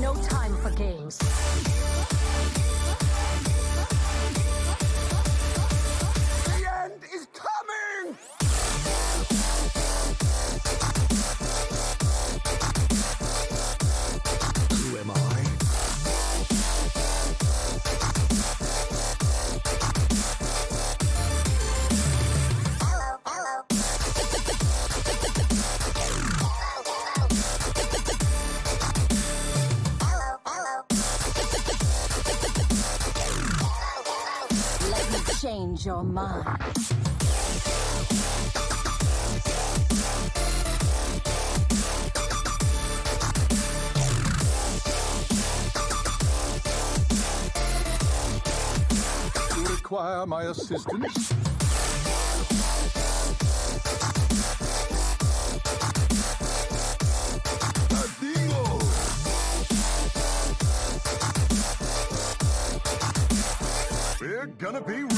no time for games. The end is coming! Who am I? Let me change your mind. You require my assistance? Adigo! We're gonna be rich.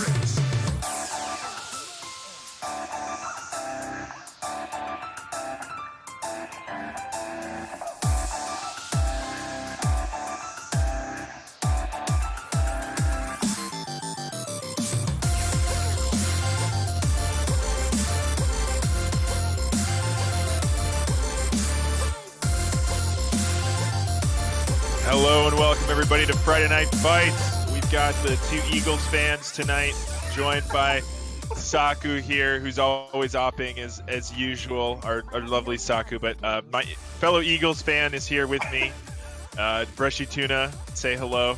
Hello and welcome everybody to Friday Night Fights. We've got the two Eagles fans tonight, joined by Saku here, who's always opping as usual, our lovely Saku. But my fellow Eagles fan is here with me. BrushyTuna, say hello.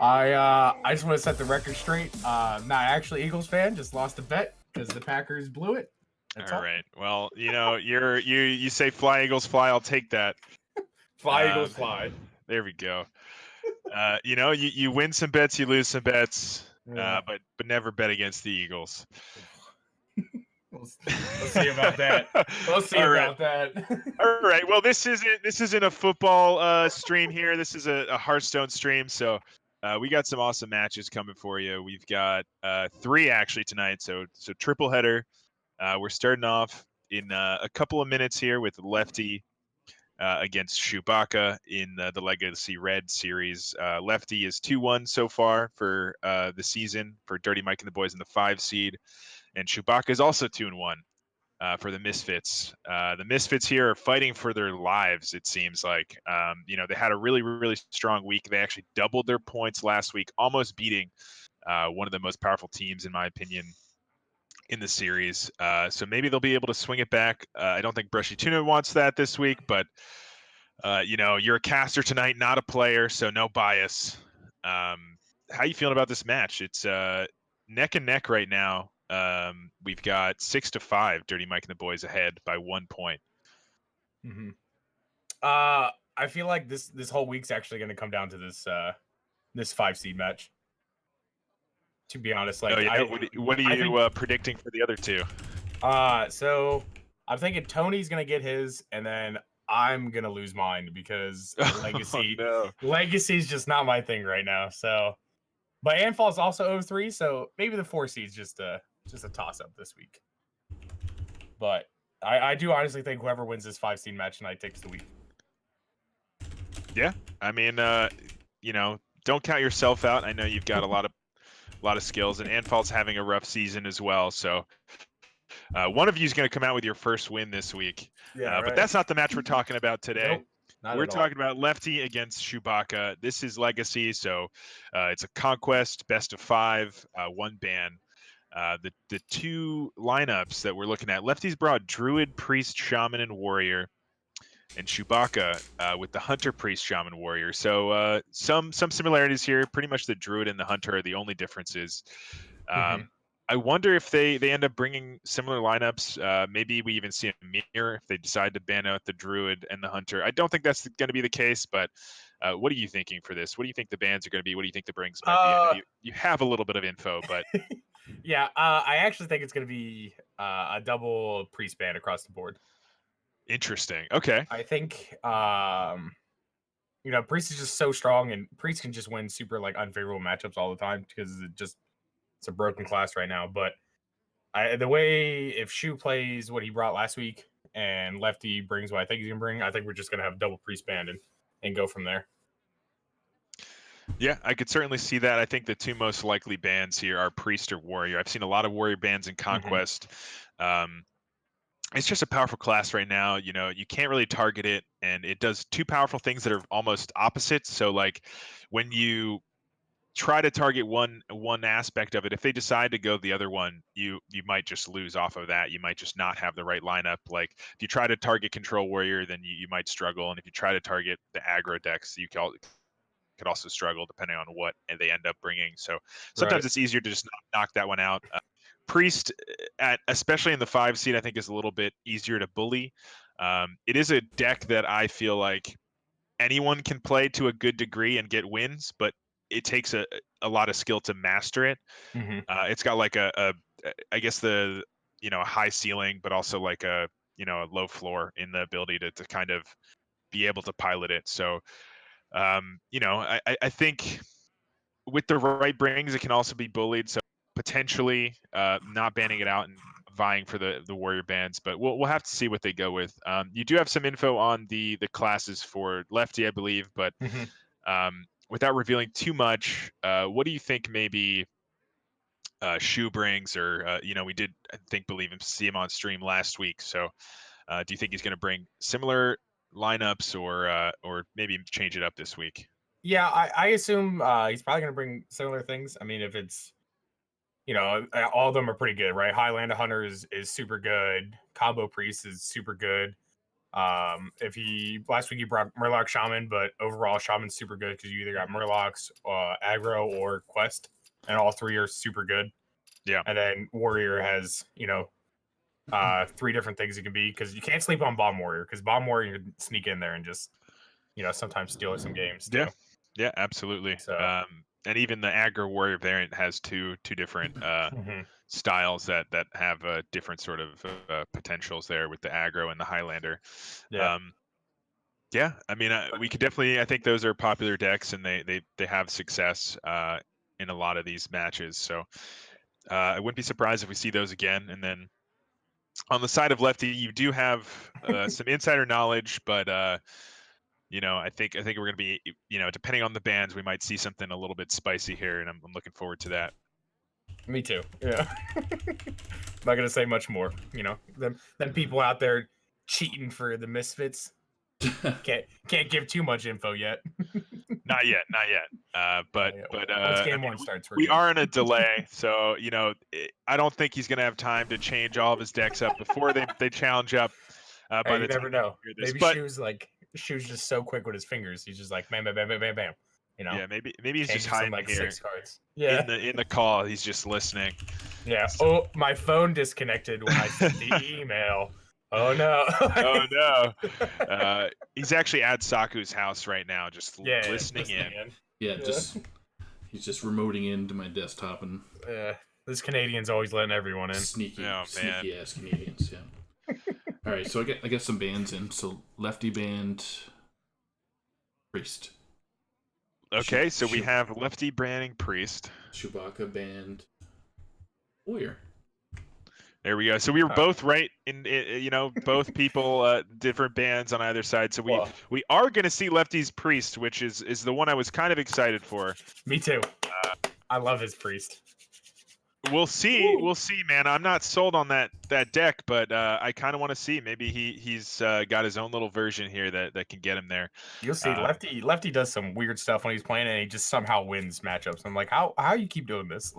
I just want to set the record straight. Not actually Eagles fan, just lost a bet because the Packers blew it. That's all right. Well, you know, you say fly Eagles fly, I'll take that. Fly Eagles fly. There we go. You know, you win some bets, you lose some bets, Yeah. but never bet against the Eagles. We'll see about that. We'll see All about that. All right. Well, this isn't a football stream here. This is a Hearthstone stream. So we got some awesome matches coming for you. We've got 3 actually tonight. So triple header. We're starting off in a couple of minutes here with Lefty against Shoebacca in the Legacy Red series. Lefty is 2-1 so far for the season for Dirty Mike and the boys in the 5 seed, and Shoebacca is also 2-1 for the Misfits. The Misfits here are fighting for their lives. It seems like you know, they had a really strong week. They actually doubled their points last week, almost beating one of the most powerful teams in my opinion in the series. So maybe they'll be able to swing it back. I don't think BrushyTuna wants that this week, but you know, you're a caster tonight, not a player, so no bias. How you feeling about this match? It's neck and neck right now. We've got 6-5, Dirty Mike and the boys ahead by 1 point. Mm-hmm. I feel like this whole week's actually going to come down to this 5 seed match. To be honest, like, oh, yeah. What are you predicting for the other two? So I'm thinking Tony's gonna get his, and then I'm gonna lose mine because Legacy. Oh, no. Legacy's just not my thing right now. So, but Anfall's also 0-3, so maybe the 4 seed's just a toss up this week. But I do honestly think whoever wins this 5 seed match tonight takes the week. Yeah, I mean, you know, don't count yourself out. I know you've got a lot of skills, and Anfall's having a rough season as well. So one of you is going to come out with your first win this week. Yeah, right. But that's not the match we're talking about today. Nope, we're talking about Lefty against Shoebacca. This is Legacy, so it's a conquest, best of 5, 1 ban. The 2 lineups that we're looking at, Lefty's brought Druid, Priest, Shaman, and Warrior, and Shoebacca with the Hunter, Priest, Shaman, Warrior. So some similarities here. Pretty much the Druid and the Hunter are the only differences. I wonder if they end up bringing similar lineups. Maybe we even see a mirror if they decide to ban out the Druid and the Hunter. I don't think that's going to be the case, but what are you thinking for this? What do you think the bans are going to be? What do you think the brings might be? I know you have a little bit of info, but yeah, I actually think it's going to be a double Priest ban across the board. Interesting. Okay. I think you know, Priest is just so strong, and Priest can just win super like unfavorable matchups all the time because it's a broken class right now. But the way if Shoe plays what he brought last week and Lefty brings what I think he's gonna bring, I think we're just gonna have double Priest banned, and and go from there. Yeah, I could certainly see that. I think the two most likely bans here are Priest or Warrior. I've seen a lot of Warrior bans in Conquest. It's just a powerful class right now. You know, you can't really target it, and it does two powerful things that are almost opposites. So, like, when you try to target one aspect of it, if they decide to go the other one, you might just lose off of that. You might just not have the right lineup. Like, if you try to target Control Warrior, then you might struggle, and if you try to target the aggro decks, you could also struggle depending on what they end up bringing. So sometimes it's easier to just knock that one out. Priest, especially in the 5 seed, I think is a little bit easier to bully. It is a deck that I feel like anyone can play to a good degree and get wins, but it takes a lot of skill to master it. It's got like I guess the a high ceiling, but also like a a low floor in the ability to kind of be able to pilot it. So I think with the right brings, it can also be bullied. So potentially not banning it out and vying for the Warrior bans, but we'll have to see what they go with. You do have some info on the classes for Lefty, I believe, but without revealing too much, what do you think maybe Shoe brings? Or we did see him on stream last week. So do you think he's going to bring similar lineups or maybe change it up this week? Yeah, I assume he's probably going to bring similar things. I mean, if it's, all of them are pretty good, right? Highlander Hunter is super good. Combo Priest is super good. Last week he brought Murloc Shaman, but overall Shaman's super good because you either got Murlocs, aggro, or quest, and all three are super good. Yeah. And then Warrior has, 3 different things it can be, because you can't sleep on Bomb Warrior, because Bomb Warrior can sneak in there and just, sometimes steal some games too. Yeah, absolutely. So. And even the aggro Warrior variant has two different styles that have different sort of potentials there with the aggro and the Highlander. Yeah, I mean, we could definitely. I think those are popular decks, and they have success in a lot of these matches. So I wouldn't be surprised if we see those again. And then on the side of Lefty, you do have some insider knowledge, but I think we're going to be, depending on the bands, we might see something a little bit spicy here, and I'm looking forward to that. Me too. Yeah. I'm not going to say much more. Them people out there cheating for the Misfits. Can't give too much info yet. Not yet. But once game 1 starts, we are in a delay, so I don't think he's going to have time to change all of his decks up before they challenge up. Hey, you never know. Maybe Shoe's just so quick with his fingers. He's just like bam, bam, bam, bam, bam, bam. Yeah, maybe he's just hiding like here 6 cards. Yeah. In the call, he's just listening. Yeah. Oh, my phone disconnected when I sent the email. Oh no. Oh no. He's actually at Saku's house right now, just listening in. Yeah, he's just remoting into my desktop and. This Canadian's always letting everyone in. Sneaky ass Canadians. Yeah. All right, so I get some bands in. So Lefty banned Priest. Okay, so we have Lefty banning Priest. Shoebacca banned Warrior. There we go. So we were both right in both people different bands on either side. So we are going to see Lefty's Priest, which is the one I was kind of excited for. Me too. I love his Priest. We'll see. We'll see, man. I'm not sold on that deck, but I kind of want to see. Maybe he's got his own little version here that can get him there. You'll see. Lefty does some weird stuff when he's playing, and he just somehow wins matchups. I'm like, how you keep doing this?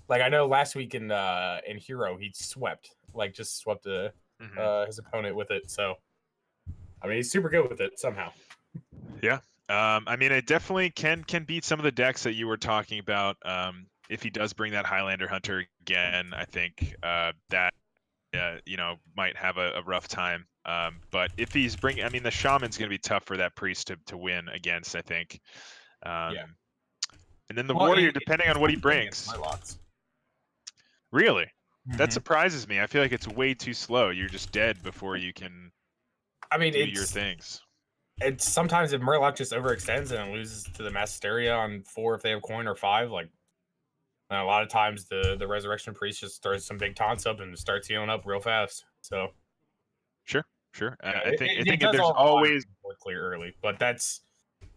Like I know last week in Hero he swept his opponent with it. So I mean he's super good with it somehow. Yeah. I mean it definitely can beat some of the decks that you were talking about. If he does bring that Highlander Hunter again, I think that might have a rough time. But if he's bringing, I mean, the Shaman's going to be tough for that Priest to win against, I think. And then the Warrior, depending on what he brings. Really? That surprises me. I feel like it's way too slow. You're just dead before you can do your things. It's sometimes if Murloc just overextends and loses to the Masteria on 4 if they have coin or 5, and a lot of times the Resurrection Priest just throws some big taunts up and starts healing up real fast. So sure. yeah, I think there's always clear early. But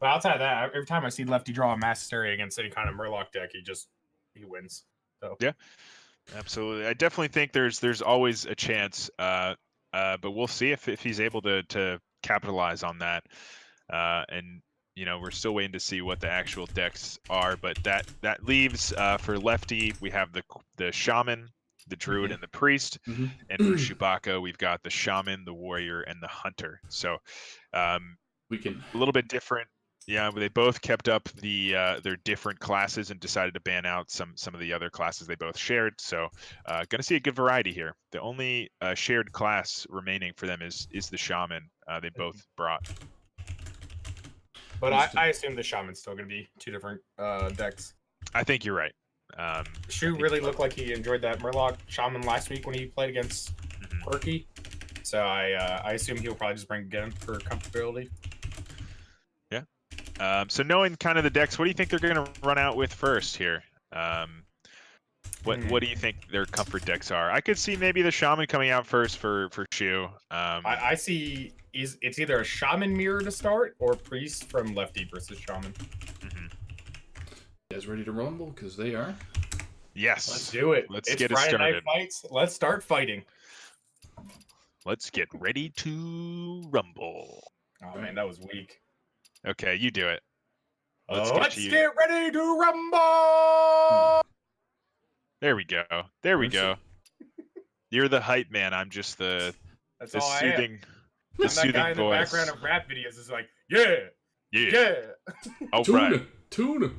outside of that, every time I see Lefty draw a Mass Hysteria against any kind of Murloc deck, he wins. So Yeah, absolutely. I definitely think there's always a chance, but we'll see if he's able to capitalize on that. And we're still waiting to see what the actual decks are, but that leaves for Lefty, we have the Shaman, the Druid, and the Priest, and for Shoebacca, we've got the Shaman, the Warrior, and the Hunter. So we can a little bit different. Yeah, they both kept up their different classes and decided to ban out some of the other classes they both shared. So going to see a good variety here. The only shared class remaining for them is the Shaman. They both brought. But I assume the Shaman's still going to be two different decks. I think you're right. Shu really looked like he enjoyed that Murloc Shaman last week when he played against Quirky. So I assume he'll probably just bring it again for comfortability. Yeah. So knowing kind of the decks, what do you think they're going to run out with first here? What do you think their comfort decks are? I could see maybe the Shaman coming out first for Shu. I see it's either a Shaman mirror to start or Priest from Lefty versus Shaman. You guys ready to rumble? Because they are. Yes. Let's do it. Let's it's get it Friday started. Night Fights. Let's start fighting. Let's get ready to rumble. Oh man, that was weak. Okay, you do it. Let's you. get ready to rumble. There we go. There we go. You're the hype man. I'm just the That's all soothing, I am. the soothing that guy in the voice. background of rap videos is like, yeah. All Tuna, right. tuna.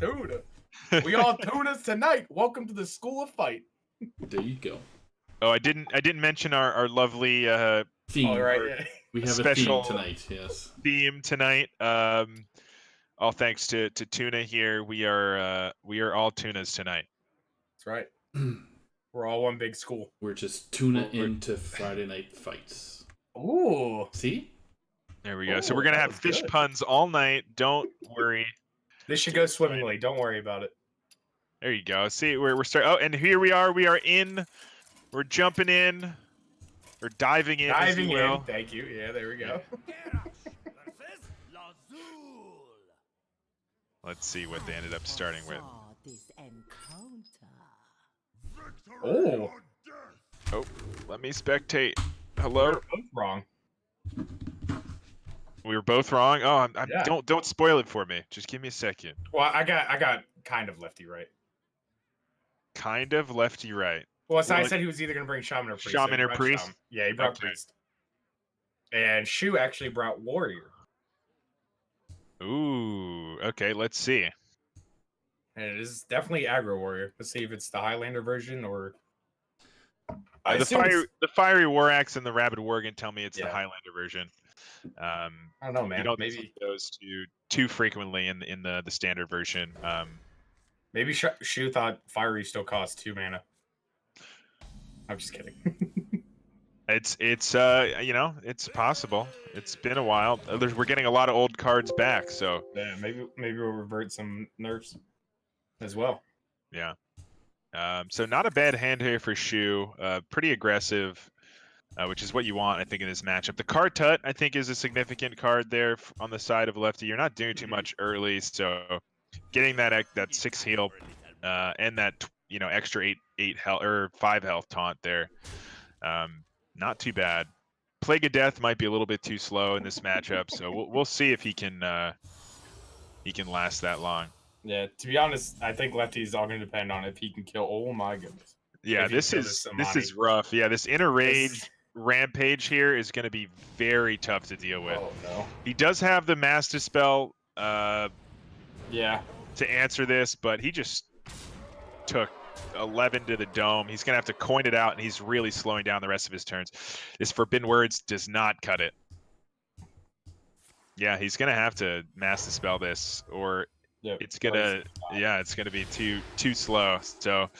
We all tunas tonight. Welcome to the School of Fight. There you go. Oh, I didn't mention our lovely Theme. All right. Yeah. We have special a theme tonight. Yes. theme tonight. All thanks to Tuna here. We are all tunas tonight. That's right. We're all one big school. We're just tuna into Friday Night Fights. Ooh. See? There we go. So Ooh, we're gonna that have was fish good. puns all night. Don't worry. This should go swimmingly. Don't worry about it. There you go. See, we're starting. Oh, and here we are. We are in. We're jumping in. We're diving in. as you will. Thank you. Yeah, there we go. Let's see what they ended up starting with. This encounter. Oh. Oh, let me spectate. Hello. We're both wrong. We were both wrong. Oh, Yeah. Don't spoil it for me. Just give me a second. Well, I got kind of Lefty right. Kind of lefty right. Well, I said he was either going to bring Shaman or Priest. Shaman so he or brought Priest? Shaman. Yeah, he brought Okay. Priest. And Shu actually brought Warrior. Ooh. Okay. Let's see. And it is definitely Aggro Warrior. Let's see if it's the Highlander version or... The fiery war axe and the rabid worgen tell me it's the Yeah. Highlander version. I don't know, man. You don't Maybe see those too frequently in the standard version. maybe Shu thought Fiery still costs 2 mana. I'm just kidding. It's it's possible. It's been a while. We're getting a lot of old cards back, so Yeah, maybe we'll revert some nerfs as well. yeah. So not a bad hand here for Shu. Pretty aggressive, which is what you want, I think, in this matchup. The card Tut, I think, is a significant card there on the side of Lefty. You're not doing too much early, so getting that 6 heal and that extra 8 health or 5 health taunt there, not too bad. Plague of Death might be a little bit too slow in this matchup, so we'll see if he can last that long. Yeah, to be honest, I think Lefty's all going to depend on if he can kill. Oh my goodness. Yeah, this is rough. Yeah, this inner rage rampage here is going to be very tough to deal with. Oh no. He does have the Mass Dispel Yeah. to answer this, but he just took 11 to the dome. He's going to have to coin it out, and he's really slowing down the rest of his turns. This Forbidden Words does not cut it. Yeah, he's going to have to Mass Dispel this, or Yep. it's gonna be too slow. So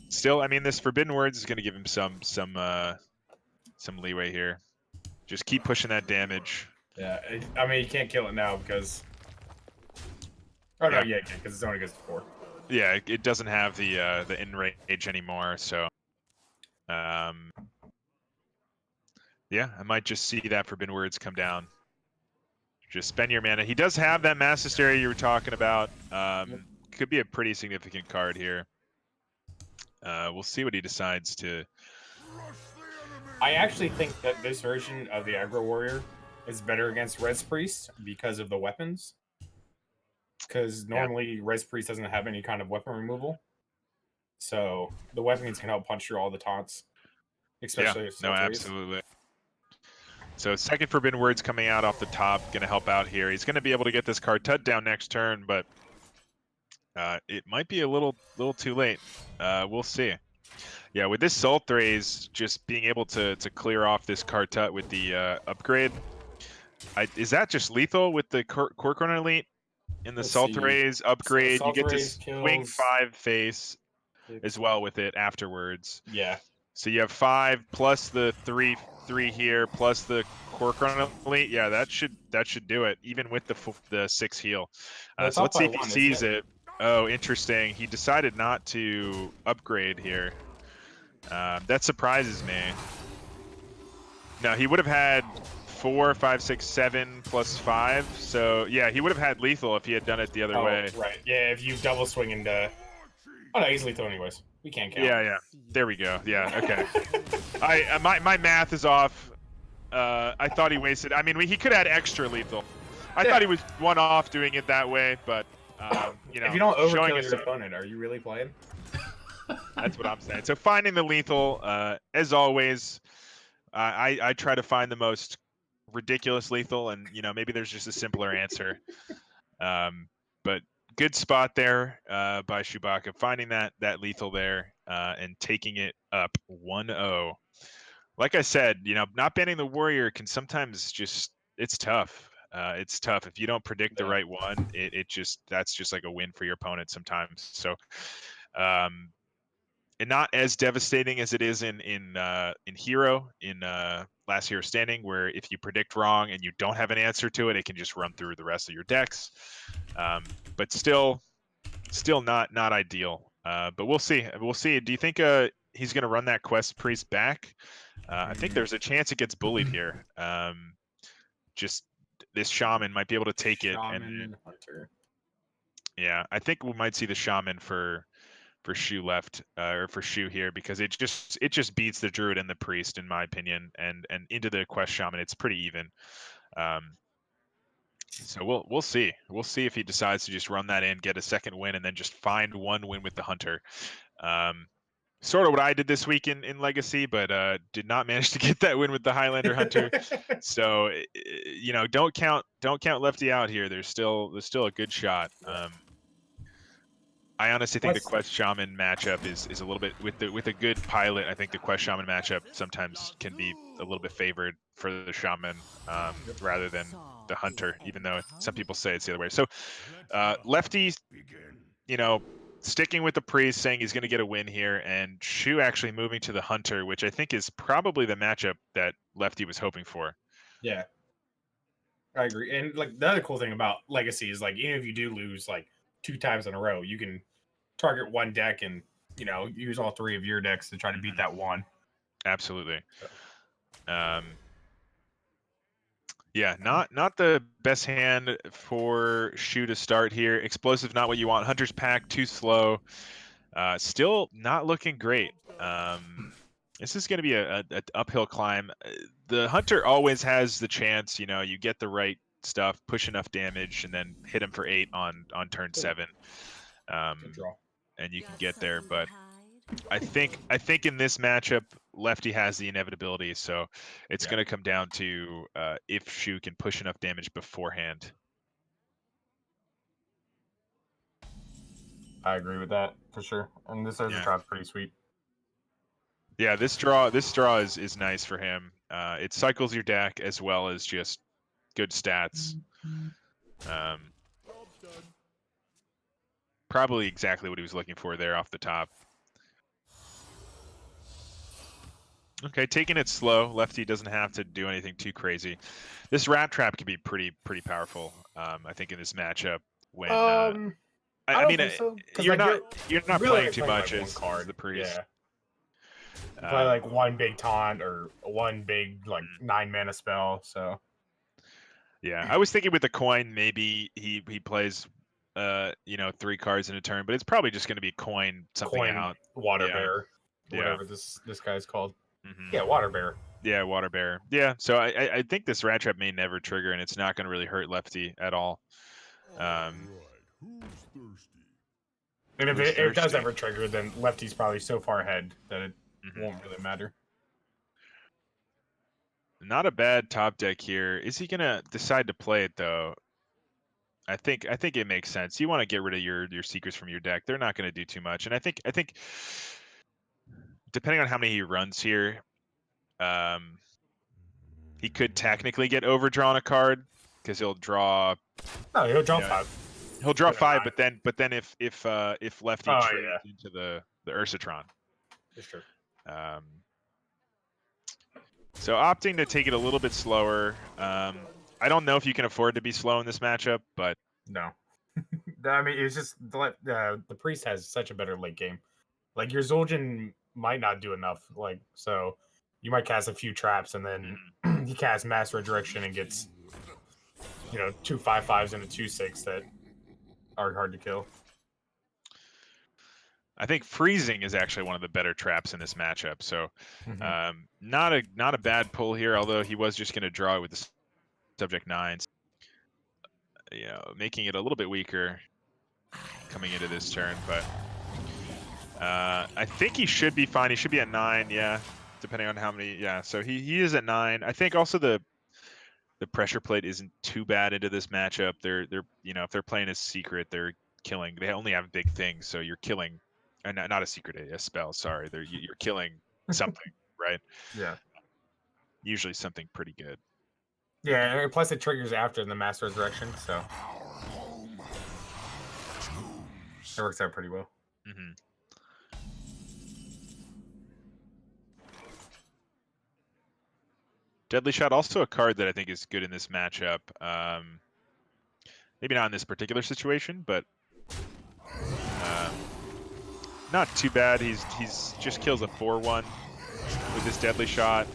still, I mean, this Forbidden Words is gonna give him some leeway here. Just keep pushing that damage. Yeah, I mean, you can't kill it now because... Oh, no, yeah, because it only goes to 4. Yeah, it doesn't have the enrage anymore, so yeah, I might just see that Forbidden Words come down Just spend your mana. He does have that Mass Hysteria you were talking about. Could be a pretty significant card here. We'll see what he decides to. I actually think that this version of the Aggro Warrior is better against Res Priest because of the weapons. Because normally Res Priest doesn't have any kind of weapon removal. So the weapons can help punch through all the taunts. Especially if no, absolutely. So second Forbidden Words coming out off the top, going to help out here. He's going to be able to get this card Tut down next turn, but it might be a little too late. We'll see. Yeah, with this Sultraze, just being able to clear off this card Tut with the upgrade. Is that just lethal with the Corcoran Elite? In the Sultraze upgrade, you get to swing 5 face as well with it afterwards. Yeah. So you have 5 plus the 3 here plus the Corcoran Elite. Yeah, that should do it, even with the 6 heal. So let's see if he sees it. Oh, interesting. He decided not to upgrade here. That surprises me. No, he would have had 4, 5, 6, 7 plus 5. So yeah, he would have had lethal if he had done it the other way. Right. Yeah, if you double swing into. Oh no, he's lethal anyways. We can't count. Yeah. There we go. Yeah. Okay. My math is off. I thought he wasted. I mean, he could have had extra lethal. I thought he was one off doing it that way, but you know, if you don't overkill your opponent, are you really playing? That's what I'm saying. So finding the lethal, as always, I try to find the most ridiculous lethal, and you know, maybe there's just a simpler answer. But good spot there by Shoebacca, finding that lethal there and taking it up 1-0. Like I said, you know, not banning the warrior can sometimes it's tough. It's tough if you don't predict the right one. That's just like a win for your opponent sometimes. So, and not as devastating as it is in Hero, in Last Hero Standing, where if you predict wrong and you don't have an answer to it, it can just run through the rest of your decks. But still not ideal. But we'll see. We'll see. Do you think he's going to run that Quest Priest back? I think there's a chance it gets bullied here. Just this Shaman might be able to take it. And Hunter. Yeah, I think we might see the Shaman for Shoe left, or for Shoe here, because it just beats the Druid and the Priest, in my opinion, and into the Quest Shaman, it's pretty even. So we'll see. We'll see if he decides to just run that in, get a second win, and then just find one win with the Hunter. Sort of what I did this week in Legacy, but did not manage to get that win with the Highlander Hunter. So you know, don't count Lefty out here. There's still a good shot. I honestly think the Quest Shaman matchup is a little bit with a good pilot. I think the Quest Shaman matchup sometimes can be a little bit favored for the Shaman rather than the Hunter, even though some people say it's the other way. So Lefty, you know, sticking with the Priest, saying he's going to get a win here, and Shu actually moving to the Hunter, which I think is probably the matchup that Lefty was hoping for. Yeah, I agree. And like the other cool thing about Legacy is like, even if you do lose like 2 times in a row, you can target one deck and, you know, use all 3 of your decks to try to beat that one. Absolutely. Yeah, not the best hand for Shu to start here. Explosive, not what you want. Hunter's Pack, too slow. Still not looking great. This is going to be an uphill climb. The Hunter always has the chance, you know, you get the right stuff, push enough damage, and then hit him for 8 on turn 7. And you can get there, but I think in this matchup, Lefty has the inevitability, so it's going to come down to if Shu can push enough damage beforehand. I agree with that for sure. And this other draw's pretty sweet. Yeah, this draw is nice for him. It cycles your deck as well as just good stats. Probably exactly what he was looking for there off the top. Okay, taking it slow. Lefty doesn't have to do anything too crazy. This Rat Trap can be pretty powerful. I think in this matchup when I mean so, you're like, not really playing too much like as card. The Priest. Yeah. Play like one big taunt or one big like 9 mana spell. So Yeah, I was thinking with the coin, maybe he plays, 3 cards in a turn, but it's probably just going to be coin something Coin out. water Yeah, bear, yeah. whatever this guy's called. Mhm. Yeah, water bear. Yeah, water bear. Yeah, so I think this rat trap may never trigger, and it's not going to really hurt lefty at all. Who's thirsty? And if Who's it does thirsty? ever trigger, then lefty's probably so far ahead that it Mhm. won't really matter. Not a bad top deck here. Is he gonna decide to play it though? I think it makes sense. You want to get rid of your secrets from your deck. They're not going to do too much, and I think depending on how many he runs here, he could technically get overdrawn a card because he'll draw. No, he'll draw You know, 5. he'll draw Yeah, 5, nine. but then if lefty Oh, trades yeah. into the Ursatron. That's true. So opting to take it a little bit slower. I don't know if you can afford to be slow in this matchup, but No. I mean, it's just the priest has such a better late game. Like your Zul'jin might not do enough. Like so, you might cast a few traps and then he casts mass resurrection and gets 2 5/5s and a 2/6 that are hard to kill. I think freezing is actually one of the better traps in this matchup. So not a bad pull here, although he was just going to draw it with the subject 9s. Making it a little bit weaker coming into this turn, but I think he should be fine. He should be at 9, yeah, depending on how many. Yeah, so he is at 9. I think also the pressure plate isn't too bad into this matchup. They're if they're playing a secret, they're killing. They only have big things, so you're killing, and not a secret, a spell. Sorry, you're killing something, right? Yeah. Usually something pretty good. Yeah, and plus it triggers after the mass resurrection, so it works out pretty well. Mm-hmm. Deadly Shot, also a card that I think is good in this matchup. Maybe not in this particular situation, but not too bad. He's just kills a 4/1 with this Deadly Shot.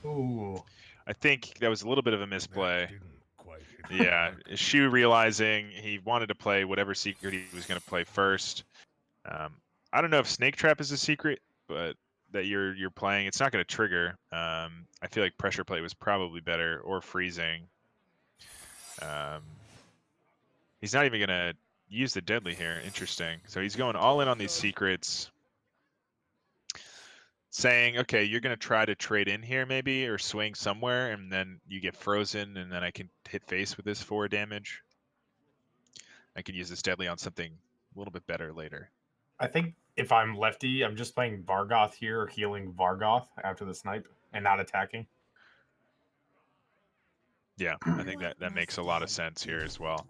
Ooh. I think that was a little bit of a misplay. Yeah, Shu realizing he wanted to play whatever secret he was going to play first. I don't know if Snake Trap is a secret, but that you're playing, it's not going to trigger. I feel like Pressure Plate was probably better, or Freezing. He's not even going to use the Deadly here. Interesting. So he's going all in on these secrets, saying, okay, you're going to try to trade in here maybe, or swing somewhere, and then you get frozen, and then I can hit face with this 4 damage. I can use this Deadly on something a little bit better later. I think if I'm lefty, I'm just playing Vargoth here, or healing Vargoth after the snipe, and not attacking. Yeah, I think that makes a lot of sense here as well.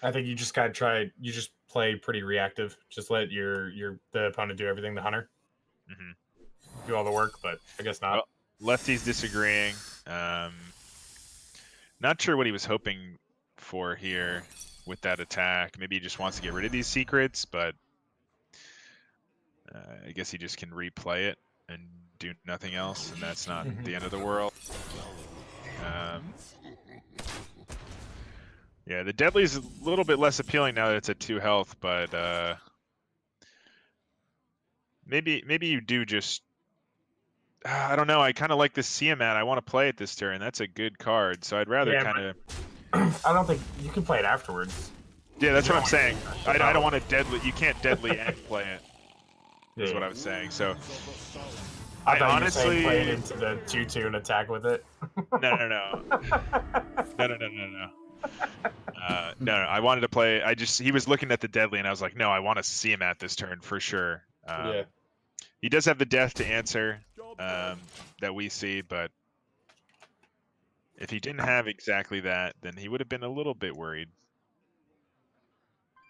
I think you just gotta try. You just play pretty reactive. Just let the opponent do everything. The hunter do all the work, but I guess not. Well, lefty's disagreeing. Not sure what he was hoping for here with that attack. Maybe he just wants to get rid of these secrets, but I guess he just can replay it and do nothing else, and that's not the end of the world. Yeah, the Deadly's a little bit less appealing now that it's at 2 health, but maybe you do just. I don't know. I kind of like this Siamat. I want to play it this turn. That's a good card, so I'd rather kind of. I don't think you can play it afterwards. Yeah, that's what I'm saying. I don't want to deadly. You can't deadly and play it. Is what I was saying. So I thought honestly you were saying play it into the 2/2 and attack with it. No. No. I wanted to play. He was looking at the deadly, and I was like, no, I want to see him at this turn for sure. Yeah. He does have the death to answer that we see, but if he didn't have exactly that, then he would have been a little bit worried.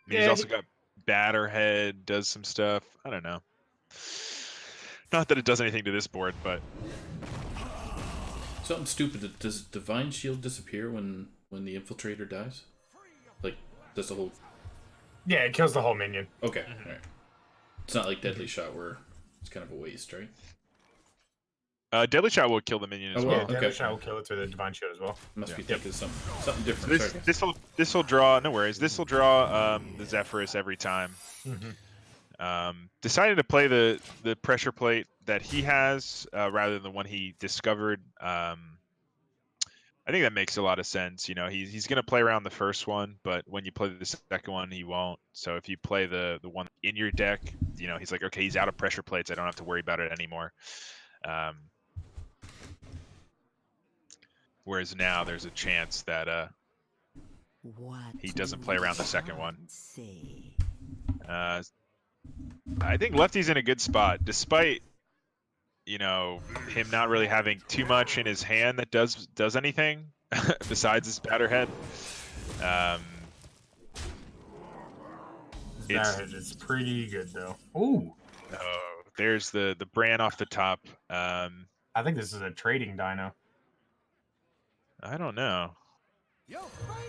I mean, he's also got Batterhead, does some stuff. I don't know. Not that it does anything to this board, but something stupid. Does Divine Shield disappear when the Infiltrator dies? Like, does the whole? Yeah, it kills the whole minion. Okay, all right. It's not like Deadly Shot where it's kind of a waste, right? Deadly Shot will kill the minion as Oh, well. Yeah, okay. Deadly Shot will kill it through the Divine Shield as well. Must be Yeah. thinking something different. Sorry. This will draw. No worries. This will draw the Zephyrus every time. Decided to play the pressure plate that he has rather than the one he discovered. I think that makes a lot of sense. You know, he's going to play around the first one, but when you play the second one, he won't. So if you play the one in your deck, you know, he's like, okay, he's out of pressure plates. I don't have to worry about it anymore. Whereas now there's a chance that he doesn't play around the second one. I think Lefty's in a good spot, despite, you know, him not really having too much in his hand that does anything besides his batterhead. It's pretty good though. Ooh. Oh, there's the brand off the top. I think this is a trading dino. I don't know.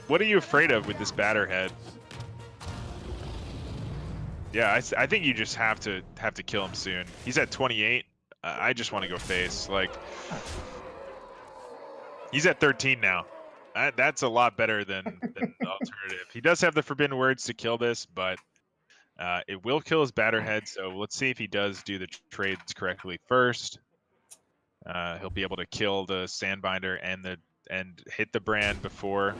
What are you afraid of with this batterhead? Yeah, I think you just have to kill him soon. He's at 28. I just want to go face. Like, he's at 13 now. That's a lot better than the alternative. He does have the forbidden words to kill this, but it will kill his batterhead. So let's see if he does do the trades correctly first. He'll be able to kill the Sandbinder and hit the brand before,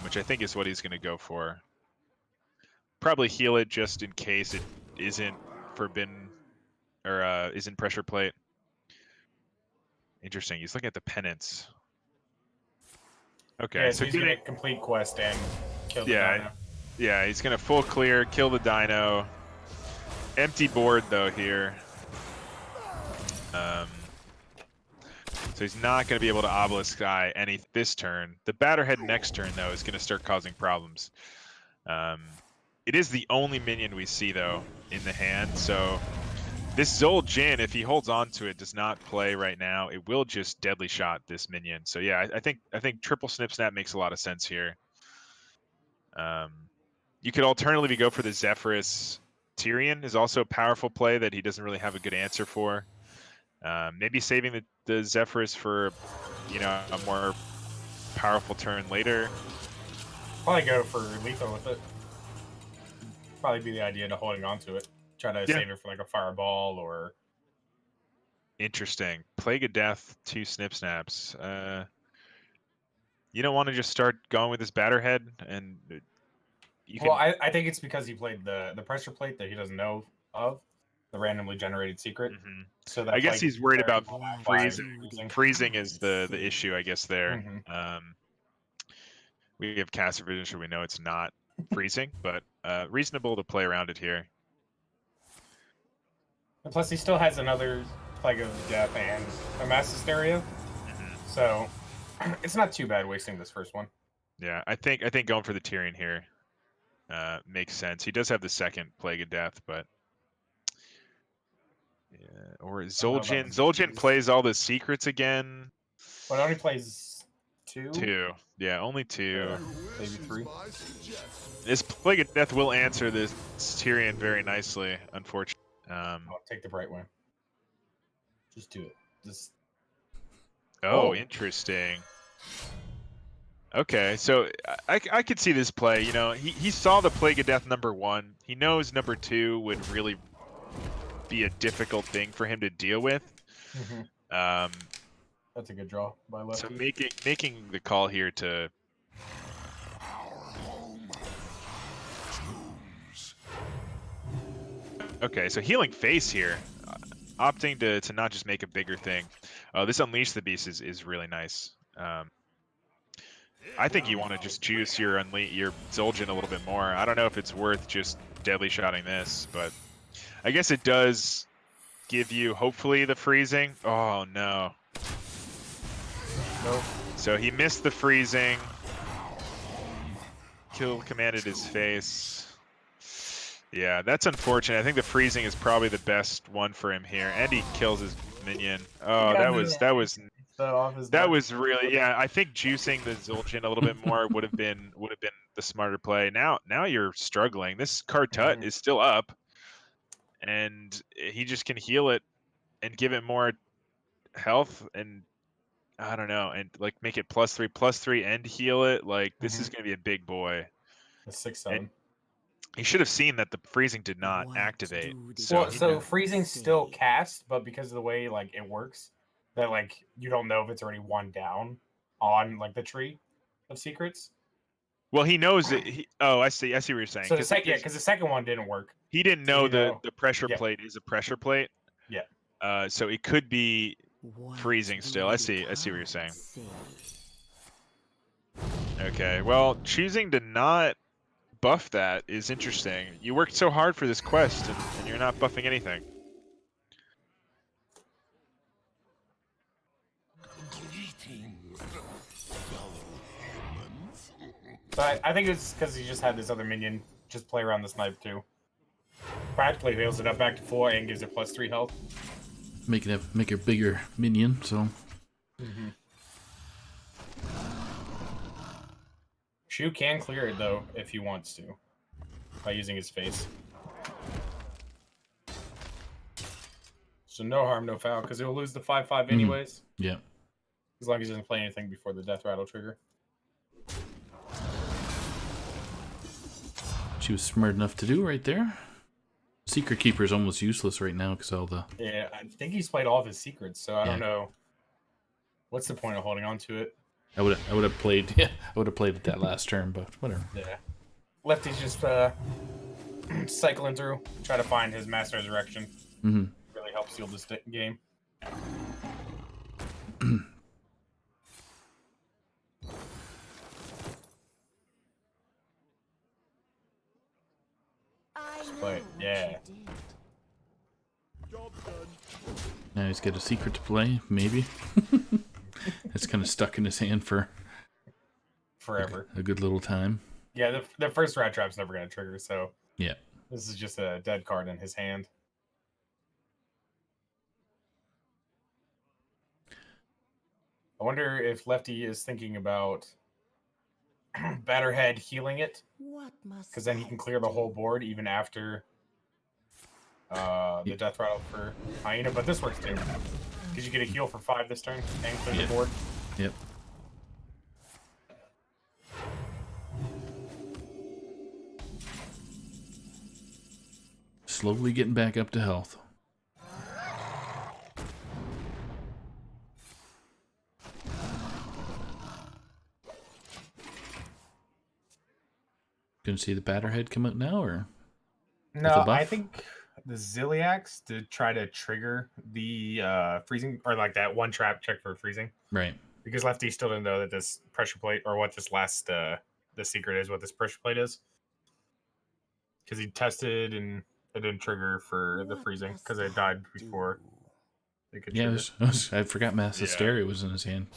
which I think is what he's going to go for. Probably heal it just in case it isn't forbidden or isn't pressure plate. Interesting. He's looking at the penance. Okay, Yeah, so he's gonna complete quest and kill the dino. Yeah, he's gonna full clear, kill the dino. Empty board though here. So he's not gonna be able to Obelisk Sky any this turn. The Batterhead next turn though is gonna start causing problems. It is the only minion we see though in the hand, so this Zol Jin, if he holds on to it, does not play right now. It will just Deadly Shot this minion. So yeah, I think triple Snip Snap makes a lot of sense here. You could alternatively go for the Zephyrus. Tyrion is also a powerful play that he doesn't really have a good answer for. Maybe saving the Zephyrus for, you know, a more powerful turn later. Probably go for lethal with it. Probably be the idea to holding on to it. Try to save it for like a fireball or. Interesting. Plague of Death, 2 Snip Snaps. You don't want to just start going with this Batterhead and. Well, I think it's because he played the pressure plate that he doesn't know of, the randomly generated secret. So that I guess he's worried about freezing. Freezing is the issue, I guess there. We have caster vision, so we know it's not freezing, but reasonable to play around it here. And plus, he still has another Plague of Death and a Mass Hysteria, so it's not too bad wasting this first one. Yeah, I think going for the Tyrion here makes sense. He does have the second Plague of Death, but yeah, or Zul'jin. Zul'jin plays all the secrets again. But it only plays 2? 2. Yeah, only 2. Maybe 3. This Plague of Death will answer this Tyrion very nicely, unfortunately. I'll take the bright one. Just do it. Just. Oh, interesting. Okay, so I could see this play. You know, he saw the Plague of Death #1. He knows #2 would really be a difficult thing for him to deal with. That's a good draw by Lefty. So making the call here to. Okay, so healing face here, opting to not just make a bigger thing. This Unleash the Beast is really nice. I think you want to just juice your Zul'jin a little bit more. I don't know if it's worth just Deadly Shotting this, but I guess it does give you hopefully the freezing. Oh no. Nope. So he missed the freezing. Commanded his face. Yeah, that's unfortunate. I think the freezing is probably the best one for him here, and he kills his minion. Oh, that was really, yeah. I think juicing the Zul'jin a little bit more would have been the smarter play. Now you're struggling. This Kartut is still up, and he just can heal it and give it more health and I don't know, and like make it +3/+3 and heal it. Like this is gonna be a big boy. The 6/7. And he should have seen that the freezing did not What activate. do So Well, he so knew. freezing still cast, but because of the way like it works, that like you don't know if it's already one down on like the tree of secrets. Well, he knows it. Oh, I see. I see what you're saying. So the second, yeah, because the second one didn't work. he didn't so know you know- the pressure yeah. plate is a pressure plate. Yeah. So it could be What freezing do still. I the see what you're cards saying. say? Okay. Well, choosing to not buff that is interesting. You worked so hard for this quest, and you're not buffing anything. But I think it's because he just had this other minion just play around the snipe too. Practically heals it up back to 4 and gives it +3 health. Make a bigger minion. So Shu can clear it though if he wants to by using his face. So no harm, no foul, because he'll lose the 5/5 anyways. yeah. As long as he doesn't play anything before the death rattle trigger. She was smart enough to do right there. Secret Keeper is almost useless right now because all the Yeah, I think he's played all of his secrets, so I don't Yeah. know. What's the point of holding on to it? I would have played it that last turn, but whatever. Yeah. Lefty's just cycling through, try to find his Master Resurrection. Mm-hmm. Really helps seal this game. But yeah. Now he's got a secret to play, maybe. It's kind of stuck in his hand for Forever. a good little time. Yeah, the first rat trap's never going to trigger, so Yeah. this is just a dead card in his hand. I wonder if Lefty is thinking about Batterhead healing it, because then he can clear the whole board even after the death rattle for Hyena. But this works too, because you get a heal for 5 this turn and clear the board. Yep. Slowly getting back up to health. Gonna see the Batterhead come out now, or No, a buff? I think the Ziliax to try to trigger the freezing, or like that one trap check for freezing, right? because Lefty still didn't know that this pressure plate, or what this last the secret is, what this pressure plate is, because he tested and it didn't trigger for the freezing because it died before they could Yeah, trigger. I forgot Mass Hysteria was in his hand.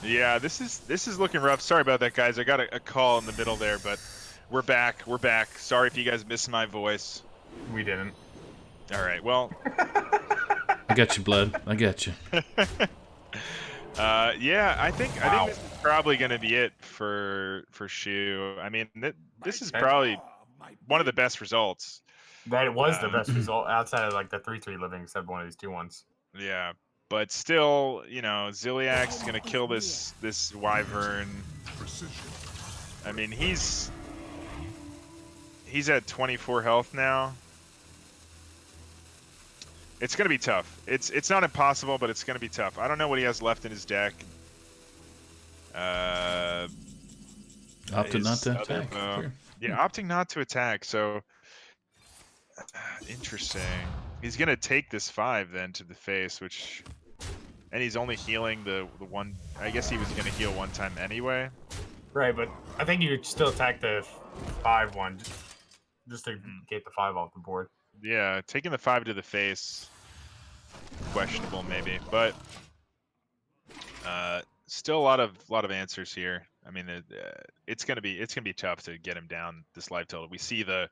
Yeah, this is looking rough. Sorry about that, guys. I got a call in the middle there, but we're back. We're back. Sorry if you guys missed my voice. We didn't. All right. Well, I got you, blood. I got you. yeah, I think this is probably going to be it for Shu. I mean, this is probably one of the best results. That was the best result outside of like the 3/3 living, except one of these 2/1s. Yeah, but still, you know, Ziliax is going to kill this Wyvern. I mean, he's at 24 health now. It's going to be tough. It's not impossible, but it's going to be tough. I don't know what he has left in his deck. Opted not to attack. Sure. Yeah, opting not to attack. So interesting. He's going to take this 5 then to the face, which, and he's only healing the one. I guess he was going to heal one time anyway. Right, but I think you would still attack the 5/1 just to get the 5 off the board. Yeah, taking the 5 to the face, questionable maybe, but still a lot of answers here. I mean, it's gonna be tough to get him down this life total. We see the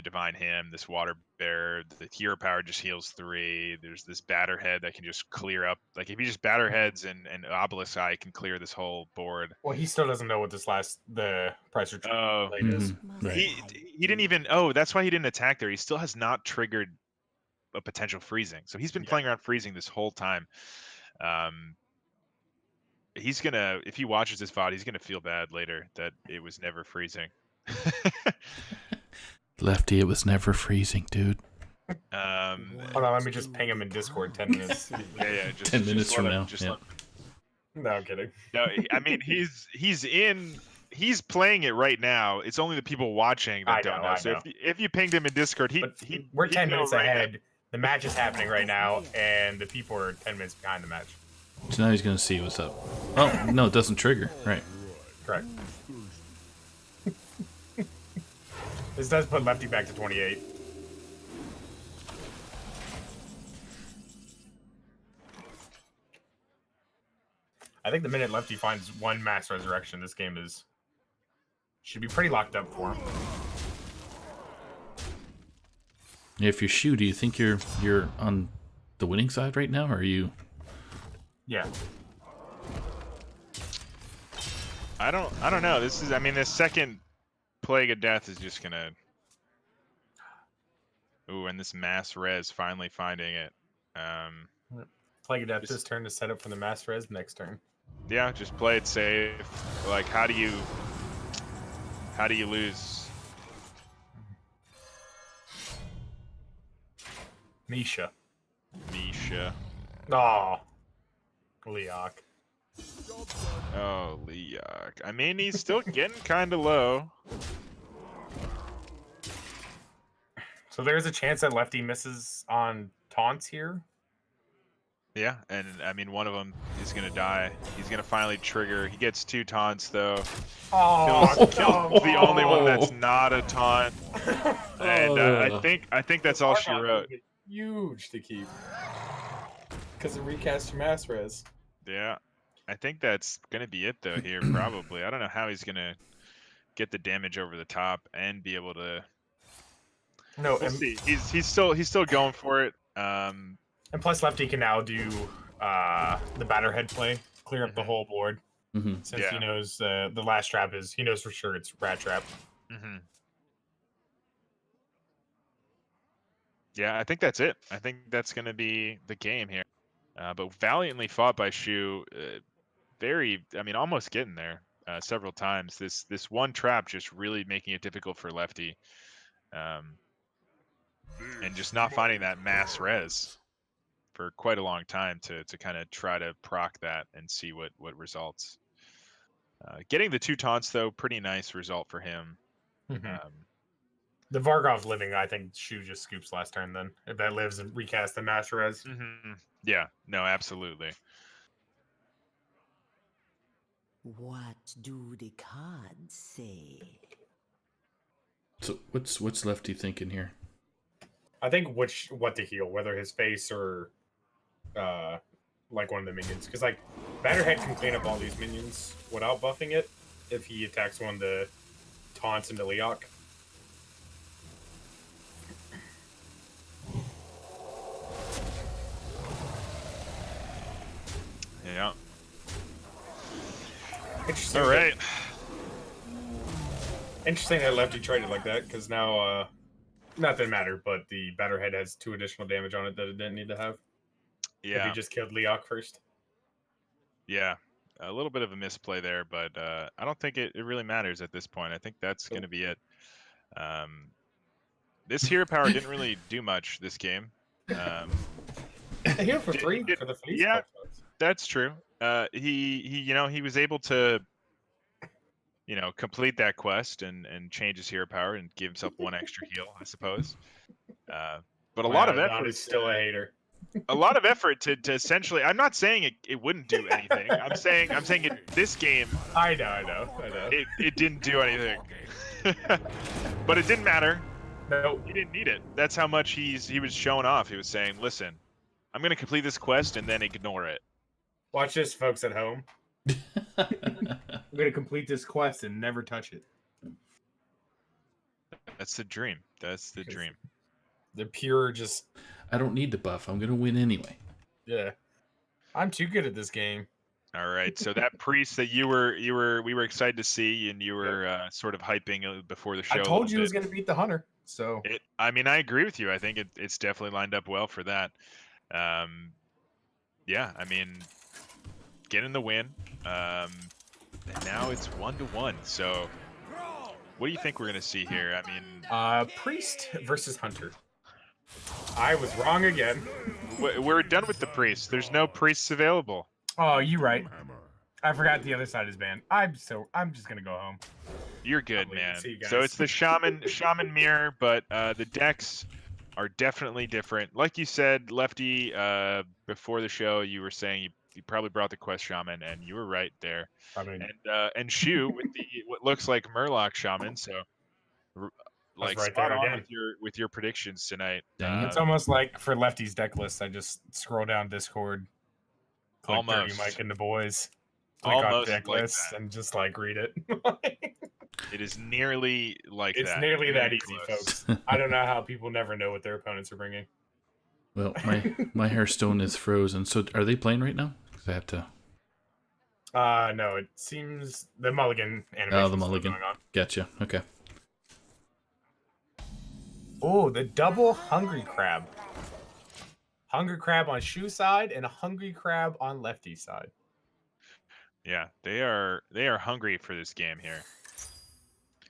divine hymn, this water bear, the hero power just heals 3. There's this batterhead that can just clear up. Like if you just batterheads and obelisk eye can clear this whole board. Well, he still doesn't know what the pressure plate is. Right. He didn't even. Oh, that's why he didn't attack there. He still has not triggered a potential freezing. So he's been playing around freezing this whole time. He's gonna, if he watches this VOD, he's gonna feel bad later that it was never freezing. Lefty, it was never freezing, dude. Hold on, let me just ping him in Discord. 10 minutes. Yeah, just 10 minutes from now. No, I'm kidding. No, I mean he's playing it right now. It's only the people watching that don't know. So if you pinged him in Discord, we're 10 he'd know minutes right ahead. now. The match is happening right now, and the people are 10 minutes behind the match. So now he's gonna see what's up. Oh no, it doesn't trigger. Right. Correct. This does put Lefty back to 28. I think the minute Lefty finds one mass resurrection, this game should be pretty locked up for him. If you're Shoe, do you think you're on the winning side right now, or are you? Yeah. I don't know. This is, I mean, this second Plague of Death is just gonna. Ooh, and this mass res finally finding it. Plague of Death this turn to set up for the mass res next turn. Yeah, just play it safe. Like, how do you lose? Misha. Oh, Leok. Oh, Leok. I mean, he's still getting kind of low. So there's a chance that Lefty misses on taunts here. Yeah, and I mean, one of them is gonna die. He's gonna finally trigger. He gets 2 taunts though. Oh, kills the only one that's not a taunt. And I think that's all she wrote. Huge to keep because of recast your mass res. Yeah, I think that's gonna be it though here probably. I don't know how he's gonna get the damage over the top and be able to. No, we'll see. He's still going for it. And plus, Lefty can now do the Batterhead play, clear up the whole board. Since he knows the last trap he knows for sure it's Rat Trap. Yeah, I think that's it. I think that's going to be the game here. But valiantly fought by Shoe. I mean, almost getting there several times. This one trap just really making it difficult for Lefty. And just not finding that mass res for quite a long time to kind of try to proc that and see what results. Getting the 2 taunts though, pretty nice result for him. The Vargov living, I think Shoe just scoops last turn then. If that lives and recast the master res. Yeah, no, absolutely. What do the cards say? So what's Lefty thinking here? I think what to heal, whether his face or like one of the minions. Because like Batterhead can clean up all these minions without buffing it if he attacks one of the taunts into Leok. Yeah. Interesting. All right. Interesting that Lefty traded like that, because now, not that it mattered, but the Batterhead has 2 additional damage on it that it didn't need to have. Yeah. If he just killed Leok first. Yeah. A little bit of a misplay there, but I don't think it really matters at this point. I think that's going to be it. This hero power didn't really do much this game. Here for 3 for the face. Yeah, that's true. He was able to complete that quest and change his hero power and give himself 1 extra heal, I suppose. But a lot of effort. Is still a hater. A lot of effort to essentially. I'm not saying it wouldn't do anything. I'm saying this game. I know. It didn't do anything. But it didn't matter. No, he didn't need it. That's how much he was showing off. He was saying, "Listen, I'm going to complete this quest and then ignore it." Watch this, folks at home. I'm going to complete this quest and never touch it. That's the dream. That's the dream. The pure just. I don't need the buff. I'm gonna win anyway. Yeah, I'm too good at this game. All right. So that priest that we were excited to see, and you were sort of hyping before the show. I told you he was going to beat the hunter. So I mean, I agree with you. I think it's definitely lined up well for that. Yeah, I mean, getting the win. And now it's 1-1. So, what do you think we're gonna see here? I mean, Priest versus Hunter. I was wrong again. we're done with the priest. There's no priests available. Oh, you right. I forgot the other side is banned. I'm just gonna go home. You're good, I'll leave. man. See you So guys. it's the shaman mirror, but the decks are definitely different. Like you said, Lefty, before the show, you were saying you probably brought the Quest Shaman, and you were right there. I mean, And Shoe with the what looks like Murloc Shaman, so like right spot there on again. with your predictions tonight. Dang it. It's almost like for Lefty's deck list, I just scroll down Discord, click Dirty Almost. Mike and the boys, click on Almost deck like lists, that. and just like read it. It is nearly like It's that. nearly that Very easy, close. folks. I don't know how people never know what their opponents are bringing. Well, my Hearthstone is frozen. So are they playing right now? Because I have to. No, it seems the Mulligan animation. Oh, the Mulligan. Going on. Gotcha. Okay. Oh, the double Hungry Crab. Hungry Crab on Shoe side and a Hungry Crab on Lefty side. Yeah, they are hungry for this game here.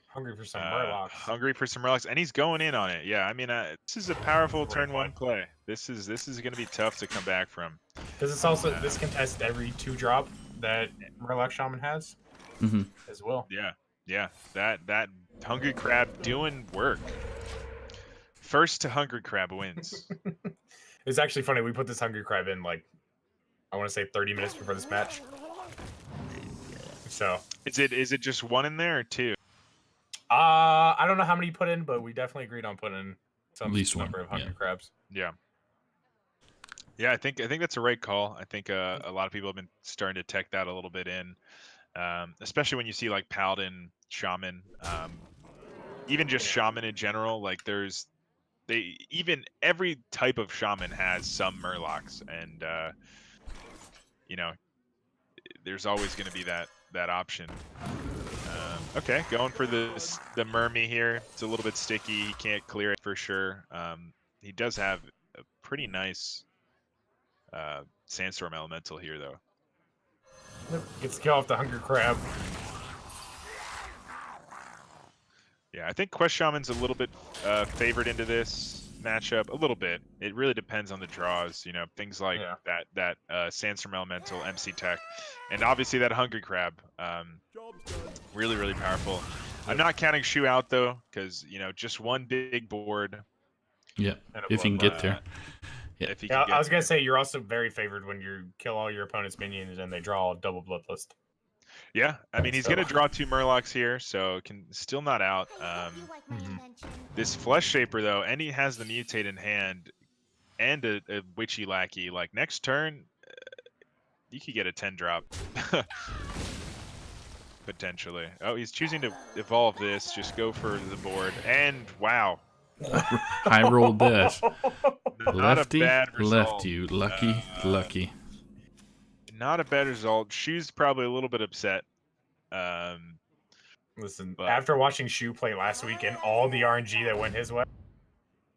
Hungry for some Murlocs. Hungry for some Murlocs, and he's going in on it. Yeah, I mean, this is a powerful turn one play. This is going to be tough to come back from. Because it's also this can test every 2-drop that Murloc Shaman has as well. Yeah, that Hungry Crab doing work. First to Hungry Crab wins. It's actually funny. We put this Hungry Crab in like I want to say 30 minutes before this match. So is it just one in there or two? I don't know how many you put in, but we definitely agreed on putting in some At least number one, of Hungry yeah. Crabs. Yeah. Yeah, I think that's a right call. I think a lot of people have been starting to tech that a little bit in, especially when you see like Paladin, Shaman, even just Shaman in general. Like even every type of Shaman has some Murlocs, and there's always going to be that option. Okay, going for the Mermy here. It's a little bit sticky. He can't clear it for sure. He does have a pretty nice Sandstorm Elemental here, though. Gets to kill off the Hungry Crab. Yeah, I think Quest Shaman's a little bit favored into this matchup. A little bit. It really depends on the draws. Things like that Sandstorm Elemental, MC Tech, and obviously that Hungry Crab. Really, really powerful. I'm not counting Shoe out though, because just one big board. Yeah, if you can get there. Yeah, if you Yeah, can I was gonna say you're also very favored when you kill all your opponent's minions and they draw a double Bloodlust. Yeah, I mean he's gonna draw 2 Murlocs here, so can still not out. This Flesh Shaper though, and he has the Mutate in hand, and a Witchy Lackey. Like next turn, you could get a 10-drop. Potentially. Oh, he's choosing to evolve this. Just go for the board. And wow. I rolled that. Not Lefty a bad result. left you. Lucky. Not a bad result. Shoe's probably a little bit upset. Listen, But- after watching Shoe play last week and all the RNG that went his way,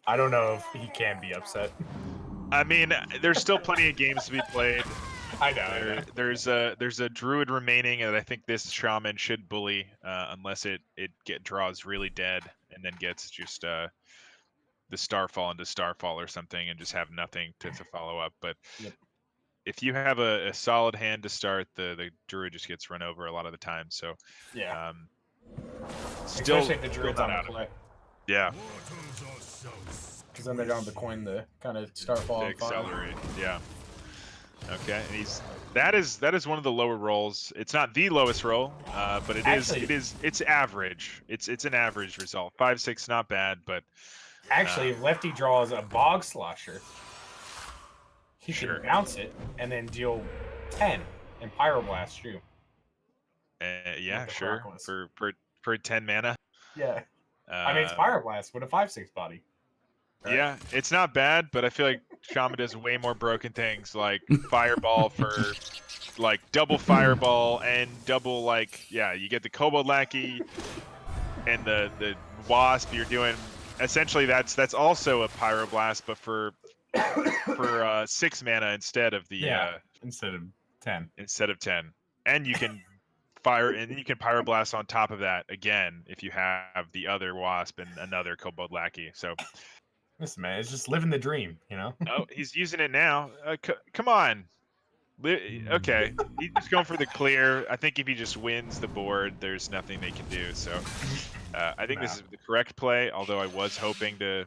I don't know if he can be upset. I mean, there's still plenty of games to be played. I know. There's a druid remaining that I think this shaman should bully, unless it draws really dead and then gets just the Starfall into Starfall or something and just have nothing to follow up. But if you have a solid hand to start, the druid just gets run over a lot of the time. So Yeah. still Especially if the druid's not on out the of play. yeah, Because then they don't have the coin to kind of start to falling. accelerate. Yeah. Okay, and that is one of the lower rolls. It's not the lowest roll, but it's average. It's an average result. 5-6, not bad, but Actually, if Lefty draws a Bog Slosher, he can bounce it and then deal 10 and Pyroblast Shoe. yeah, With the sure. Miraculous. For 10 mana. Yeah. I mean, it's Pyroblast with a 5/6 body. Right? Yeah, it's not bad, but I feel like Shaman does way more broken things, like Fireball for like double Fireball and double you get the Kobold Lackey and the Wasp. You're doing essentially that's also a pyroblast, but for 6 mana instead of the Yeah. Instead of 10. 10, and you can fire and you can pyroblast on top of that again if you have the other wasp and another kobold lackey. So Listen, man, it's just living the dream, you know. oh, he's using it now. Come on. Okay, he's just going for the clear. I think if he just wins the board, there's nothing they can do. So I think this is the correct play, although I was hoping to.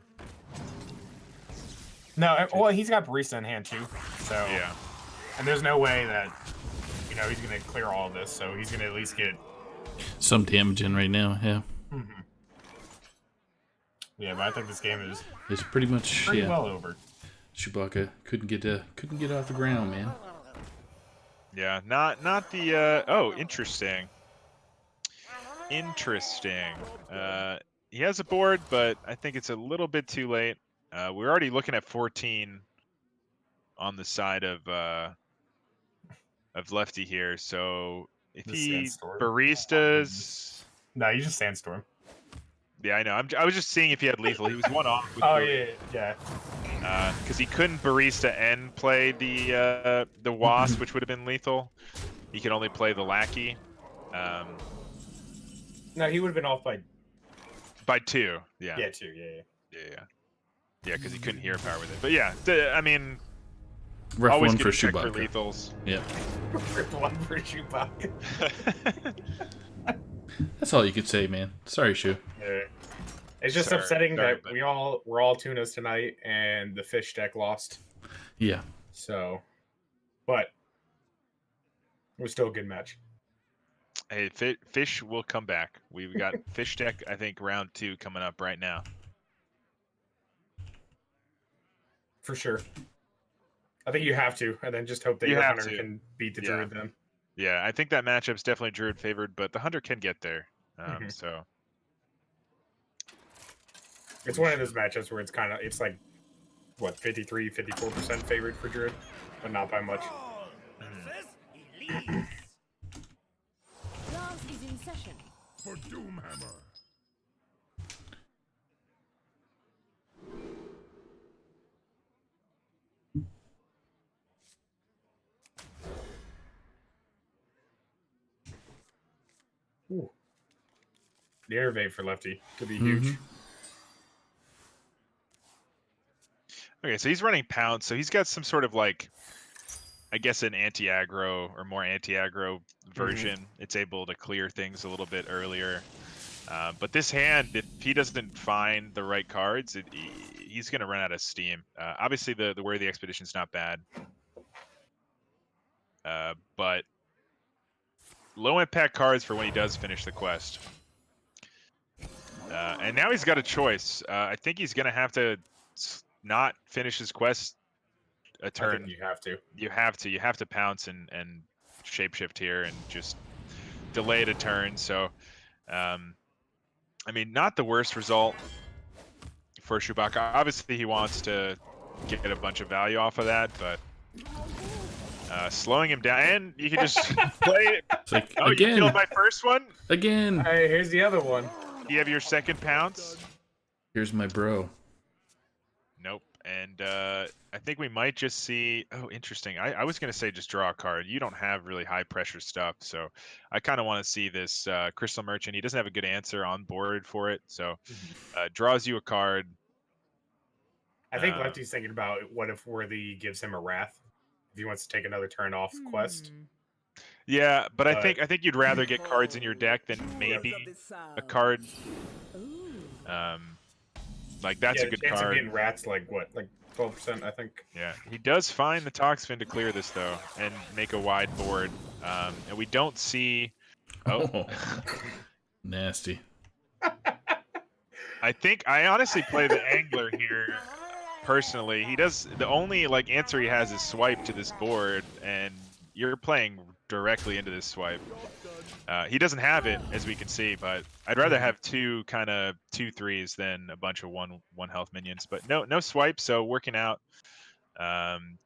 No, well, he's got Barista in hand too, so Yeah. and there's no way that he's gonna clear all of this, so he's gonna at least get some damage in right now. Yeah. Mm-hmm. Yeah, but I think this game is It's pretty much pretty well over. Shoebacca couldn't get off the ground, man. Yeah, not the. Oh, interesting. Interesting. He has a board, but I think it's a little bit too late. We're already looking at 14 on the side of Lefty here. So if The he Sandstorm. baristas, No, you just Sandstorm. yeah, I know. I was just seeing if he had lethal. He was one off. With Oh yeah. Because he couldn't barista and play the wasp, which would have been lethal. He could only play the lackey. No, he would have been off By 2. Yeah. Yeah, 2. Yeah. Yeah, because he couldn't hear power with it. But yeah, I mean, Rough always one get for a check for Shoebacca. lethals. Yeah. Rip one for Shoebacca. That's all you could say, man. Sorry, Shoe. Yeah. It's just Sorry, upsetting that but- we're all tunas tonight, and the fish deck lost. Yeah. So, but it was still a good match. Hey, fish will come back. We've got fish deck, I think, round 2 coming up right now. For sure. I think you have to, and then just hope that You your have hunter to. can beat the Yeah. druid then. Yeah, I think that matchup's definitely Druid favored, but the hunter can get there. So It's one of those matchups where it's like, what, 53, 54% favored for druid, but not by much. Class is in session. For Doomhammer. Ooh. The Innervate for lefty could be huge. okay, so he's running pounce, so he's got some sort of like, I guess, an anti-aggro or more anti-aggro version. It's able to clear things a little bit earlier. But this hand, if he doesn't find the right cards, he's going to run out of steam. Obviously, the Worthy Expedition's not bad. But low impact cards for when he does finish the quest. And now he's got a choice. I think he's going to have to not finish his quest a I turn. think you have to. You have to pounce and shapeshift here and just delay it a turn. So, I mean, not the worst result for Shoebacca. Obviously, he wants to get a bunch of value off of that, but slowing him down, and you can just play it. It's like, Oh, you again. killed my first one? Again. Hey, here's the other one. You have your second pounce? Here's my bro. Nope. And I think we might just see. Oh, interesting. I was gonna say just draw a card. You don't have really high pressure stuff, so I kind of want to see this Crystal Merchant. He doesn't have a good answer on board for it, so draws you a card. I think Lefty's thinking about what if Worthy gives him a Wrath if he wants to take another turn off quest. Yeah, but I But- think you'd rather get cards in your deck than maybe a card. Like that's Yeah, a good the chance of card. getting Rats like what, like 12%, I think. Yeah, he does find the Toxfin to clear this though, and make a wide board. And we don't see. Oh, Nasty. I honestly play the Angler here. Personally, he does. The only like answer he has is swipe to this board, and you're playing directly into this swipe. He doesn't have it, as we can see, but I'd rather have two kind of 2/3s than a bunch of one health minions. But no swipe, so working out.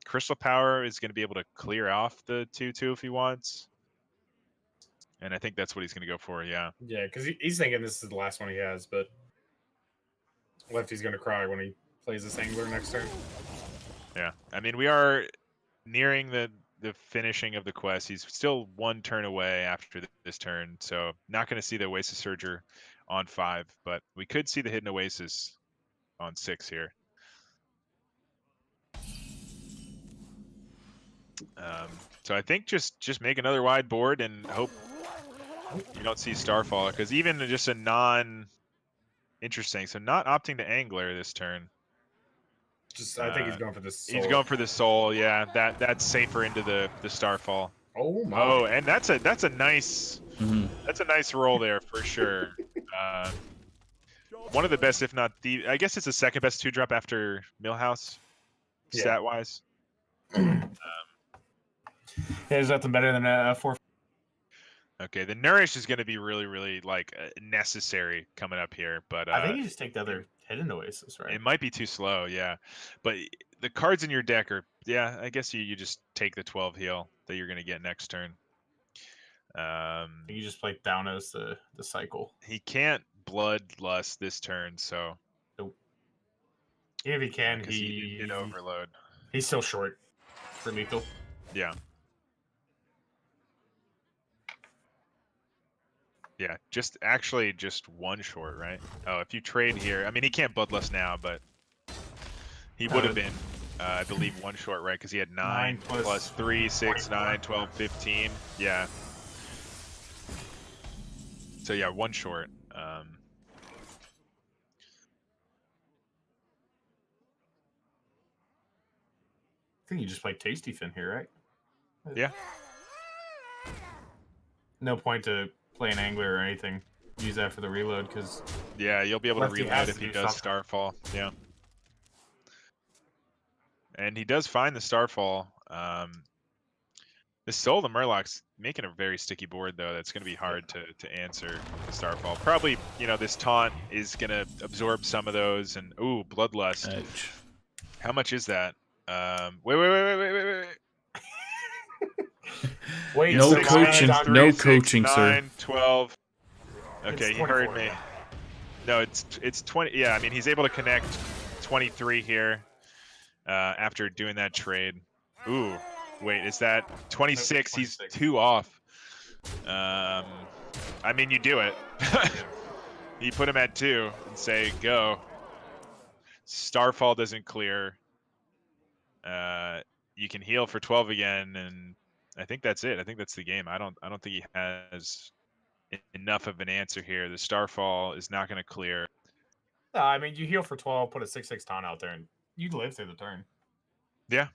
Crystal Power is going to be able to clear off the 2/2 if he wants, and I think that's what he's going to go for. Yeah. Yeah, because he's thinking this is the last one he has, but Lefty's gonna cry when he plays this angler next turn. Yeah, I mean, we are nearing the finishing of the quest. He's still 1 turn away after this turn, so not going to see the Oasis Surger on 5, but we could see the Hidden Oasis on 6 here. So I think just make another wide board and hope you don't see Starfaller, because even just a interesting, so not opting to Angler this turn. I think he's going for this. He's going for the soul. Yeah, that's safer into the Starfall. Oh my! Oh, and that's a nice roll there for sure. One of the best, if not the, I guess it's the second best 2-drop after Millhouse, stat wise. There's nothing better than a 4. Okay, the Nourish is going to be really like necessary coming up here, but I think you just take the other Hidden Oasis, right? it might be too slow, yeah. But the cards in your deck are, yeah, I guess you just take the 12 heal that you're going to get next turn. You just play Downos the cycle. He can't Bloodlust this turn, so. Nope. If he can, he did overload. He's still short for lethal. Yeah. Yeah, just 1 short, right? Oh, if you trade here, I mean, he can't Bloodlust now, but he would have been, I believe, 1 short, right? Because he had 9 plus 3, 6, 9, 12, 15. Yeah. So yeah, 1 short. I think you just play Tasty Fin here, right? Yeah. No point to play an Angler or anything. Use that for the reload, because... Yeah, you'll be able to reload if he does Starfall. Yeah. And he does find the Starfall. The Soul of the Murloc's making a very sticky board, though. That's going to be hard to answer the Starfall. Probably, this taunt is going to absorb some of those. And, ooh, Bloodlust. Edge. How much is that? Wait. Wait, no 6, coaching, 9, 3, no 6, coaching, 9, sir. 12. Okay, It's he heard 24, me. yeah. No, it's 20. Yeah, I mean, he's able to connect 23 here after doing that trade. Ooh, wait, is that 26? Nope, He's 26. 2 off. I mean, you do it. You put him at 2 and say, go. Starfall doesn't clear. You can heal for 12 again, and I think that's it. I think that's the game. I don't think he has enough of an answer here. The Starfall is not going to clear. No, I mean, you heal for 12, put a 6/6 taunt out there, and you'd live through the turn. Yeah,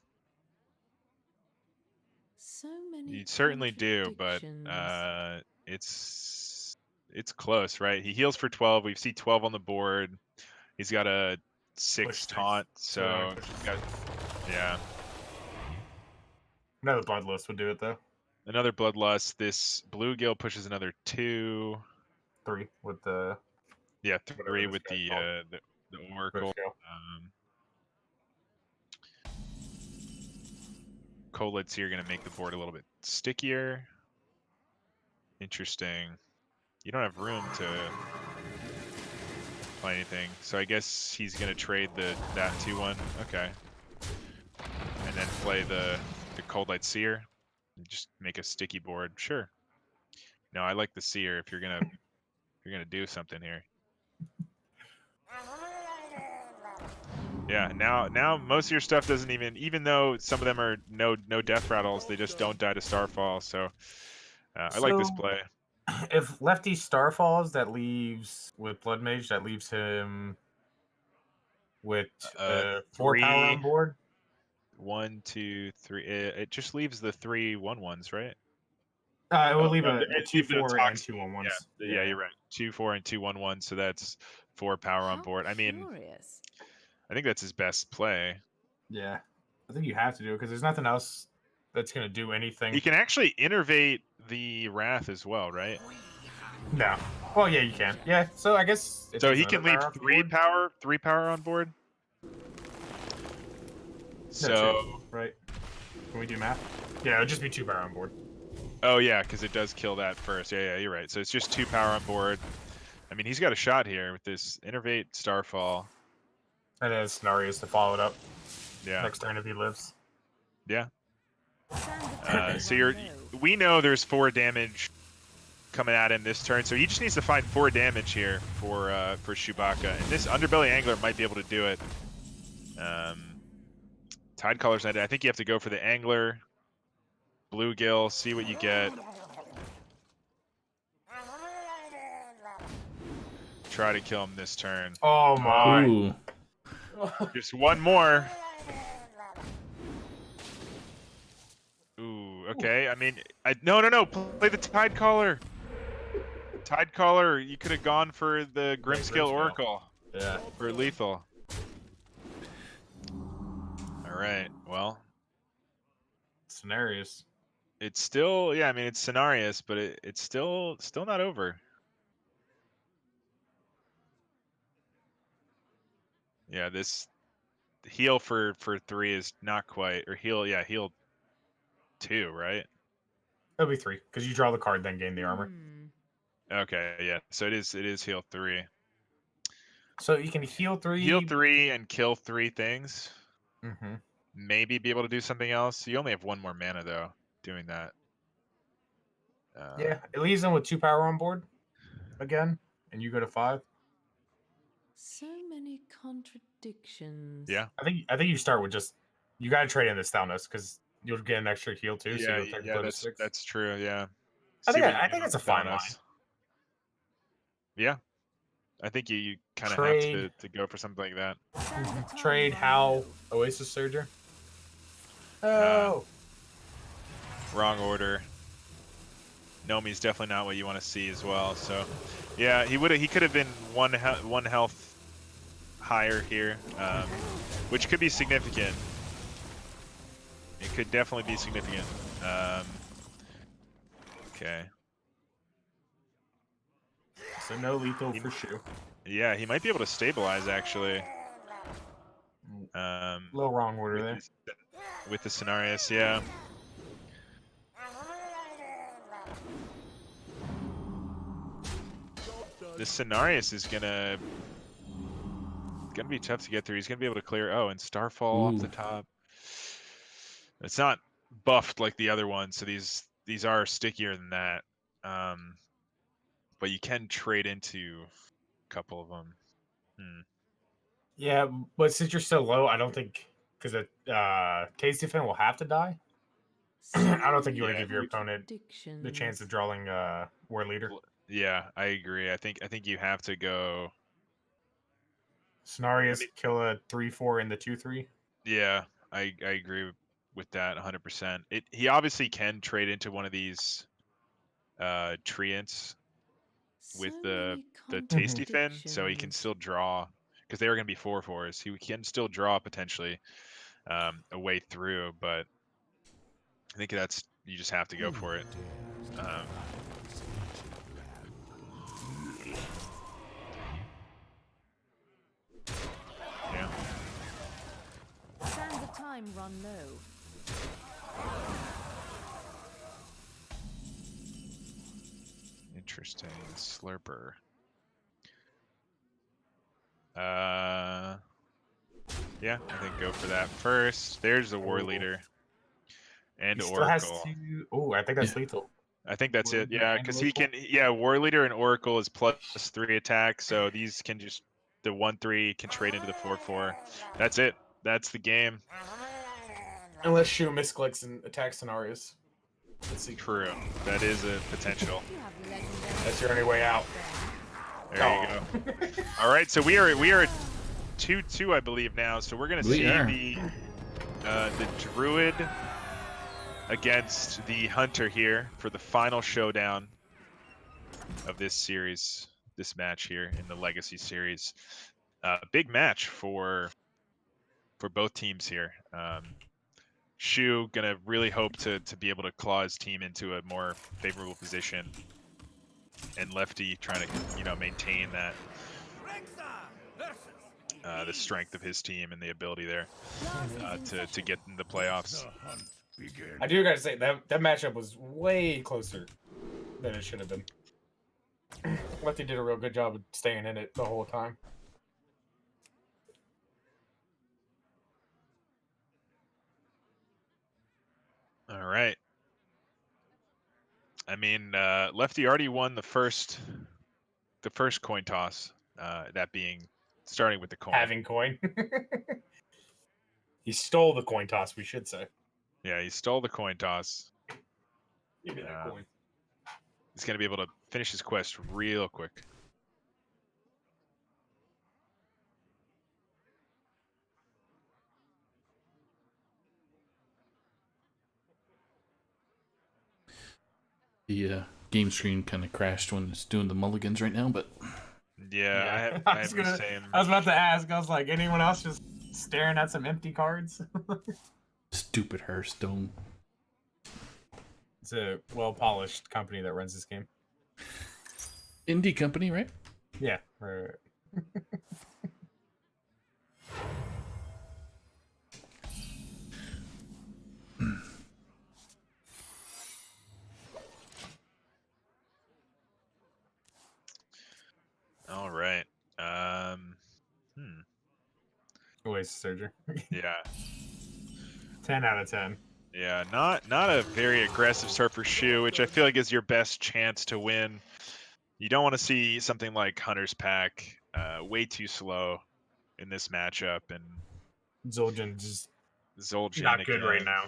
So many you certainly do, but contradictions. it's close, right? He heals for 12. We see 12 on the board. He's got a 6 taunt, so yeah. Another Bloodlust would do it, though. Another Bloodlust. This Bluegill pushes another 2. 3 with the... Yeah, 3 with the Oracle. CoLids here going to make the board a little bit stickier. Interesting. You don't have room to play anything, so I guess he's going to trade that 2/1. Okay, and then play the Cold Light Seer. And just make a sticky board. Sure. No, I like the Seer if you're gonna do something here. Yeah, now most of your stuff doesn't even though some of them are no death rattles, they just don't die to Starfall. So I like this play. If Lefty Starfalls, that leaves with Blood Mage, that leaves him with 4 power on board. 1, 2, 3. It just leaves the 3 1/1s, right? It will leave a 2/4 and 2 1/1s. Yeah, you're right. 2 4 and 2 1/1. So that's 4 power on board. I mean, Curious. I think that's his best play. Yeah, I think you have to do it because there's nothing else that's gonna do anything. He can actually innervate the Wrath as well, right? No. Well, yeah, you can. Yeah. So I guess. So he can leave 3 power on board. So 2, right? Can we do math? Yeah, it'll just be 2 power on board. Oh yeah, because it does kill that first. Yeah, you're right. So it's just 2 power on board. I mean, he's got a shot here with this Innervate Starfall. And then scenarios to follow it up Yeah. next turn if he lives. Yeah. Stand So you're. We know there's 4 damage coming at him this turn, so he just needs to find 4 damage here for Shoebacca, and this Underbelly Angler might be able to do it. Tide Caller's not. I think you have to go for the Angler, Bluegill, see what you get. Try to kill him this turn. Oh my! Ooh. Just one more. Ooh, okay. I mean, no. Play the Tide Caller. Tide Caller. You could have gone for the Grimscale Oracle. Yeah. For lethal. All right. Well, Scenarios. it's still, yeah. I mean, it's scenarios, but it's still not over. Yeah, this heal for 3 is not quite, or heal. Yeah, heal 2, right? It'll be 3 because you draw the card, then gain the armor. Okay, yeah. So it is heal 3. So you can heal 3. Heal 3 and kill 3 things. Mm-hmm. Maybe be able to do something else. You only have 1 more mana though. Doing that. Yeah, it leaves them with 2 power on board again, and you go to 5. So many contradictions. Yeah. I think you start with just you got to trade in this Thalnos because you'll get an extra heal too. So Yeah, you'll take yeah. to 6. That's true. Yeah. I See think what you I can think do it's a with fine Thanos. line. Yeah. I think you kind of have Trade. to go for something like that. Trade Hal Oasis Surger. Oh. Wrong order. Nomi's definitely not what you want to see as well. So, yeah, he could have been one health higher here, which could be significant. It could definitely be significant. Okay. So no lethal for Shoe. Yeah, he might be able to stabilize actually. Little wrong order with there. with the scenarios, yeah. The scenarios is gonna be tough to get through. He's gonna be able to clear. Oh, and Starfall off the Ooh. top. It's not buffed like the other ones, so these are stickier than that. But you can trade into a couple of them. Yeah, but since you're so low, I don't think because Tasty Fin will have to die. I don't think you want to Yeah. give your opponent the chance of drawing War Leader. Yeah, I agree. I think you have to go. Scenarios kill a 3/4 in the 2/3. Yeah, I agree with that 100%. He obviously can trade into one of these treants with the Tasty Fin, so he can still draw because they are going to be 4/4s. He can still draw potentially a way through, but I think you just have to go for it. Yeah. Sands of time run low. Interesting. Slurper. Yeah, I think go for that first. There's the War Leader and He still has Oracle. to. Oh, I think that's lethal. I think that's War it. Leader Yeah, and because he Oracle? can. Yeah, War Leader and Oracle is +3 attack, so these can just the 1/3 can trade into the 4/4. That's it. That's the game. Unless Shoe misclicks and attacks Scenarios. Let's see. True. That is a potential. You have legendary. That's your only way out. There you go. All right, so we are 2-2, I believe now. So we're gonna see the Druid against the Hunter here for the final showdown of this series, this match here in the Legacy series. Big match for both teams here. Shu gonna really hope to be able to claw his team into a more favorable position, and Lefty trying to maintain that the strength of his team and the ability there to get in the playoffs. I do gotta say that matchup was way closer than it should have been. Lefty did a real good job of staying in it the whole time. All right. I mean, Lefty already won the first coin toss. That being starting with the coin. Having coin. He stole the coin toss, we should say. Yeah, he stole the coin toss. Give me that coin. He's gonna be able to finish his quest real quick. The game screen kind of crashed when it's doing the mulligans right now, but Yeah, I have the same. I was about to ask. I was like, anyone else just staring at some empty cards? stupid Hearthstone. It's a well-polished company that runs this game. Indie company, right? Yeah. Right. All right. Oasis Surgery. Yeah. 10 out of 10. Yeah, not a very aggressive start for Shu, which I feel like is your best chance to win. You don't want to see something like Hunter's Pack, way too slow in this matchup, and Zul'jin just Zul'jin not good again. right now.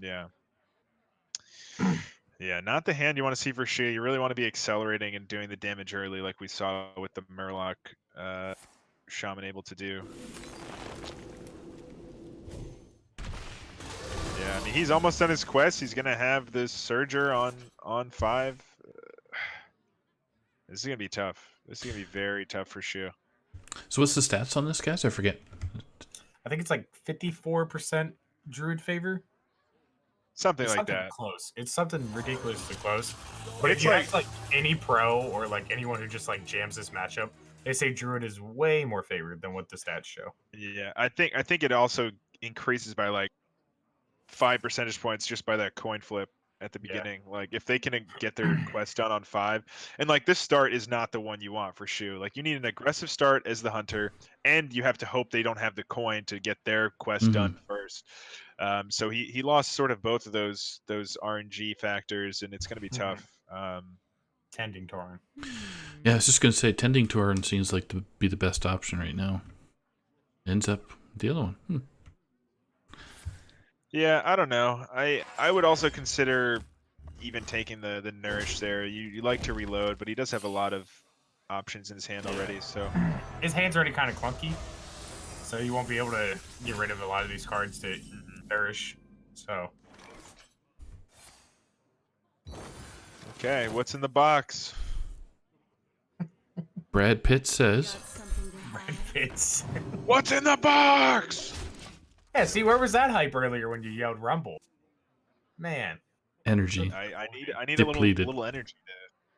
Yeah. Yeah, not the hand you want to see for Shu. You really want to be accelerating and doing the damage early, like we saw with the Murloc Shaman able to do. Yeah, I mean, he's almost done his quest. He's gonna have this Surger on 5. This is gonna be tough. This is gonna be very tough for Shu. So what's the stats on this, guys? I forget. I think it's like 54% Druid favor. Something It's like something that. close. It's something ridiculously close. But It's if you like- ask like any pro or like anyone who just like jams this matchup, they say Druid is way more favored than what the stats show. Yeah, I think it also increases by like 5 percentage points just by that coin flip at the Yeah. beginning. Like if they can get their quest done on 5, and like this start is not the one you want for Shu. Like you need an aggressive start as the hunter, and you have to hope they don't have the coin to get their quest done first. So he lost sort of both of those RNG factors, and it's going to be tough. Tending Torrent. Yeah, I was just gonna say Tending Torrent seems like to be the best option right now. Ends up the other one. Yeah, I don't know. I would also consider even taking the nourish there. You like to reload, but he does have a lot of options in his hand already. So His hand's already kind of clunky, so you won't be able to get rid of a lot of these cards to nourish. So okay, what's in the box? Brad Pitt says, Something to hide. it's What's in the box? yeah. See, where was that hype earlier when you yelled Rumble? Man, energy. I need Depleted. a little energy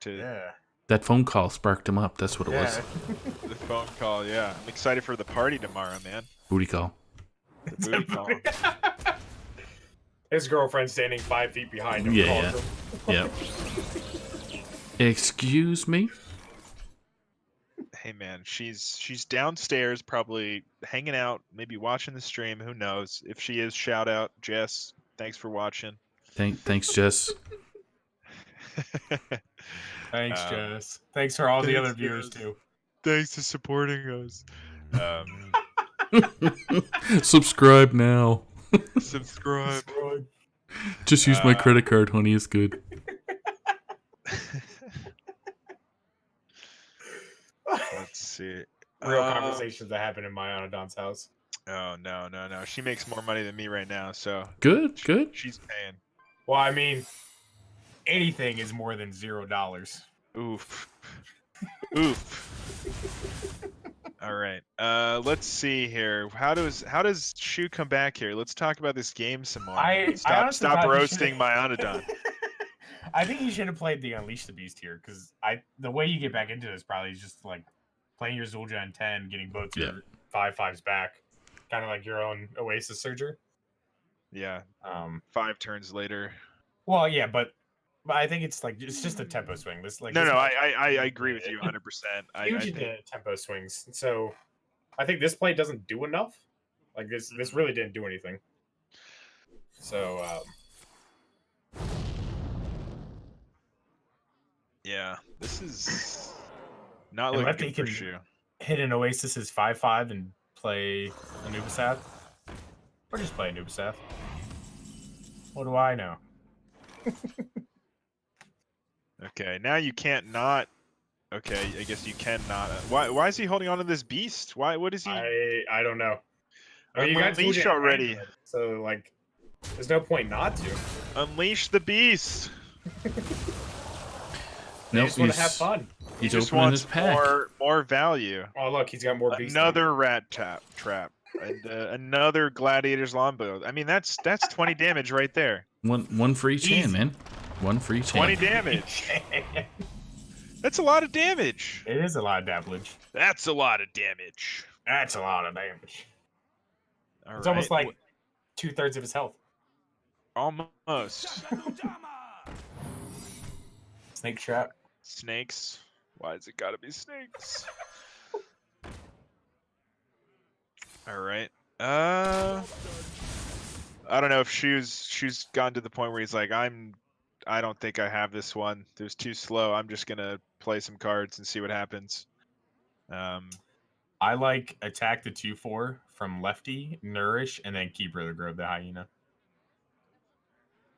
to yeah, That phone call sparked him up. That's what it was. the phone call. Yeah, I'm excited for the party tomorrow, man. Booty call. The booty call. His girlfriend standing 5 feet behind him. Yeah, calls yeah. him. Yep. Excuse me? Hey man, she's downstairs probably hanging out, maybe watching the stream. Who knows? If she is, shout out Jess. Thanks for watching. Thanks, Jess. Thanks, Um, Jess. Thanks for all the thanks, other viewers Jess. too. Thanks for supporting us. Subscribe now. Subscribe. Just use my credit card, honey. It's good. Let's see. Real conversations that happen in Mayanadon's house. Oh no. She makes more money than me right now, so Good. she's paying. Well, I mean, anything is more than $0. Oof. All right. Let's see here. How does Shu come back here? Let's talk about this game some more. I honestly Stop thought he roasting should've- Mayanadon. I think he should have played the Unleash the Beast here because the way you get back into this probably is just like playing your Zul'jin in 10, getting both your 5/5s back, kind of like your own Oasis Surger. Yeah. 5 turns later. Well, yeah, but I think it's like it's just a tempo swing. This like No, this I agree with you 100%. I huge think into tempo swings. So I think this play doesn't do enough. Like this really didn't do anything. So Yeah, this is not And looking Lefty good for can Shoe. hit an Oasis's 5/5 and play a Nubasath. Or just play a Nubasath. What do I know? Okay, now you can't not. Okay, I guess you can not. Why is he holding on to this beast? Why? What is he? I don't know. I mean, you got Unleash Zul'jin already. behind you, so like, there's no point not to. Unleash the beast. They Nope, just want to have fun. He He's just opening wants his pack. more value. Oh look, he's got more beast. Another rat trap. And another gladiator's longbow. I mean, that's 20 damage right there. One for each hand, Easy. man. One for each 20 hand. damage. That's a lot of damage. It is a lot of damage. That's a lot of damage. That's a lot of damage. All It's right. almost like 2/3 of his health. Almost. Snake trap. Snakes. Why has it got to be snakes? All right. I don't know if Shoe's gotten to the point where he's like, I don't think I have this one. It was too slow. I'm just gonna play some cards and see what happens. I like attack the 2/4 from Lefty, Nourish, and then Keeper of the Grove, the Hyena.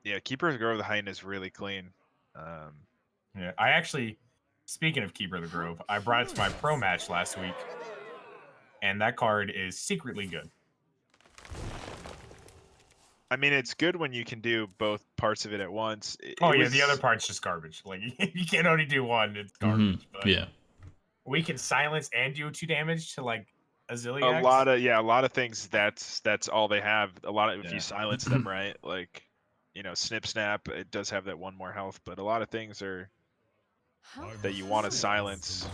Yeah, Keeper of the Grove, the Hyena is really clean. Yeah, I actually, speaking of Keeper of the Grove, I brought it to my pro match last week, and that card is secretly good. I mean, it's good when you can do both parts of it at once. Oh yeah, the other part's just garbage. Like you can't only do one; it's garbage. But Yeah. we can silence and do 2 damage to like a zillion. a lot of things. That's all they have. A lot of if Yeah. you silence them right, like snip snap, it does have that 1 more health, but a lot of things are that you want to silence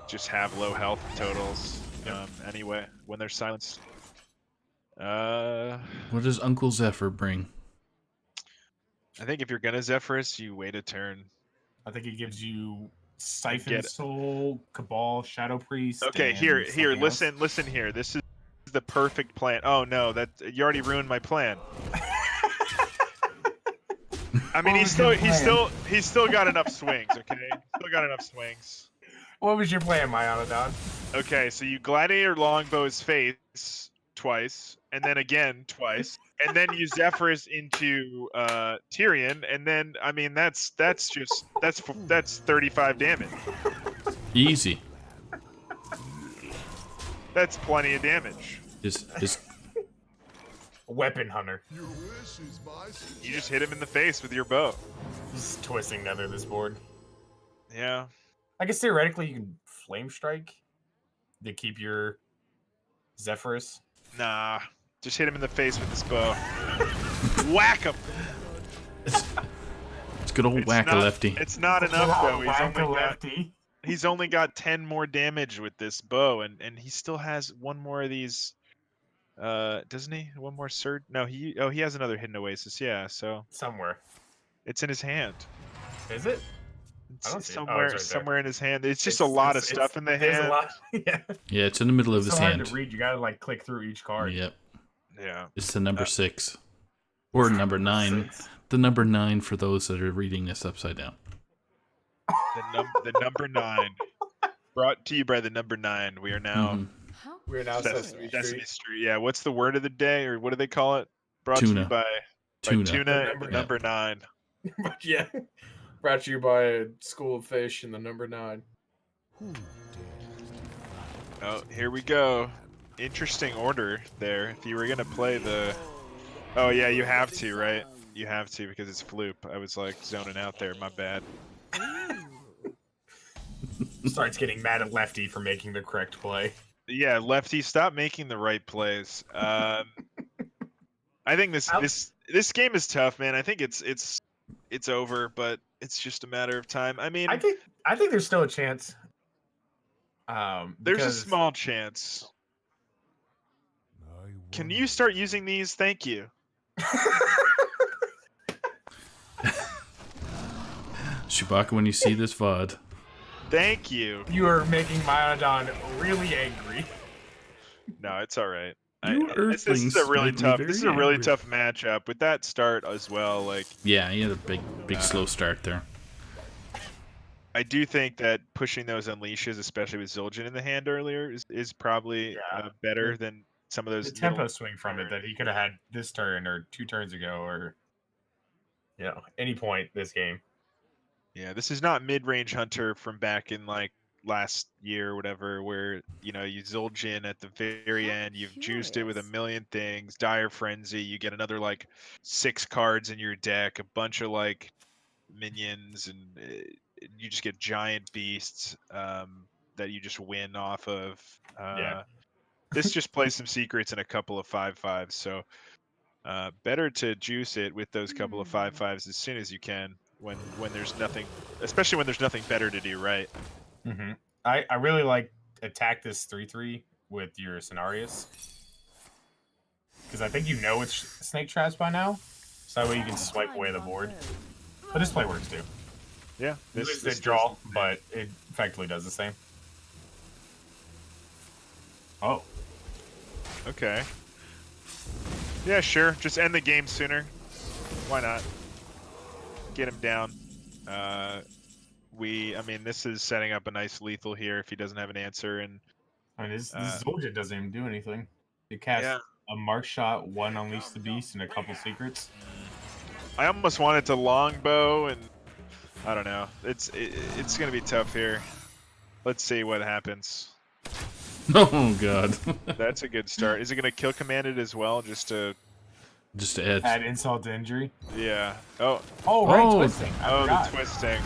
just have low health totals. Anyway, when they're silenced. What does Uncle Zephyr bring? I think if you're gonna Zephyrus, you wait a turn. I think it gives you Siphon Get it. Soul, Cabal, Shadow Priest. Okay, and here, something else. listen here. This is the perfect plan. Oh no, that you already ruined my plan. I mean, he's still got enough swings. Okay, still got enough swings. What was your plan, Mayanadon? Okay, so you gladiator longbow his face twice, and then again twice, and then you Zephyrus into Tyrion, and then I mean that's 35 damage. Easy. That's plenty of damage. Is Weapon Hunter. Your wish is my You just hit him in the face with your bow. Just twisting nether this board. Yeah. I guess theoretically you can Flame Strike to keep your Zephyrus. Nah. Just hit him in the face with this bow. Whack him. it's good old whack a lefty. It's not enough though. Lefty. He's only got 10 more damage with this bow, and he still has 1 more of these. Doesn't he? 1 more surge? No, he has another hidden oasis. Yeah, so Somewhere. it's in his hand. Is it? It's I don't see it. Oh, somewhere, it's right there. somewhere in his hand. It's just a lot of stuff in the There's a hand. lot. Yeah. Yeah, it's in the middle of It's his so hard hand. to read. You gotta like click through each card. Yep. Yeah. It's the number 6. Or number 9. 6. The number 9 for those that are reading this upside down. The number 9. Brought to you by the number 9. We are now Mhm. We're now Sesame Sesame Street. Street. Yeah. What's the word of the day, or what do they call it? Brought to Tuna. you by Tuna. Tuna The and number 9. Yeah. Brought to you by a School of Fish and the number 9. Oh, here we go. Interesting order there. If you were gonna play the, oh yeah, you have to, right? You have to because it's Floop. I was like zoning out there. My bad. Starts getting mad at Lefty for making the correct play. Yeah, Lefty, stop making the right plays. I think this game is tough, man. I think it's over, but it's just a matter of time. I mean, I think there's still a chance. there's a Because- small chance. Can you start using these? Thank you. Shoebacca, when you see this VOD. Thank you. You are making Mayanadon really angry. No, it's all right. You This is Earthlings a really make me tough. very This is a really angry. tough matchup with that start as well. Like, Yeah, he had a big slow start there. I do think that pushing those unleashes, especially with Zul'jin in the hand earlier, is probably Yeah. better than some of The those tempo middle. swing from it that he could have had this turn or 2 turns ago, or any point this game. Yeah, this is not mid-range hunter from back in like last year or whatever, where you Zul'jin at the very end, you've juiced it with a million things, dire frenzy, you get another like 6 cards in your deck, a bunch of like minions, and you just get giant beasts that you just win off of. Yeah. This just plays some secrets and a couple of 5/5s, so better to juice it with those couple of 5/5s as soon as you can when there's nothing, especially when there's nothing better to do, right? Mm-hmm. I really like attack this 3/3 with your Cenarius, because I think it's snake traps by now, so that way you can swipe away the board. But this play works too. Yeah, This this is the does draw, the same. but it effectively does the same. Oh, Okay. Yeah, sure. Just end the game sooner. Why not? Get him down. I mean, this is setting up a nice lethal here if he doesn't have an answer, and I mean, this Zul'jin doesn't even do anything. You cast yeah. a Mark Shot, 1 Unleash the Beast, and a couple secrets. I almost wanted to longbow, and I don't know. It's gonna be tough here. Let's see what happens. Oh god. That's a good start. Is it gonna kill commanded as well, just to? Just to add. Add insult to injury. Yeah. Oh. Oh, right, Oh. twisting. I The forgot. twisting.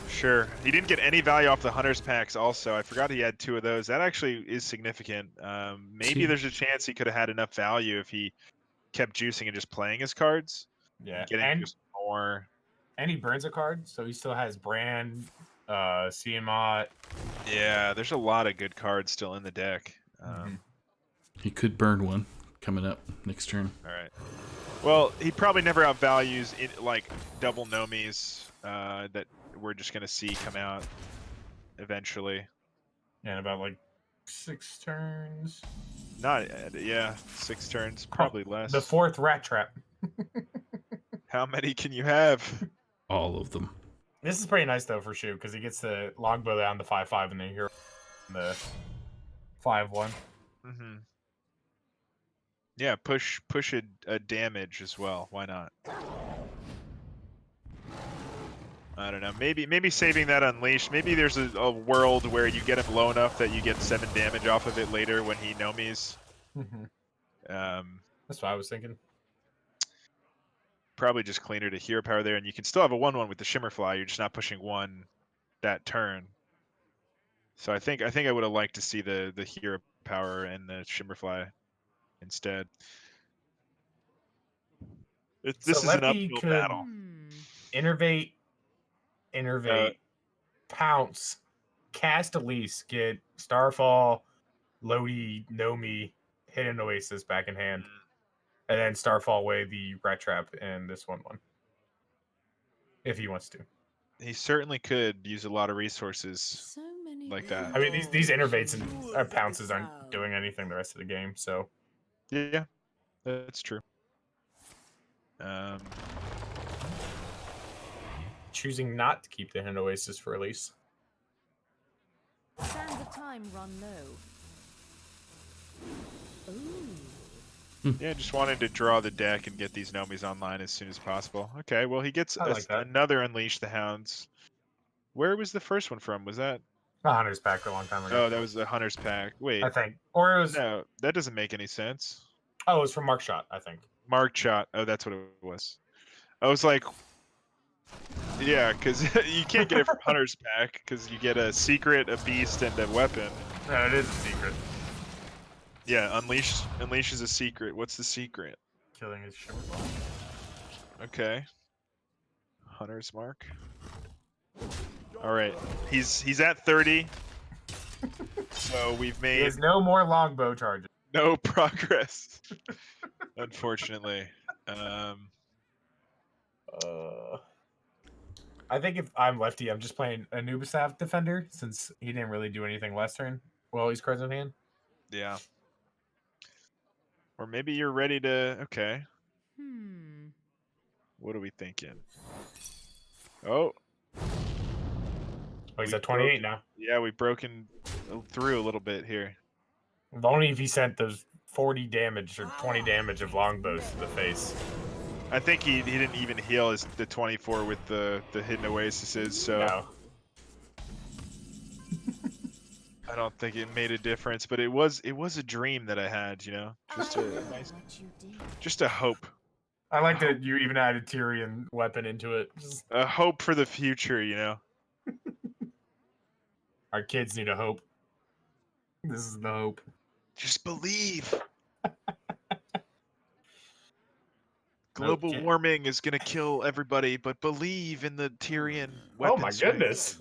Sure. He didn't get any value off the hunter's packs. Also, I forgot he had 2 of those. That actually is significant. Maybe See- there's a chance he could have had enough value if he kept juicing and just playing his cards. Yeah, Getting and just more. he burns a card, so he still has Brand, CMOT. Yeah, there's a lot of good cards still in the deck. He could burn one coming up next turn. All right. Well, he probably never outvalues like double nomies that we're just gonna see come out eventually. And about like 6 turns. Not yeah, 6 turns, probably less. The 4th Rat Trap. How many can you have? All of them. This is pretty nice though for Shoe, because he gets the longbow down the 5/5 and then hero the 5/1. Mm-hmm. Yeah, push a damage as well. Why not? I don't know. Maybe saving that unleash. Maybe there's a world where you get him low enough that you get 7 damage off of it later when he nomies. That's what I was thinking. Probably just cleaner to hero power there, and you can still have a 1/1 with the Shimmerfly. You're just not pushing 1 that turn. So I think I would have liked to see the hero power and the Shimmerfly instead. This is an Lefty uphill could battle. Innervate, Pounce, cast Elise, get Starfall, Lodi, Nomi, hit an Oasis back in hand, and then Starfall away the Rat Trap and this 1/1. If he wants to. He certainly could use a lot of resources like that. I mean, these innervates and pounces aren't doing anything the rest of the game, so. Yeah, that's true. Choosing not to keep the Hidden Oasis for Elise. Sands of time run low. Ooh. Yeah, just wanted to draw the deck and get these Nomis online as soon as possible. Okay, well he gets I like that. another Unleash the Hounds. Where was the first one from? Was that? The Hunter's Pack a long time ago. Oh, that was the Hunter's Pack. Wait, I think. Or it was. no, that doesn't make any sense. Oh, it was from Mark Shot, I think. Mark Shot. Oh, that's what it was. I was like, yeah, because you can't get it from Hunter's Pack because you get a secret, a beast, and a weapon. No, it is a secret. Yeah, Unleash is a secret. What's the secret? Killing his Shimmerball. Okay. Hunter's Mark. All right, he's at 30. So we've He made has no more longbow charges. no progress, unfortunately. I think if I'm lefty, I'm just playing Anubisav Defender, since he didn't really do anything last turn. Well, he's cards in hand. Yeah. Or maybe you're ready to. Okay. What are we thinking? Oh. he's we've at 28 now. Yeah, we've broken through a little bit here. Only if he sent those 40 damage or 20 damage of longbows to the face. I think he didn't even heal the 24 with the hidden oases, so No. I don't think it made a difference. But it was a dream that I had, you know, just a nice, What you did. just a hope, I like that you even added Tyrion weapon into it. Just, a hope for the future, you know. our kids need a hope. This is the hope. Just believe. Nope, Global can't- warming is gonna kill everybody, but believe in the Tyrion weapon. Oh my swing. goodness.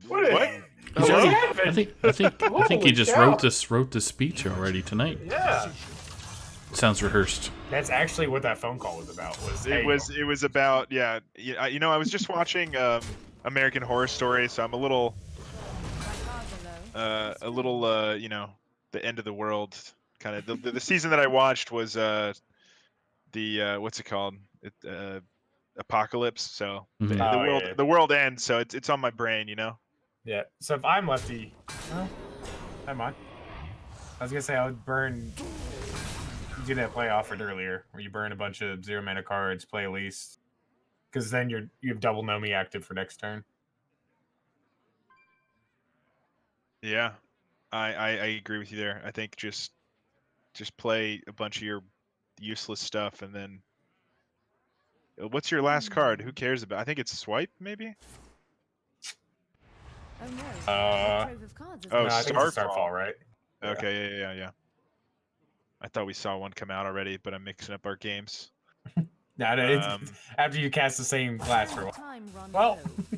What? What? He's Hello? I happened? think he Holy just cow. wrote this speech already tonight. Yeah. Sounds rehearsed. That's actually what that phone call was about. It was about I was just watching American Horror Story, so I'm a little you know, the end of the world kind of. The season that I watched was the what's it called? Apocalypse. So Mhm. the Oh, world yeah. the world ends, so it's on my brain, you know. Yeah. So if I'm lefty, well, never mind. I was gonna say I would burn. You do that play I offered earlier, where you burn a bunch of 0 mana cards, play Elise, because then you have double Nomi active for next turn. Yeah, I agree with you there. I think just play a bunch of your useless stuff, and then what's your last card? Who cares about? I think it's swipe, maybe. Oh no. Uh, The trove of cards is Oh, no, I think it's a Starfall. Starfall, right? Yeah. Okay, yeah. I thought we saw one come out already, but I'm mixing up our games. No, it's Um, after you cast the same class for a while. time run Well, low.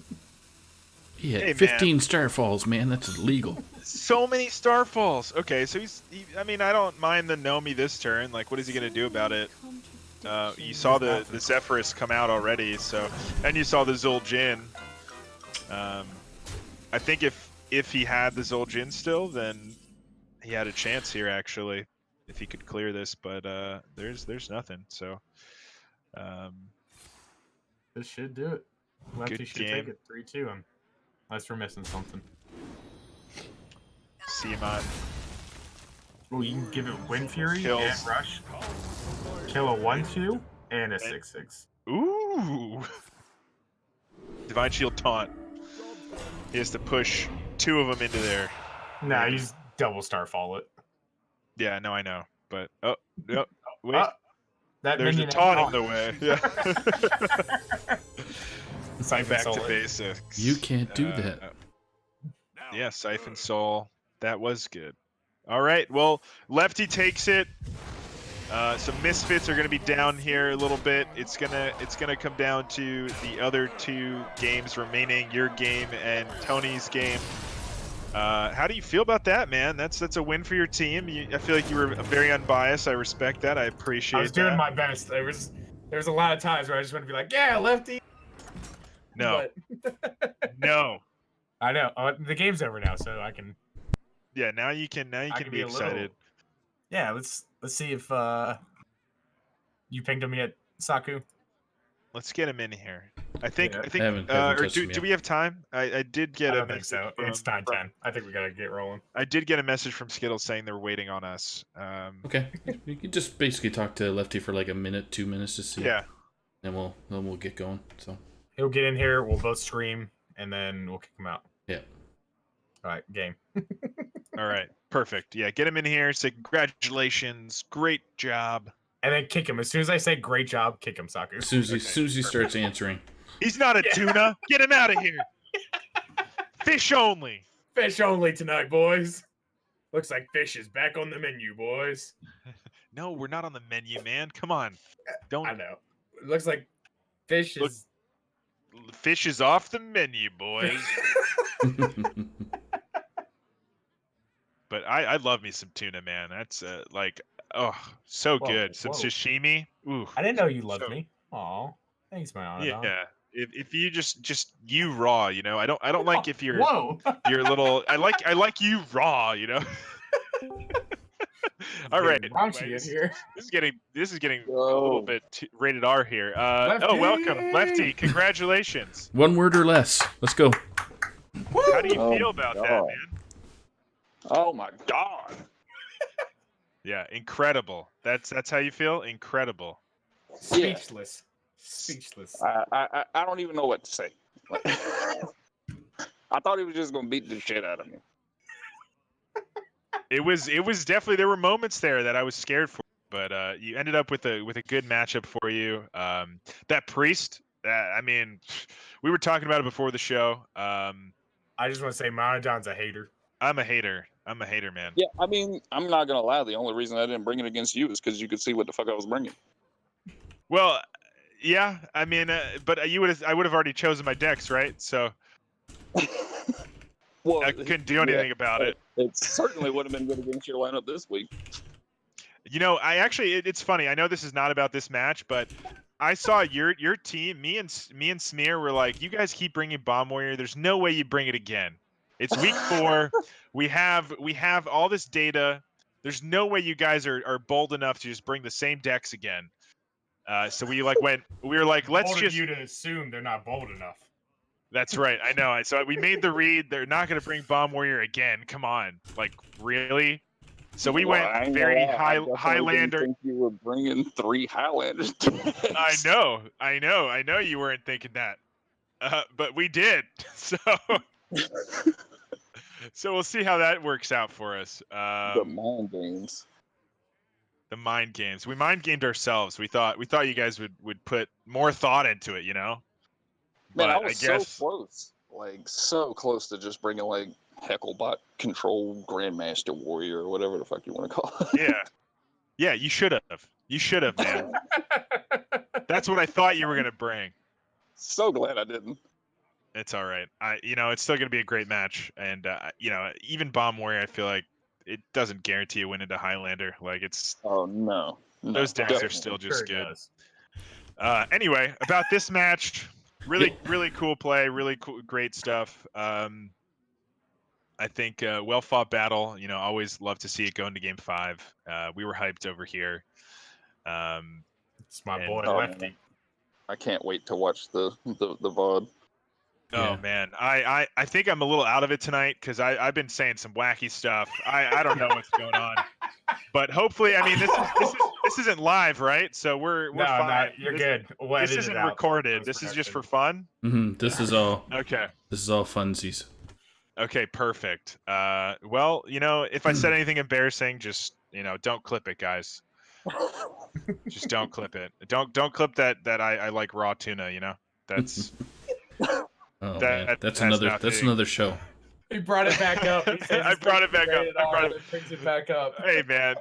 He had Hey, man. 15 Starfalls, man. That's illegal. So many Starfalls. Okay, so I mean, I don't mind the Nomi this turn. Like, what is he gonna do about it? You saw the Zephyrus come out already, so, and you saw the Zul'jin. I think if he had the Zul'jin still, then he had a chance here actually, if he could clear this. But there's nothing. So this should do it. Lefty Good should take game. it 3-2. Unless we're missing something. Seamon Oh, you can give it Wind Fury Kills. and Rush. Kill a 1/2 and a 6/6. Ooh. Divine Shield taunt. He has to push 2 of them into there. Nah, he's double Starfall it. Yeah, no, I know. But wait. That There's a minion taunt in the way. Yeah. Siphon Back to Soul it. basics. You can't do that. Yeah, Siphon Soul. That was good. All right. Well, Lefty takes it. Some Misfits are going to be down here a little bit. It's gonna come down to the other 2 games remaining, your game and Tony's game. How do you feel about that, man? That's a win for your team. I feel like you were very unbiased. I respect that. I appreciate I was doing that. my best. There was a lot of times where I just want to be like, yeah, Lefty. No. But No. I know. The game's over now, so I can. Yeah, now you can I be can be a excited. little. Yeah, let's see if you pinged him yet, Saku. Let's get him in here. I think. Yeah. Haven't Or touched him do yet. we have time? I did get I a don't think message. so. It's 9:10. I think we gotta get rolling. I did get a message from Skittles saying they're waiting on us. Okay. You can just basically talk to Lefty for like a minute, 2 minutes to see. Yeah. Then we'll get going. So He'll get in here. We'll both scream, and then we'll kick him out. yeah. All right, game. All right. Perfect. Yeah. Get him in here. Say congratulations. Great job. And then kick him. As soon as I say great job, kick him, Saku. As soon as he starts answering. He's not a tuna. Get him out of here. Fish only. Fish only tonight, boys. Looks like fish is back on the menu, boys. No, we're not on the menu, man. Come on. Don't. I know. It looks like fish Look- is. Fish is off the menu, boys. But I love me some tuna, man. That's like, oh, so Whoa, good. Some whoa. sashimi. Ooh. I didn't know you loved So- me. Aw, thanks, Mayanadon. Yeah. If you just you raw, you know. I don't like if you're Whoa. you're a little. I like you raw, you know. All right. Raunchy in anyways, here. This is getting a little bit rated R here. Oh, welcome, Lefty! Lefty. Congratulations. One word or less. Let's go. How do you Oh feel my about that, God. man? Oh my God. Yeah, incredible. That's how you feel? Incredible. Yeah. Speechless. Speechless. I don't even know what to say. Like, I thought he was just gonna beat the shit out of me. It was definitely, there were moments there that I was scared for, but you ended up with a good matchup for you. That priest, I mean, we were talking about it before the show. I just want to say Mayanadon's a hater. I'm a hater, man. Yeah, I mean, I'm not gonna lie. The only reason I didn't bring it against you is because you could see what the fuck I was bringing. Well, yeah, I mean, but I would have already chosen my decks, right? So Well, I couldn't do yeah, anything about it. It certainly would have been good against your lineup this week. You know, I actually, it's funny. I know this is not about this match, but I saw your team. Me and Smear were like, you guys keep bringing Bomb Warrior. There's no way you bring it again. It's week 4. We have all this data. There's no way you guys are bold enough to just bring the same decks again. So we were like, let's Bold of just. you to assume they're not bold enough. That's right. I know. So we made the read. They're not going to bring Bomb Warrior again. Come on. Like, really? So we Well, went I ain't gonna very lie, I definitely Highlander. didn't think you were bringing 3 Highlanders. I know you weren't thinking that, but we did. So we'll see how that works out for us. The mind games. The mind games. We mind gamed ourselves. We thought you guys would put more thought into it, you know. Man, I But was I guess so close. Like, so close to just bringing, like, Hecklebot Control Grandmaster Warrior or whatever the fuck you want to call it. yeah, you should have. You should have, man. That's what I thought you were gonna bring. So glad I didn't. It's all right. It's still gonna be a great match, and even Bomb Warrior, I feel like it doesn't guarantee a win into Highlander. Like, it's Oh, no. those decks are definitely. still just Sure good. does. Anyway, about this match, really cool play, really cool, great stuff. I think well fought battle. You know, always love to see it go into game 5. We were hyped over here. It's my And- boy Oh, Lefty. man. I can't wait to watch the VOD. Oh Yeah. man, I think I'm a little out of it tonight because I've been saying some wacky stuff. I don't know what's going on, but hopefully, I mean, this isn't live, right? So we're No, fine. you're good. We'll This edit isn't it out. recorded. This is just for Post-production. fun. This is all Okay. funsies. Okay, perfect. Well, if I said anything embarrassing, just don't clip it, guys. Just don't clip it. Don't clip that I like raw tuna. That's Oh That man, that's has another nothing. show. He brought it back up. He says I it's brought it back up. rated I R, brought and it- then brings it back up. Hey man.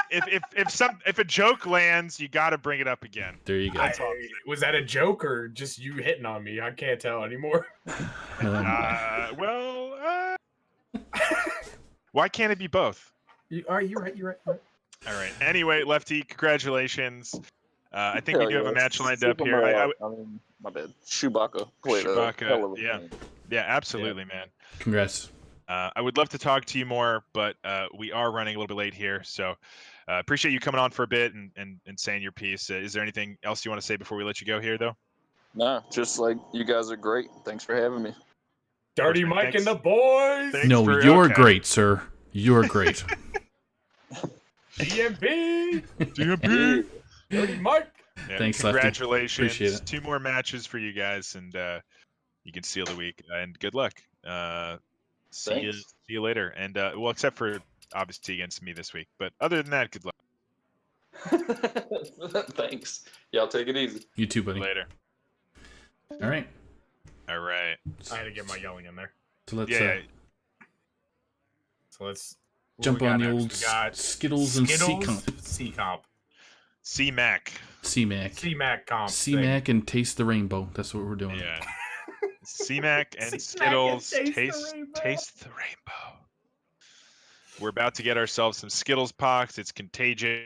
If a joke lands, you got to bring it up again. There you go. That's all. Was that a joke or just you hitting on me? I can't tell anymore. Why can't it be both? You're right. You're right. All right. Anyway, Lefty, congratulations. I think we Hell do have a yeah. match lined Super up here. Mario, I mean, my bad. Shoebacca played a Shoebacca, hell of a yeah. game. Yeah, absolutely, man. Congrats. I would love to talk to you more, but we are running a little bit late here. So appreciate you coming on for a bit and saying your piece. Is there anything else you want to say before we let you go here, though? Nah, just like you guys are great. Thanks for having me. Dirty Perfect. Mike and Thanks. the boys. Thanks No, for- you're okay. great, sir. You're great. GMP. DMP. Dirty Mike. Yeah, Thanks, Lefty. congratulations. Appreciate it. 2 more matches for you guys, and you can seal the week. And good luck. See Thanks. you later. And well, except for obviously against me this week, but other than that, good luck. Thanks. Y'all take it easy. You too, buddy. Later. All right. All right. I had to get my yelling in there. So let's Yeah. So let's what jump we got on the next? old We got Skittles and C-Comp. C-Comp. CMAC. C-Mac. C-Mac comp. C-Mac and Taste the Rainbow. That's what we're doing. Yeah. CMAC and C-Mac and Skittles. Taste the Rainbow. Taste the rainbow. We're about to get ourselves some Skittles pox. It's contagious.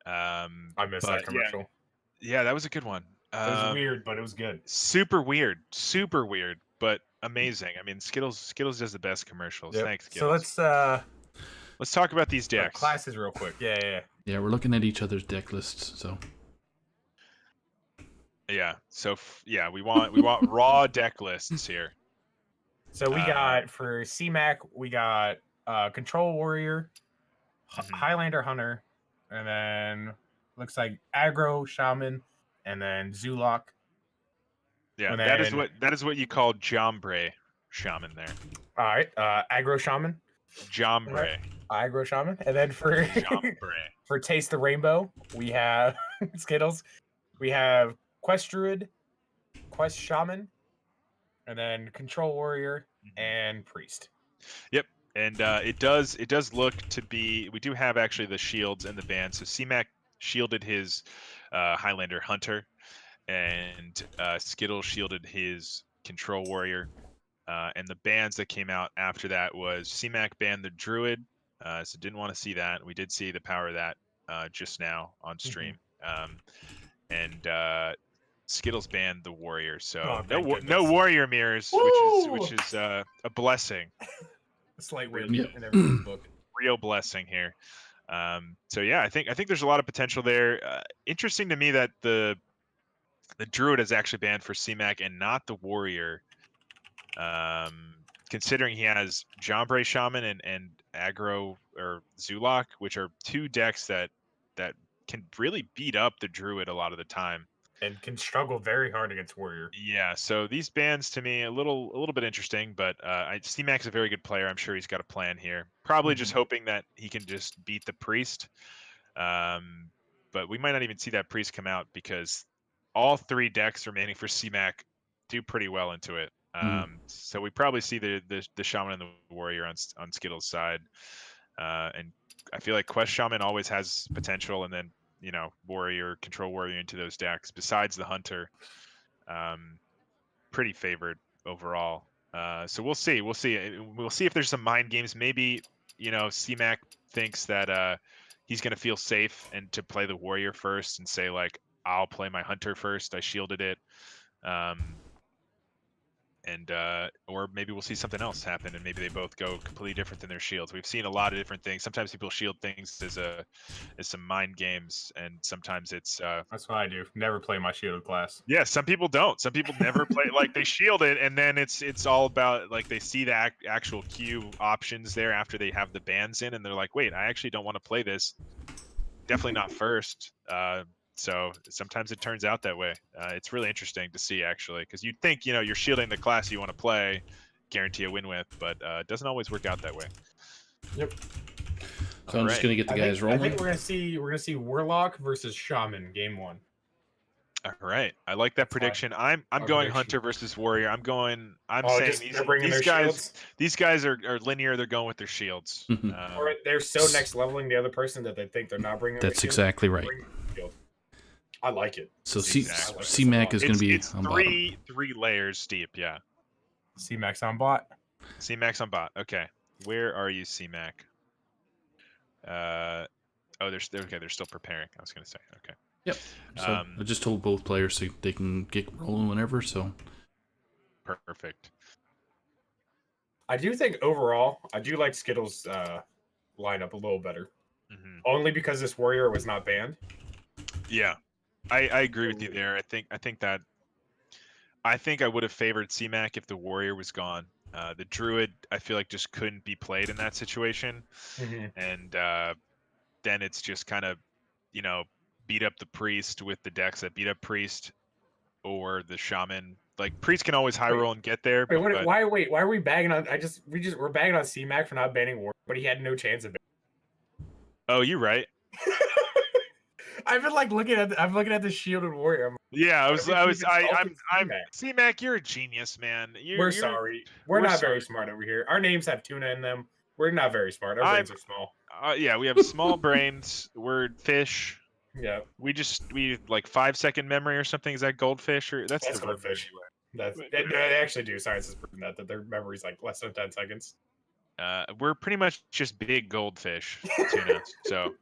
I missed but that commercial. Yeah, that was a good one. It was weird, but it was good. Super weird, but amazing. I mean, Skittles does the best commercials. Yep. Thanks, So Skittles. Let's talk about these decks. classes real quick. Yeah. Yeah, we're looking at each other's deck lists. So Yeah. So we want raw deck lists here. So we got for CMAC, we got Control Warrior, Highlander Hunter, and then looks like Aggro Shaman, and then Zulok. Yeah, And that is what you call Jombre Shaman there. All right, Aggro Shaman. Jombre. Aggro Shaman. And then for Jombre. for Taste the Rainbow, we have Skittles. We have Quest Druid, Quest Shaman, and then Control Warrior and Priest. Yep. And it does look to be, we do have actually the shields and the band. So CMAC shielded his Highlander Hunter, and Skittles shielded his Control Warrior. And the bans that came out after that was CMAC banned the Druid, so didn't want to see that. We did see the power of that just now on stream. And Skittles banned the Warrior, so no Warrior mirrors, which is a blessing. A slight win in everyone's book. Real blessing here. So yeah, I think there's a lot of potential there. Interesting to me that the Druid is actually banned for CMAC and not the Warrior. Considering he has Jombre Shaman and Aggro or Zulok, which are two decks that can really beat up the Druid a lot of the time. And can struggle very hard against Warrior. Yeah, so these bans to me a little bit interesting, but C-Mac's a very good player. I'm sure he's got a plan here. Probably just hoping that he can just beat the Priest. But we might not even see that Priest come out because all three decks remaining for C-Mac do pretty well into it. So we probably see the Shaman and the Warrior on Skittles' side. And I feel like Quest Shaman always has potential, and then Warrior, Control Warrior into those decks. Besides the Hunter, pretty favored overall. So we'll see. We'll see if there's some mind games. Maybe C-Mac thinks that he's gonna feel safe and to play the Warrior first and say like, I'll play my Hunter first. I shielded it. Or maybe we'll see something else happen, and maybe they both go completely different than their shields. We've seen a lot of different things. Sometimes people shield things as some mind games, and sometimes it's that's what I do. Never play my shielded class. Yeah, some people don't. Some people never play like they shield it, and then it's all about like they see the actual queue options there after they have the bans in, and they're like, wait, I actually don't want to play this. Definitely not first. So sometimes it turns out that way. It's really interesting to see, actually, because you'd think, you're shielding the class you want to play, guarantee a win with, but it doesn't always work out that way. Yep. So I'm just gonna get the guys rolling. I think we're gonna see Warlock versus Shaman game 1. All right, I like that prediction. I'm going Hunter versus Warrior. I'm saying these guys are linear. They're going with their shields. Or they're so next leveling the other person that they think they're not bringing. That's exactly right. I like it. So C-Mac is going to be on three layers deep. Yeah. C-Mac's on bot. C-Mac's on bot. Okay. Where are you, C-Mac? They're still preparing. I was going to say. Okay. Yep. So I just told both players so they can get rolling whenever. So perfect. I do think overall, I do like Skittles' lineup a little better. Only because this Warrior was not banned. Yeah. I agree with you there. I think I would have favored C-Mac if the Warrior was gone. The Druid, I feel like, just couldn't be played in that situation. And then it's just kind of, beat up the Priest with the decks that beat up Priest or the Shaman. Like, Priest can always high roll and get there. Why are we bagging on? We're bagging on C-Mac for not banning Warrior, but he had no chance of banning. Oh, you're right. I've been looking at the shielded Warrior. I'm C-Mac, you're a genius, man. We're sorry. We're not very smart over here. Our names have tuna in them. We're not very smart. Our brains are small. Yeah, we have small brains. We're fish. Yeah. We like 5-second memory or something. Is that goldfish or that's the goldfish? They actually do. Science has proven that their memory's like less than 10 seconds. We're pretty much just big goldfish tuna. So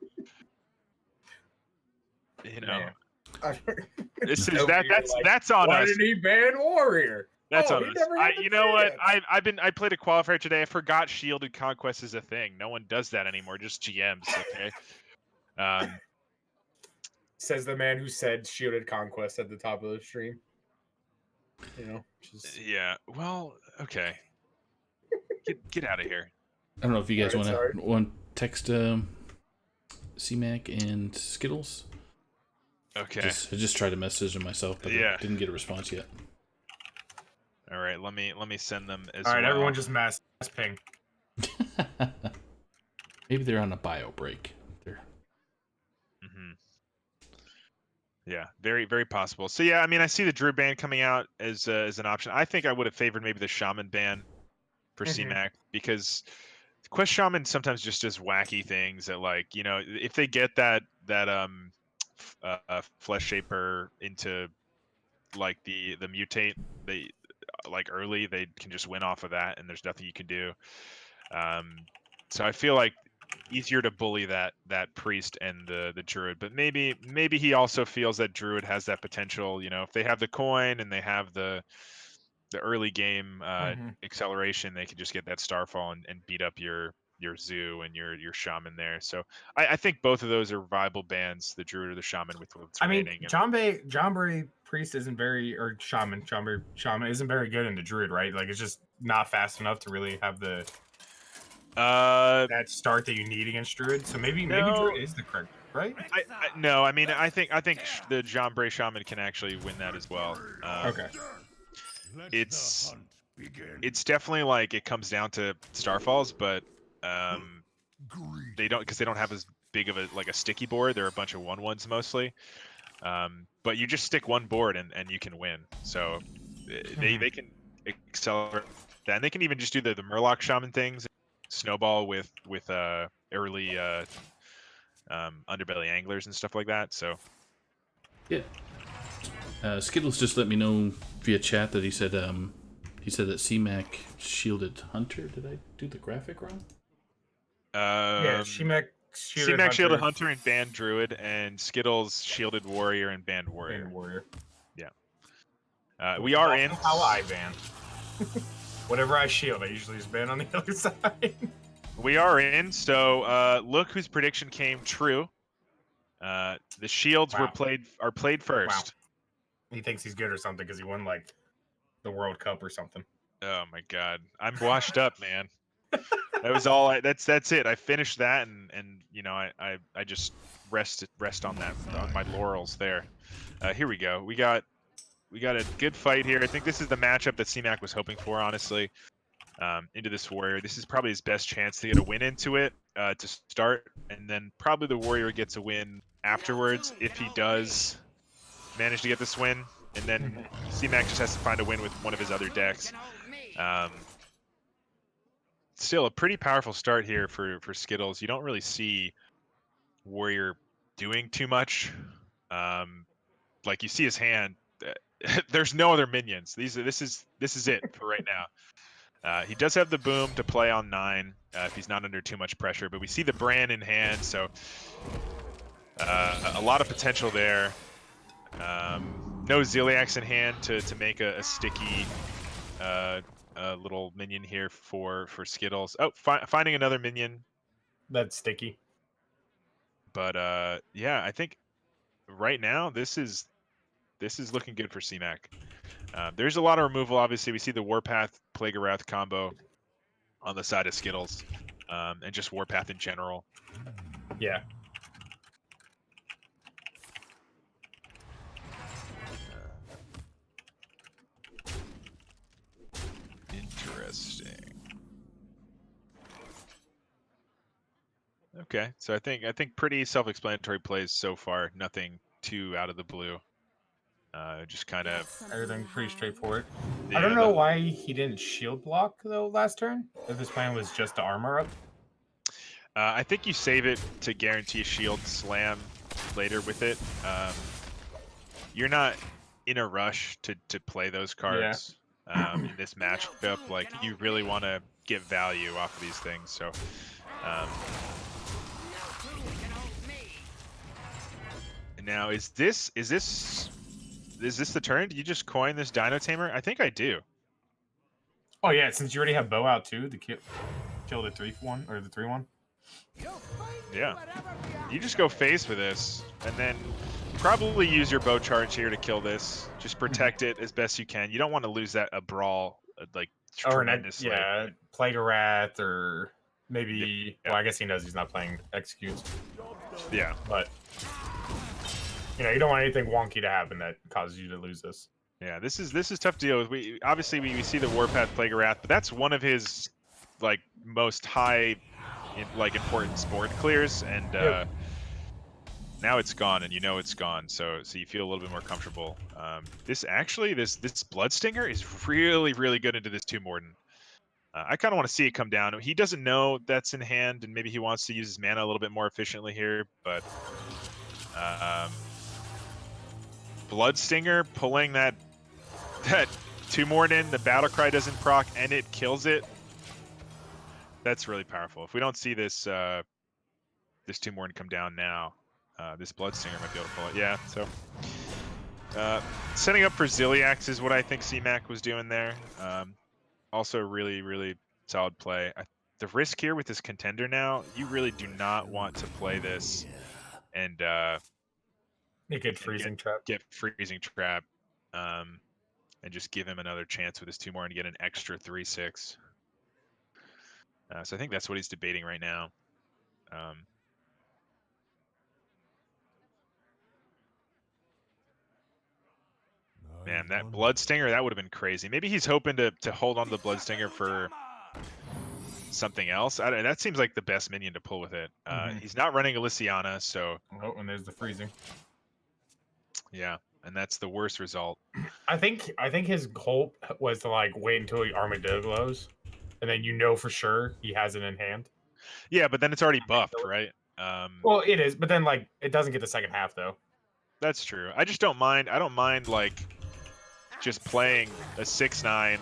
this is that's on us. Why did he ban Warrior? That's on us. You know what? I played a qualifier today. I forgot shielded conquest is a thing. No one does that anymore. Just GMs. Okay. Says the man who said shielded conquest at the top of the stream. Yeah. Well, okay. Get out of here. I don't know if you guys Alright, want to text CMAC and SKItLLeZ. Okay. I just tried to message them myself, but Yeah. I didn't get a response yet. All right. Let me send them as All right, well. everyone, just mass ping. Maybe they're on a bio break. Hmm. Yeah, very, very possible. So yeah, I mean, I see the Druid ban coming out as an option. I think I would have favored maybe the Shaman ban for CMAC because Quest Shaman sometimes just does wacky things that, like, if they get that Flesh Shaper into like the mutate, they like early, they can just win off of that, and there's nothing you can do. So I feel like easier to bully that priest and the druid, but maybe he also feels that druid has that potential. If they have the coin and they have the early game acceleration, they can just get that starfall and beat up your zoo and your shaman there. So I think both of those are viable bans, the druid or the shaman, with what's I mean, remaining. Jombre priest isn't very, or shaman isn't very good in the druid, right? Like, it's just not fast enough to really have the that start that you need against druid. So maybe druid is the correct, right? No, I mean, I think the Jombre shaman can actually win that as well. Okay. It's definitely like it comes down to starfalls, but they don't have as big of a sticky board. They're a bunch of 1/1s mostly. But you just stick one board and you can win. So they can accelerate that, and they can even just do the Murloc shaman things, snowball with early underbelly anglers and stuff like that. So Yeah. SKItLLeZ just let me know via chat that he said that CMAC shielded Hunter. Did I do the graphic wrong? Yeah, CmAC shielded Hunter and banned Druid, and SKItLLeZ shielded Warrior and banned Warrior. Yeah. We are in. How I ban. Whatever I shield, I usually just ban on the other side. We are in. So look whose prediction came true. The shields are played first. Wow. He thinks he's good or something because he won like the World Cup or something. Oh my God, I'm washed up, man. That was all. That's it. I finished that, and I just rest on that, on my laurels there. Here we go. We got a good fight here. I think this is the matchup that CMAC was hoping for, honestly. Into this Warrior, this is probably his best chance to get a win into it to start, and then probably the Warrior gets a win afterwards if he does manage to get this win, and then CMAC just has to find a win with one of his other decks. Still a pretty powerful start here for SKItLLeZ. You don't really see Warrior doing too much. Like, you see his hand. There's no other minions. This is it for right now. He does have the boom to play on 9 if he's not under too much pressure, but we see the brand in hand, so a lot of potential there. No Ziliax in hand to make a sticky little minion here for SKItLLeZ. Oh, finding another minion. That's sticky. But yeah, I think right now this is looking good for CMAC. There's a lot of removal. Obviously, we see the Warpath Plague of Wrath combo on the side of SKItLLeZ, and just Warpath in general. Yeah. Interesting. Okay, so I think pretty self-explanatory plays so far. Nothing too out of the blue. Just kind of Everything pretty straightforward. Yeah, I don't know why he didn't shield block though last turn. If his plan was just to armor up. I think you save it to guarantee a shield slam later with it. You're not in a rush to play those cards in this matchup. Like, you really want to get value off of these things. So now is this the turn? Did you just coin this Dino Tamer? I think I do. Oh yeah, since you already have bow out too, the kill the 3-1 or the 3-1. Yeah, you just go phase for this, and then probably use your bow charge here to kill this. Just protect it as best you can. You don't want to lose a brawl like Or tremendously. yeah, Plague a Wrath, or maybe. Yeah. Well, I guess he knows he's not playing Executes, Yeah. but you don't want anything wonky to happen that causes you to lose this. Yeah, this is tough to deal with. We obviously we see the Warpath Plague of Wrath, but that's one of his like most high important board clears, and now it's gone, and it's gone. So you feel a little bit more comfortable. This Bloodstinger is really good into this Tomb Warden. I kind of want to see it come down. He doesn't know that's in hand, and maybe he wants to use his mana a little bit more efficiently here, but Bloodstinger pulling that Tomb Warden, the battle cry doesn't proc, and it kills it. That's really powerful. If we don't see this this Tomb Warden come down now, this Bloodstinger might be able to pull it. Yeah, so setting up for Ziliax is what I think CMAC was doing there. Also really solid play. The risk here with this contender now, you really do not want to play this and Get freezing trap. Get freezing trap. And just give him another chance with his 2 more and get an extra 3/6. So I think that's what he's debating right now. Man, that Bloodstinger, that would have been crazy. Maybe he's hoping to hold on to the Bloodstinger for something else. That seems like the best minion to pull with it. He's not running Elysiana, so... Oh, and there's the freezing. Yeah, and that's the worst result. I think his hope was to like wait until he armadillos, and then for sure he has it in hand. Yeah, but then it's already buffed, right? Well, it is, but then like it doesn't get the second half though. That's true. I just don't mind. I don't mind like just playing a 6/9.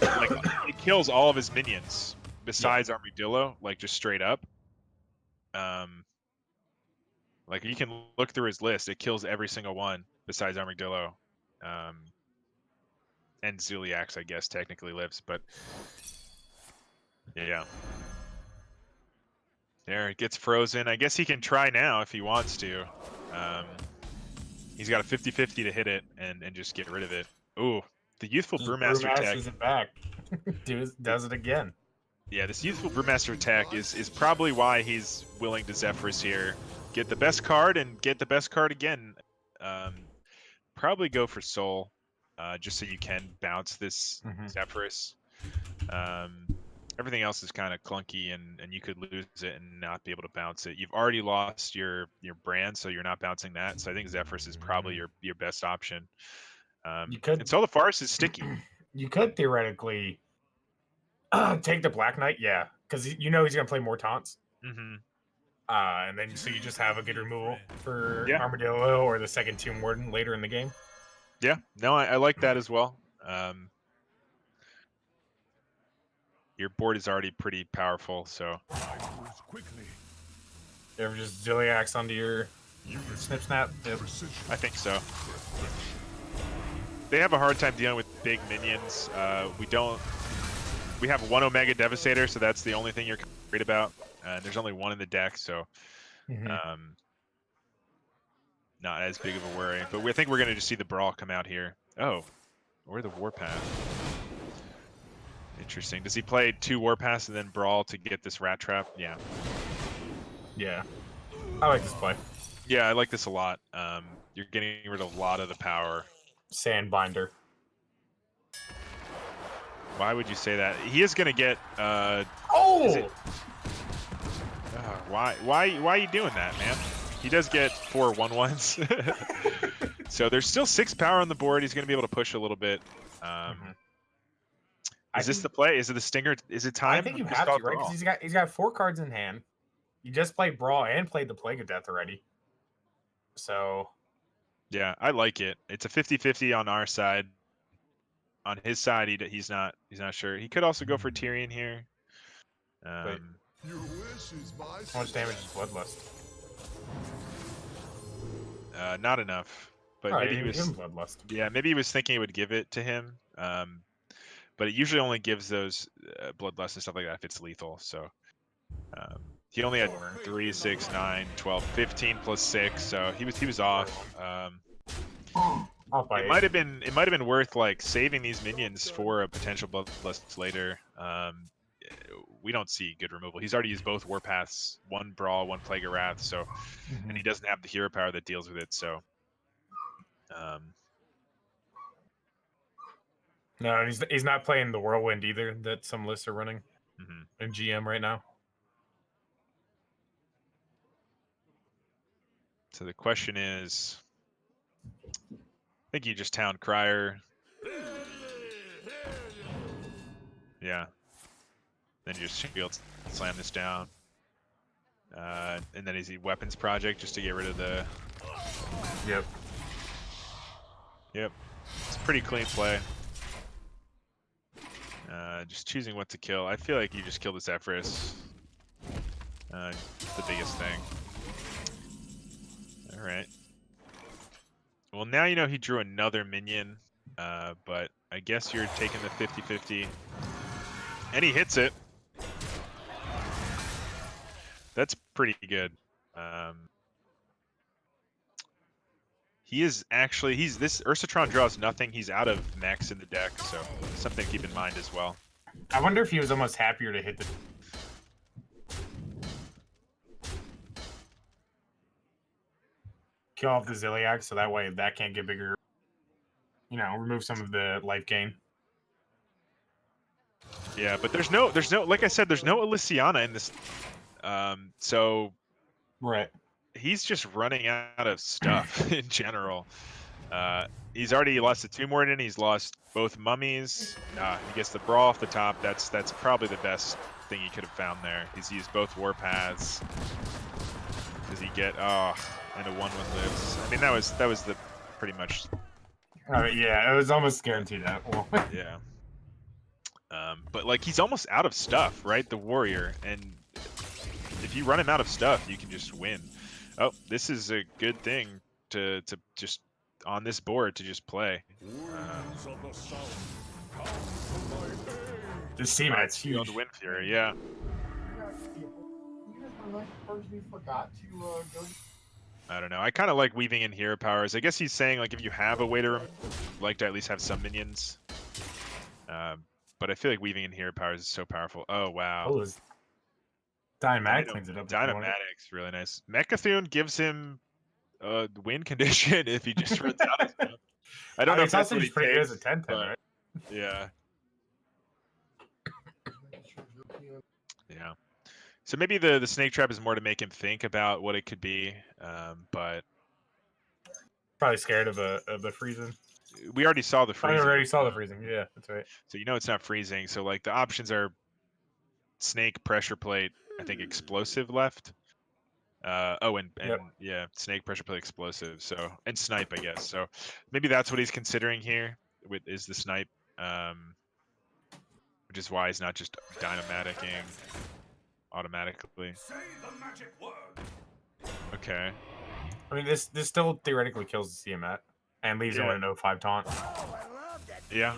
Like it kills all of his minions besides Armadillo, like just straight up. Like you can look through his list, it kills every single one besides Armadillo. And Ziliax, I guess, technically lives, but yeah. There, it gets frozen. I guess he can try now if he wants to. He's got a 50-50 to hit it and just get rid of it. Ooh, the Youthful Brewmaster tech. Brewmaster's it back. Does it again. Yeah, this Youthful Brewmaster tech is probably why he's willing to Zephyrus here. Get the best card and get the best card again. Probably go for Soul, just so you can bounce this Zephyrus. Everything else is kind of clunky, and you could lose it and not be able to bounce it. You've already lost your brand, so you're not bouncing that. So I think Zephyrus is probably your best option. You could, and Soul the Forest is sticky. You could theoretically take the Black Knight, yeah, because he's gonna play more taunts. And then so you just have a good removal for Armadillo or the second Tomb Warden later in the game. Yeah, no, I like that as well. Your board is already pretty powerful, so. You ever just Ziliax onto your Snip Snap? Yep. I think so. They have a hard time dealing with big minions. We have 1 Omega Devastator, so that's the only thing you're worried about. There's only 1 in the deck, so not as big of a worry. But I think we're going to just see the Brawl come out here. Oh, or the Warpath. Interesting. Does he play 2 Warpaths and then Brawl to get this Rat Trap? Yeah. Yeah. I like this play. Yeah, I like this a lot. You're getting rid of a lot of the power. Sandbinder. Why would you say that? He is going to get... Why are you doing that, man? He does get 4 1/1s. So there's still 6 power on the board. He's going to be able to push a little bit. Is this the play? Is it the Stinger? Is it time? I think you have to, right? Because he's got 4 cards in hand. You just played Brawl and played the Plague of Death already. So... Yeah, I like it. It's a 50-50 on our side. On his side, he's not sure. He could also go for Tyrion here. How much damage is Bloodlust? Not enough. But maybe he was. Bloodlust. Yeah, maybe he was thinking it would give it to him. But it usually only gives those Bloodlust and stuff like that if it's lethal. So he only had 3, 6, 9, 12, 15 plus 6. So he was off. I'll fight It might have been worth like saving these minions for a potential bloodlust later. We don't see good removal. He's already used both warpaths, one brawl, one plague of wrath. So, and he doesn't have the hero power that deals with it. So, No, and he's not playing the whirlwind either that some lists are running mhm. in GM right now. So the question is, I think you just town Crier. Yeah. Then you just shield slam this down. And then is he weapons project just to get rid of the. Yep. Yep. It's a pretty clean play. Just choosing what to kill. I feel like you just kill this Zephyrus. The biggest thing. All right. Well, now you know he drew another minion, but I guess you're taking the 50-50. And he hits it. That's pretty good. He is actually, this Ursatron draws nothing. He's out of mechs in the deck, so something to keep in mind as well. I wonder if he was almost happier to hit the. Kill off the Zilliax so that way that can't get bigger. You know, remove some of the life gain. Yeah, but there's no, like I said, there's no Elysiana in this. So Right. he's just running out of stuff in general. He's already lost the Tomb Warden. He's lost both mummies. He gets the brawl off the top. That's probably the best thing he could have found there. He's used both warpaths. Does he get and a 1/1 lives? I mean, that was the pretty much. Yeah, it was almost guaranteed that. Well, Yeah. But like he's almost out of stuff, right? The warrior, and if you run him out of stuff, you can just win. Oh, this is a good thing to just on this board to just play. the CmaccompH Huge. huge. The Wind Fury, yeah. I don't know. I kind of like weaving in hero powers. I guess he's saying like if you have a way to like to at least have some minions. But I feel like weaving in hero powers is so powerful. Oh wow. Oh, Dynamatic cleans it up. Dynamatic's really nice. Mechathune gives him win condition if he just runs out of stuff. I don't know if it's that's also what just he pretty good as a takes, 10-10, but right? yeah. Yeah. So maybe the snake trap is more to make him think about what it could be, but Probably scared of the freezing. we already saw the I freezing. already saw the freezing. Yeah, that's right. So you know it's not freezing. So like the options are snake, pressure plate, I think explosive left. And Yep. yeah, snake, pressure plate, explosive. So and snipe, I guess. So maybe that's what he's considering here. Is the snipe, which is why he's not just dynamaticking automatically. Okay. I mean, this still theoretically kills the CmaccompH and leaves him with an 0-5 taunt. Yeah.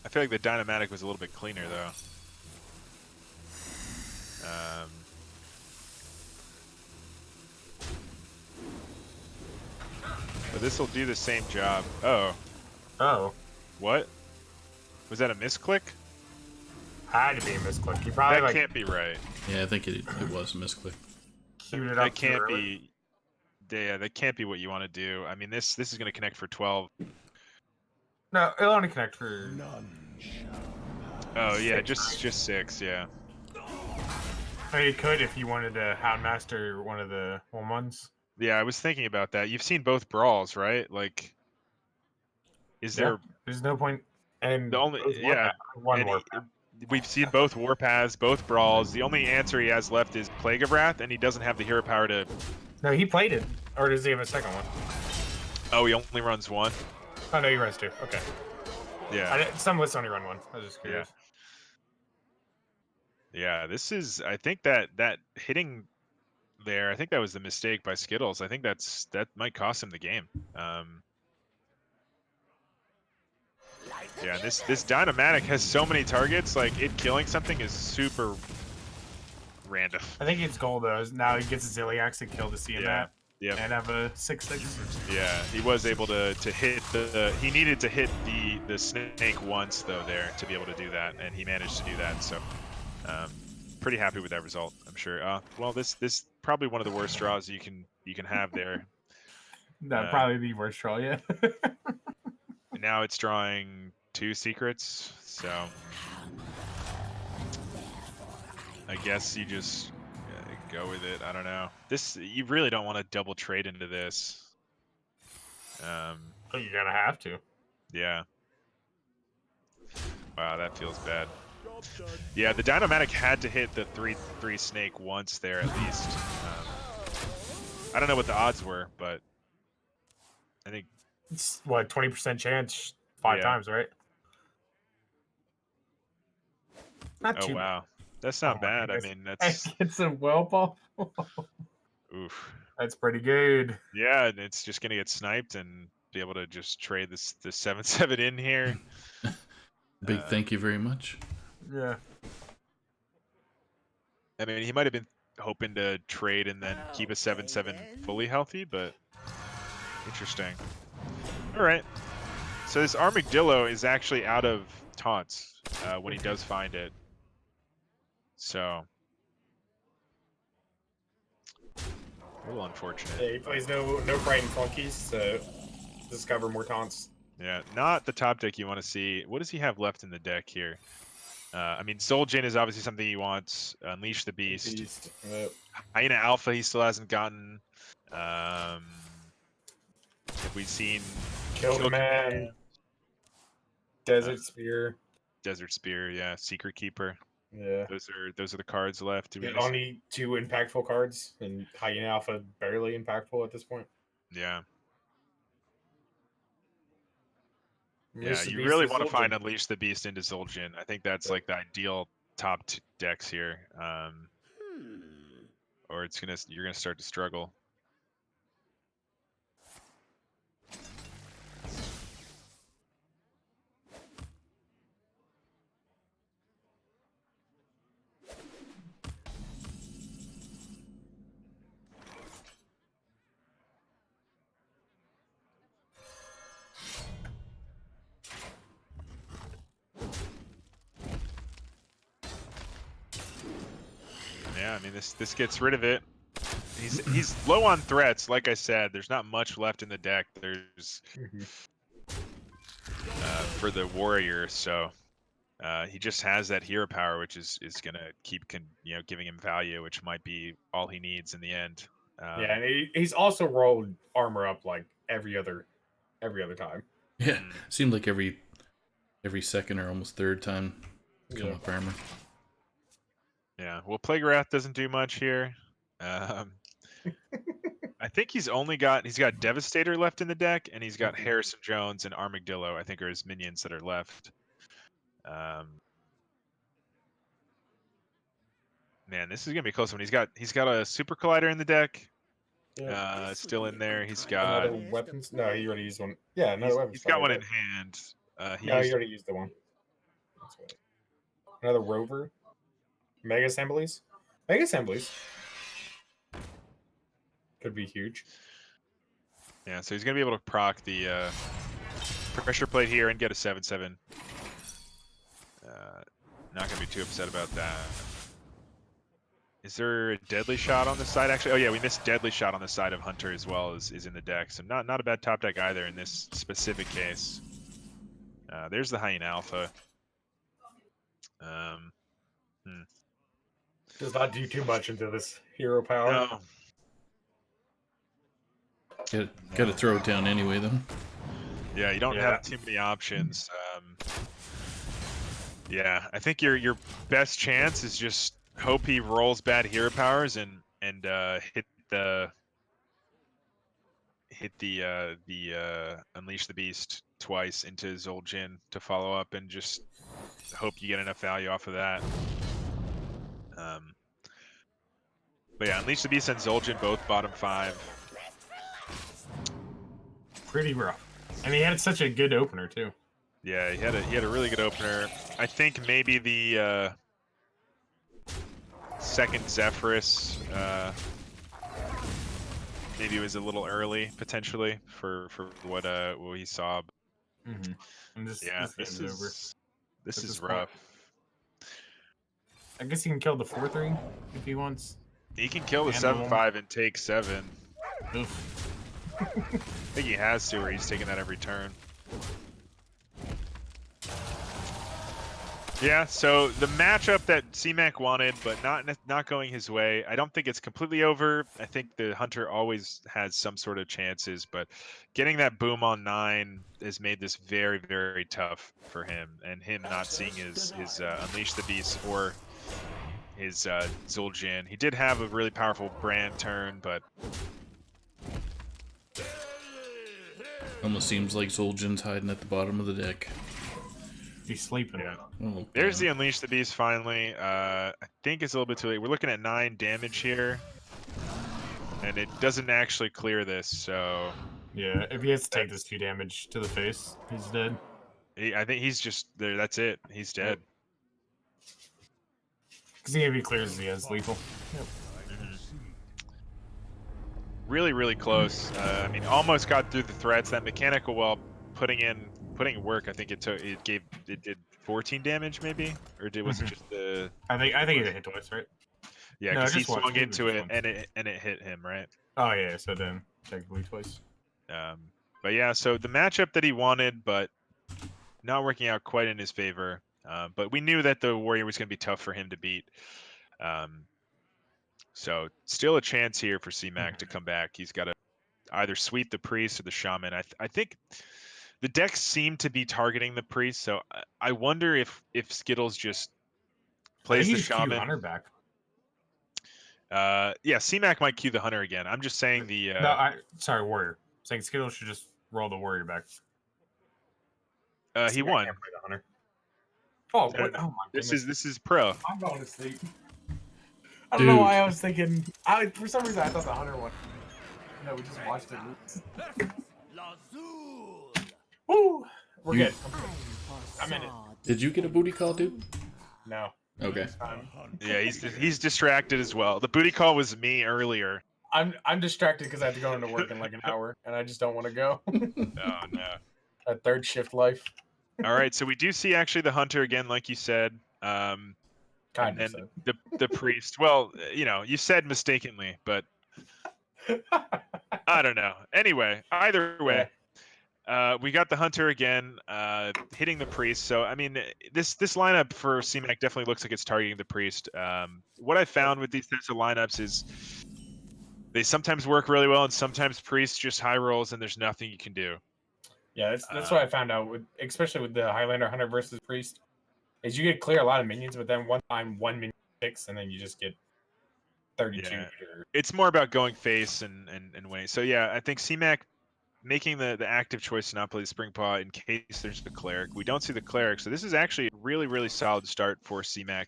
I feel like the dynamatic was a little bit cleaner though. But this will do the same job. Oh. Oh. What? Was that a misclick? Had to be a misclick. He probably That can't be right. Yeah, I think it was a misclick. queued it up. That can't be. Yeah, that can't be what you want to do. I mean, this is going to connect for 12. No, it'll only connect for. Oh yeah, just 6. Yeah. I mean, he could if he wanted to Houndmaster one of the 1/1s. Yeah, I was thinking about that. You've seen both brawls, right? Like, is there? There's no point. And The only one and more. we've seen both warpaths, both brawls. The only answer he has left is Plague of Wrath, and he doesn't have the hero power to. No, he played it. Or does he have a second one? Oh, he only runs one. Oh no, he runs 2. Okay. Yeah. Some lists only run 1. I was just curious. Yeah. This is. I think that hitting there. I think that was the mistake by SKItLLeZ. I think that might cost him the game. Yeah. This dynamatic has so many targets. Like it killing something is super random. I think his goal though is now he gets a Zilliax to kill the CmaccompH. Yeah. Yep. and have a 6/6. Yeah, he was able to hit the. He needed to hit the snake once though there to be able to do that, and he managed to do that. So, pretty happy with that result. I'm sure. Well, this probably one of the worst draws you can have there. That'd probably be worst draw, yeah. And now it's drawing 2 secrets, so I guess you just go with it. I don't know. This you really don't want to double trade into this. You're gonna have to. Yeah. Wow, that feels bad. Yeah, the Dynomatic had to hit the 3/3 snake once there at least. I don't know what the odds were, but I think It's what 20% chance 5 times, right? Not oh too wow, that's Oh not my bad. I goodness. mean, that's It's a well ball. oof. That's pretty good. Yeah, and it's just gonna get sniped and be able to just trade this 7/7 in here. Big thank you very much. Yeah. I mean, he might have been hoping to trade and then keep a 7/7 fully healthy, but interesting. All right. So this Armadillo is actually out of taunts when he does find it. So a little unfortunate. Yeah, he plays no frightened flunkies to discover more taunts. Yeah, not the top deck you want to see. What does he have left in the deck here? I mean, Soljin is obviously something he wants. Unleash the Beast. Hyena Alpha he still hasn't gotten. Have we seen Kill the Man. Desert Spear. Desert Spear, yeah. Secret Keeper. Yeah. Those are the cards left. Do we miss Only 2 impactful cards, and Hyena Alpha barely impactful at this point. Yeah. Unleash Yeah, the you Beast really is want to Zoldin. find Unleash the Beast into Zoljin. I think that's like the ideal top 2 decks here. Or you're gonna start to struggle. Yeah, I mean this gets rid of it. He's low on threats, like I said. There's not much left in the deck. There's for the warrior, so he just has that hero power, which is gonna keep giving him value, which might be all he needs in the end. Yeah, and he's also rolled armor up like every other time. Yeah, seemed like every second or almost third time come up armor. Yeah, well, Plague Wrath doesn't do much here. I think he's got Devastator left in the deck, and he's got Harrison Jones and Armadillo, I think, are his minions that are left. Man, this is gonna be a close one. He's got a Super Collider in the deck. Still in there. He's got another weapons. No, he already used one. Yeah, another weapons. He's got one in hand. He already used the one. Another Rover. Mega Assemblies. Mega Assemblies could be huge. Yeah, so he's gonna be able to proc the pressure plate here and get a 7/7. Not gonna be too upset about that. Is there a deadly shot on the side? Actually, oh yeah, we missed deadly shot on the side of Hunter as well is in the deck. So not a bad top deck either in this specific case. There's the Hyena Alpha. Does not do too much into this hero power. No. Got to throw it down anyway, though. Yeah, you don't have too many options. Yeah, I think your best chance is just hope he rolls bad hero powers and hit the Unleash the Beast twice into Zoljin to follow up, and just hope you get enough value off of that. But yeah, Unleash the Beast and Zoljin both bottom 5. Pretty rough. And he had such a good opener too. Yeah, he had a really good opener. I think maybe the second Zephyrus maybe it was a little early potentially for what he saw. Mm-hmm. And Yeah, this game's over. this at is this point. rough. I guess he can kill the 4-3 if he wants. He can kill the And 7-5 and take 7. Oof. I think he has to, or he's taking that every turn. Yeah, so the matchup that CMac wanted, but not going his way. I don't think it's completely over. I think the Hunter always has some sort of chances, but getting that boom on 9 has made this very, very tough for him, and him not seeing his Unleash the Beast or his Zul'jin. He did have a really powerful brand turn, but Almost seems like Zul'jin's hiding at the bottom of the deck. He's sleeping. yeah. Oh, There's the damn. Unleash the Beast finally. I think it's a little bit too late. We're looking at 9 damage here, and it doesn't actually clear this, so Yeah, if he has to take this 2 damage to the face, he's dead. I think he's just there. That's it. He's dead. Because if he clears, he has lethal. Really, really close. I mean, almost got through the threats. That mechanical well putting in work. I think it did 14 damage maybe, or was it just the? I think it hit twice, right? Yeah, No, because he just once. swung Maybe into just it once. and it hit him, right? Oh yeah, so then technically twice. But yeah, so the matchup that he wanted, but not working out quite in his favor. But we knew that the warrior was going to be tough for him to beat. So still a chance here for CMac to come back. He's got to either sweep the priest or the shaman. I think the decks seem to be targeting the priest, so I wonder if SKItLLeZ just I plays think the he just queued shaman. Hunter back. Yeah, CMac might queue the hunter again. I'm just saying the. No, sorry, warrior. Saying SKItLLeZ should just roll the warrior back. He I won. can't play the hunter. Oh, No, what? no, Oh my This goodness. is pro. I'm going to sleep. I don't know Dude. why I was thinking. For some reason, I thought the hunter one. No, we just watched it lose. Woo! We're You- good. I'm in it. Did you get a booty call, dude? No. Okay. Yeah, he's distracted as well. The booty call was me earlier. I'm distracted because I have to go into work in like an hour, and I just don't want to go. Oh no. A third shift life. All right, so we do see actually the hunter again, like you said. And Kind then of. the priest. Well, you said mistakenly, but I don't know. Anyway, either way, we got the hunter again, hitting the priest. So I mean, this lineup for CMac definitely looks like it's targeting the priest. What I found with these types of lineups is they sometimes work really well, and sometimes priests just high rolls, and there's nothing you can do. Yeah, that's what I found out with, especially with the Highlander Hunter versus Priest, is you get clear a lot of minions, but then one minion picks, and then you just get 32. Yeah. Or... It's more about going face and winning. So yeah, I think CMac making the active choice to not play the Spring Paw in case there's the cleric. We don't see the cleric, so this is actually a really, really solid start for CMac.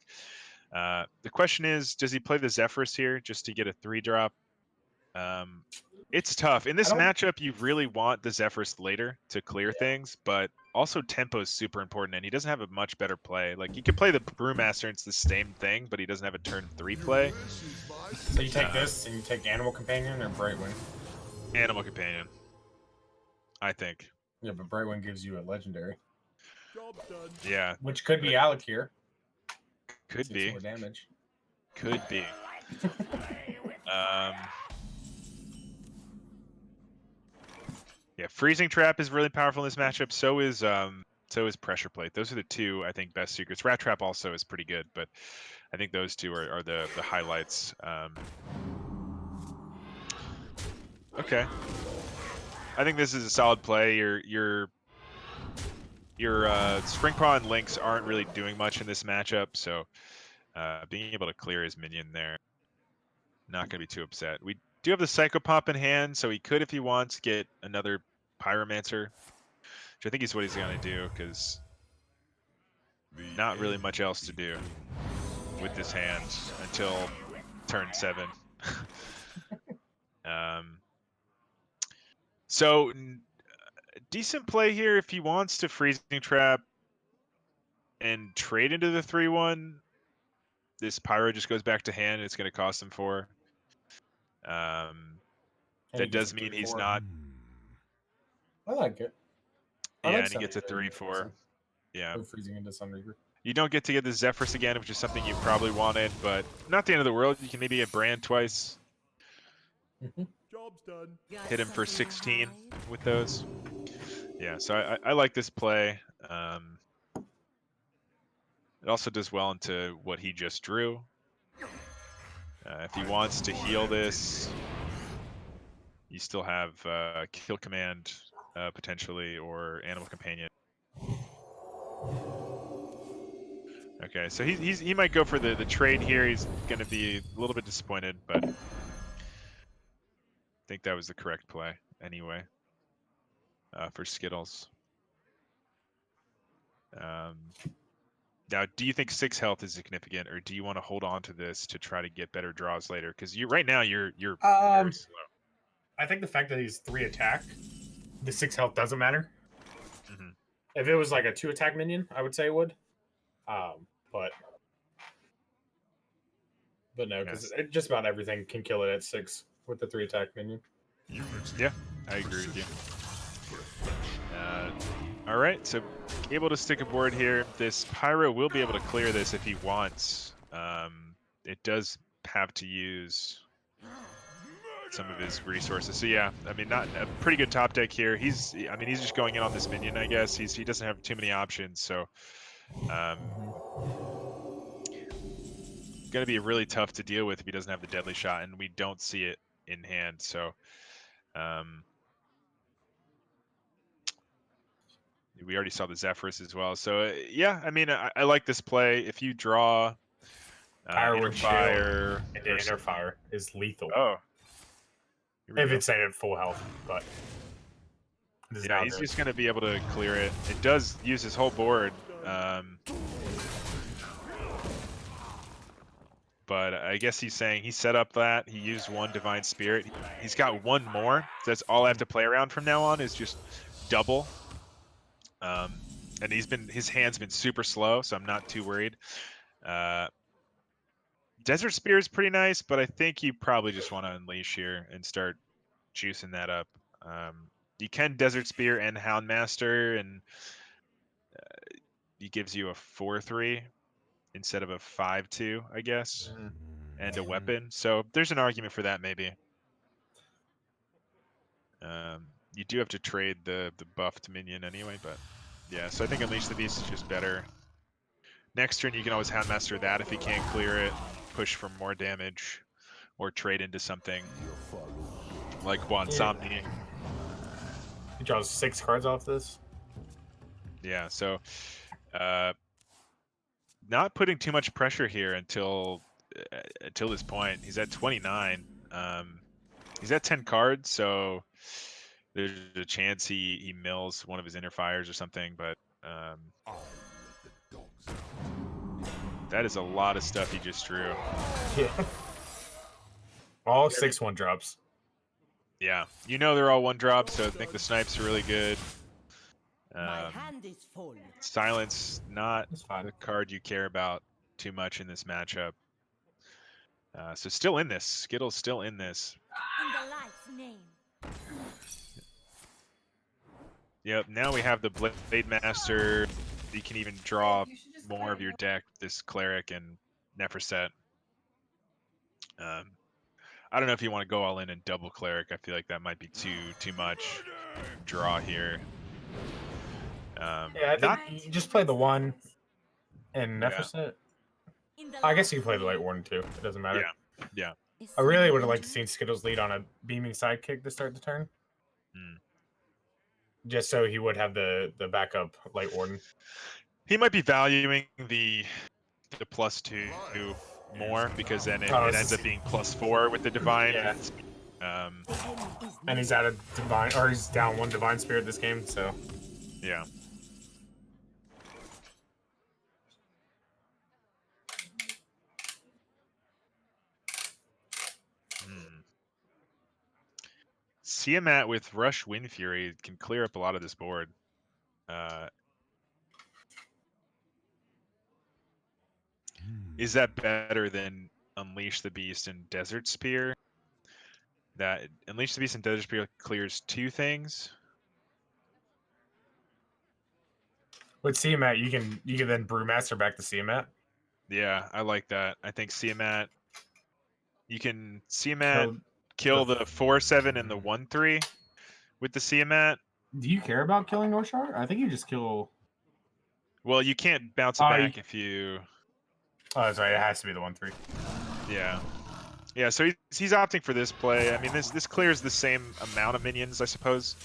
The question is, does he play the Zephyrus here just to get a 3-drop? It's tough. In this matchup, you really want the Zephyrus later to clear things, but also tempo is super important, and he doesn't have a much better play. Like, he could play the Brewmaster, and it's the same thing, but he doesn't have a turn 3 play. So you take this, and you take Animal Companion or Brightwing? Animal Companion, I think. Yeah, but Brightwing gives you a legendary. Yeah. Which could be Alec here. Could be. More damage. Could be. Yeah, Freezing Trap is really powerful in this matchup. So is Pressure Plate. Those are the two, I think, best secrets. Rat Trap also is pretty good, but I think those two are the highlights. Okay. I think this is a solid play. Your Spring Paw and Lynx aren't really doing much in this matchup, so being able to clear his minion there, not going to be too upset. We do have the Psychopomp in hand, so he could, if he wants, get another Pyromancer, which I think is what he's going to do, because not really much else to do with this hand until turn 7. So decent play here if he wants to Freezing Trap and trade into the 3/1. This Pyro just goes back to hand. It's going to cost him 4. And he That gets does a mean he's 3/4. not. I like it. I Yeah, like and he gets a Sunreaver 3/4. Yeah. or freezing into Sunreaver. You don't get to get the Zephyrs again, which is something you probably wanted, but not the end of the world. You can maybe get Brand twice. Job's done. Hit him for Something to 16 hide? with those. Yeah, so I like this play. It also does well into what he just drew. If he wants to heal this, you still have Kill Command potentially, or Animal Companion. Okay, so he might go for the trade here. He's going to be a little bit disappointed, but I think that was the correct play anyway for SKItLLeZ. Now, do you think 6 health is significant, or do you want to hold on to this to try to get better draws later? Because right now you're very slow. I think the fact that he's 3 attack, the 6 health doesn't matter. Mm-hmm. If it was like a 2 attack minion, I would say it would. But no, because Yes. just about everything can kill it at 6 with the 3 attack minion. Yeah, I agree with you. All right, so able to stick a board here. This Pyro will be able to clear this if he wants. It does have to use some of his resources. So yeah, I mean, not a pretty good top deck here. He's just going in on this minion, I guess. He doesn't have too many options, so going to be really tough to deal with if he doesn't have the deadly shot, and we don't see it in hand. So we already saw the Zephyrs as well. So yeah, I mean, I like this play. If you draw Fireward Fire and the inner fire is lethal. Oh, here we If go. it's at full health, but Yeah, he's just going to be able to clear it. It does use his whole board. But I guess he's saying he set up that. He used 1 Divine Spirit. He's got 1 more. So that's all I have to play around from now on is just double. And his hand's been super slow, so I'm not too worried. Desert Spear is pretty nice, but I think you probably just want to Unleash here and start juicing that up. You can Desert Spear and Houndmaster, and he gives you a 4/3 instead of a 5/2, I guess, and a weapon. So there's an argument for that, maybe. You do have to trade the buffed minion anyway, but yeah. So I think Unleash the Beast is just better. Next turn, you can always Houndmaster that if he can't clear it, push for more damage, or trade into something like Wansomni. He draws 6 cards off this. Yeah, so not putting too much pressure here until this point. He's at 29. He's at 10 cards, so there's a chance he mills one of his inner fires or something, but that is a lot of stuff he just drew. Yeah. All 6 1-drops. Yeah, you know they're all 1-drops, so I think the snipes are really good. My hand is full. Silence, not That's fine. the card you care about too much in this matchup. So still in this. SKItLLeZ still in this. In the light's name. Yep, now we have the Blade Master. You can even draw more of your deck, this Cleric and Neferset. I don't know if you want to go all in and double Cleric. I feel like that might be too much draw here. Yeah, I think you just play the 1 and Neferset. I guess you can play the Light Warden too. It doesn't matter. Yeah. I really would have liked to seen SKItLLeZ lead on a beaming sidekick to start the turn. Just so he would have the backup Light Warden. He might be valuing the +2 more, because then it ends up being +4 with the Divine. Yeah. And he's out of Divine, or he's down 1 Divine Spirit this game, so. Yeah. CmaccompH with Rush Wind Fury can clear up a lot of this board. Is that better than Unleash the Beast and Desert Spear? That Unleash the Beast and Desert Spear clears 2 things. With CMAT, you can then Brewmaster back to CMAT. Yeah, I like that. I think CMAT. You can CMAT Kill kill the the 4/7 and the 1/3 with the CMAT. Do you care about killing Northshire? I think you just kill. Well, you can't bounce it back if you. Oh, that's right. It has to be the 1/3. Yeah. Yeah, so he's opting for this play. I mean, this clears the same amount of minions, I suppose.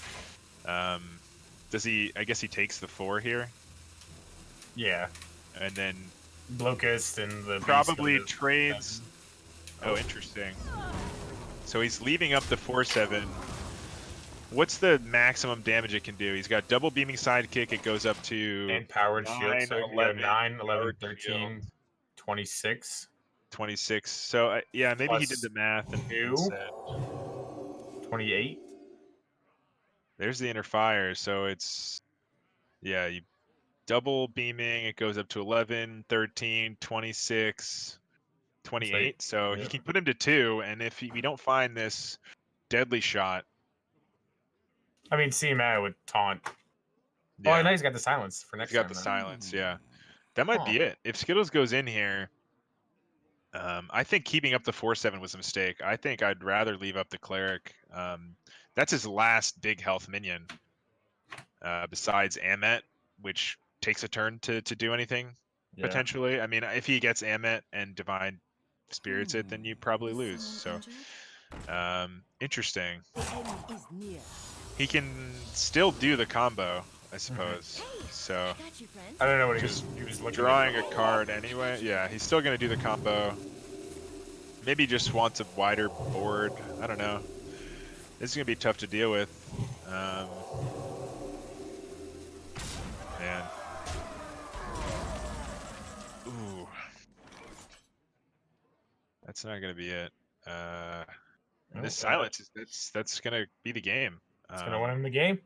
Does he? I guess he takes the 4 here, Yeah. and then Locust and the probably beast trades. Oh, interesting. So he's leaving up the 4/7. What's the maximum damage it can do? He's got double beaming sidekick. It goes up to and powered shield. 9, So it can go 11, 9, 11, powered 13, shield. 26. 26. So yeah, maybe he did Plus the math and 2. said, 28. there's the inner fire. So it's, yeah, you double beaming. It goes up to 11, 13, 26, 28. So yeah. he can put him to 2. And if we don't find this deadly shot, I mean, CMAT would taunt. yeah, Oh, now he's got the silence for next he's got time. the then. silence. Yeah, that might be it. If SKItLLeZ goes in here, I think keeping up the 4/7 was a mistake. I think I'd rather leave up the cleric. That's his last big health minion, besides Amet, which takes a turn to do anything Yeah. potentially. I mean, if he gets Amet and Divine Spirits it, then you probably lose. So, interesting. The enemy is near. He can still do the combo, I suppose. So. Got you, friend. I don't know what Just he was looking drawing at. a card anyway. Yeah, he's still gonna do the combo. Maybe just wants a wider board. I don't know. This is gonna be tough to deal with. Man. Ooh. That's not gonna be it. And this silence is that's gonna be the game. It's gonna win him the game.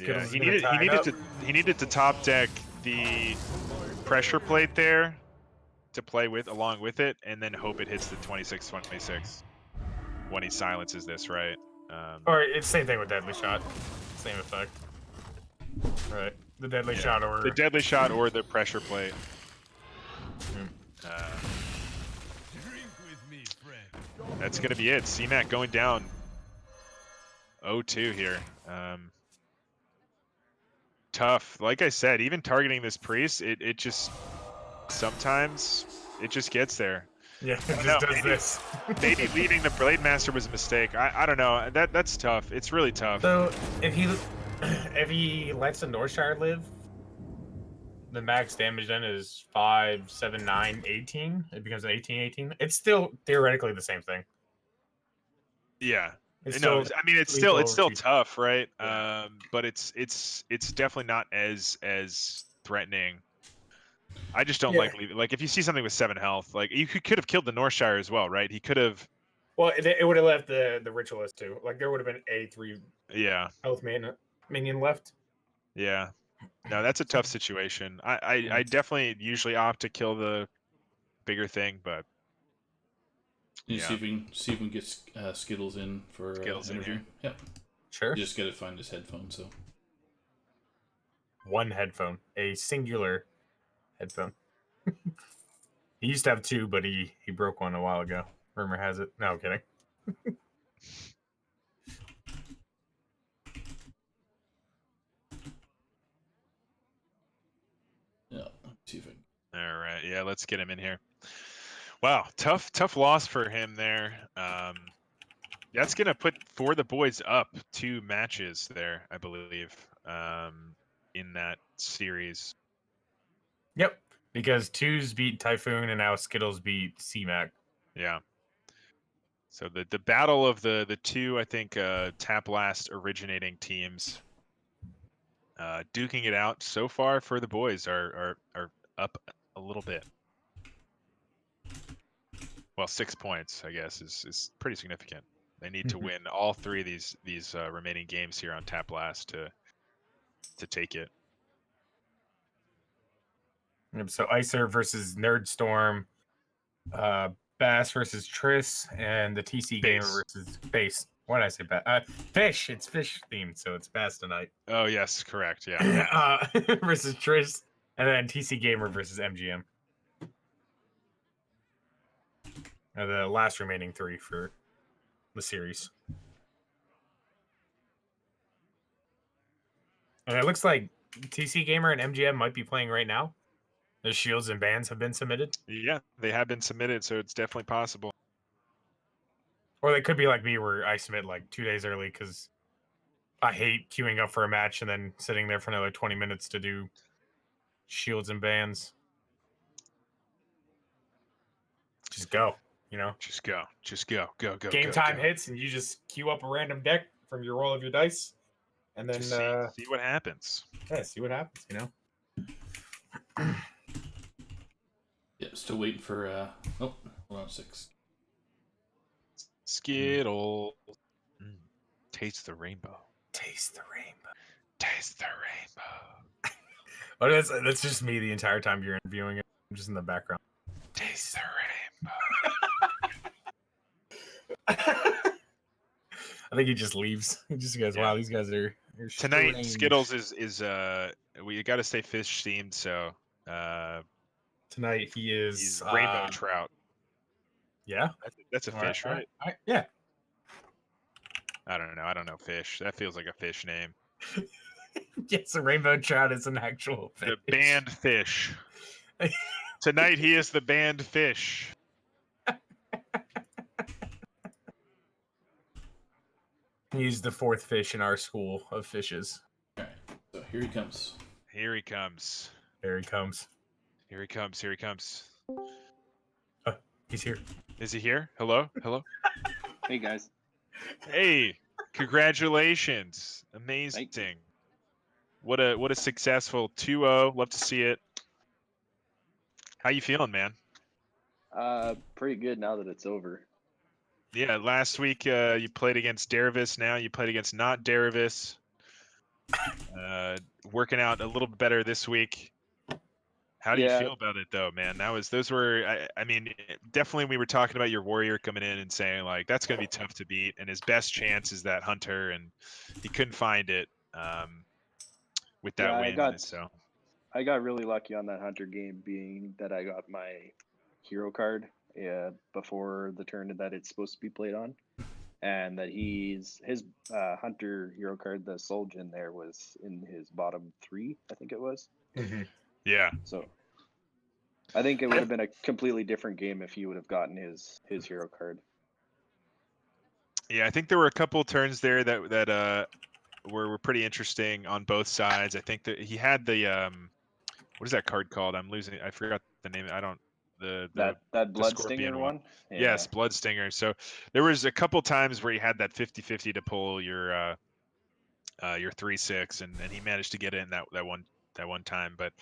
Yeah, he needed to top deck the pressure plate there to play with along with it, and then hope it hits the 26/26 when he silences this, right? Or it's same thing with Deadly Shot. Same effect. Right. The Deadly Shot or the deadly shot or the pressure plate. That's gonna be it. CmaccompH going down 0-2 here. Tough. Like I said, even targeting this priest, it just sometimes it just gets there. Yeah, it just does this. Maybe leaving the Blade Master was a mistake. I don't know. That's tough. It's really tough. So if he lets the Northshire live, the max damage then is 5, 7, 9, 18. It becomes an 18. It's still theoretically the same thing. Yeah. It's No, still I mean it's lethal still over tough, right? Yeah. But it's definitely not as threatening. I just don't like leaving. Like if you see something with 7 health, like you could have killed the Northshire as well, right? He could have. Well, it would have left the ritualist too. Like there would have been a 3 Yeah. health minion left. Yeah. No, that's a tough situation. I definitely usually opt to kill the bigger thing, but You see if we can get SKItLLeZ in for SKItLLeZ in interview. here. Yep. Sure. You just gotta find his headphone. So One headphone, a singular headphone. He used to have 2, but he broke one a while ago. Rumor has it. No, I'm kidding. yeah, let's see if I can. All right. Yeah, let's get him in here. Wow, tough loss for him there. That's gonna put For the Boys up 2 matches there, I believe, in that series. Yep, because 2s beat Typhoon and now SKItLLeZ beat CmaccompH. Yeah. So the battle of the 2, I think, Tap Last originating teams, duking it out so far for the boys are up a little bit. Well, 6 points, I guess, is pretty significant. They need to win all 3 of these remaining games here on Tap Last to take it. Yep, so Icer versus Nerdstorm. Bass versus Triss, and the TC Gamer versus Base. What did I say? Fish. It's fish themed, so it's Bass tonight. Oh yes, correct. Yeah. Versus Triss, and then TC Gamer versus MGM. Are the last remaining 3 for the series. And it looks like TC Gamer and MGM might be playing right now. The shields and bans have been submitted. Yeah, they have been submitted, so it's definitely possible. Or they could be like me, where I submit like 2 days early because I hate queuing up for a match and then sitting there for another 20 minutes to do shields and bans. Just go, you know? Just go. Go. Game go, time go. hits and you just queue up a random deck from your roll of your dice. And then Just see what happens. yeah, see what happens, you know? Yeah, still waiting for. Oh, hold on, 6. Skittle. Taste the rainbow. Taste the rainbow. Taste the rainbow. Oh, that's just me the entire time you're interviewing it. I'm just in the background. Taste the rainbow. I think he just leaves. He just goes, "Wow, these guys are Tonight, strange." Skittles is we got to stay fish themed, so Tonight he is he's rainbow trout. Yeah, That's a fish, right? Yeah. I don't know. I don't know fish. That feels like a fish name. Yes, a rainbow trout is an actual fish. The banned fish. Tonight he is the banned fish. He's the 4th fish in our school of fishes. All right, so here he comes. Here he comes. There he comes. Here he comes. Here he comes. He's here. Is he here? Hello? Hello? Hey guys. Hey, congratulations. Amazing. What a successful 2-0. Love to see it. How you feeling, man? Pretty good now that it's over. Yeah, last week you played against Derivis. Now you played against not Derivis. Working out a little bit better this week. How do you feel about it, though, man? Those were, I mean, definitely we were talking about your warrior coming in and saying like that's gonna be tough to beat, and his best chance is that hunter, and he couldn't find it with that win. I got really lucky on that hunter game, being that I got my hero card before the turn that it's supposed to be played on, and that his hunter hero card, the Soljan, there was in his bottom 3, I think it was. Mm-hmm. Yeah. So I think it would have been a completely different game if he would have gotten his hero card. Yeah, I think there were a couple turns there that were pretty interesting on both sides. I think that he had the what is that card called? I'm losing. I forgot the name. I don't. That Bloodstinger one. Yeah. Yes, Bloodstinger. So there was a couple times where he had that 50-50 to pull your 3-6, and he managed to get in that one time. But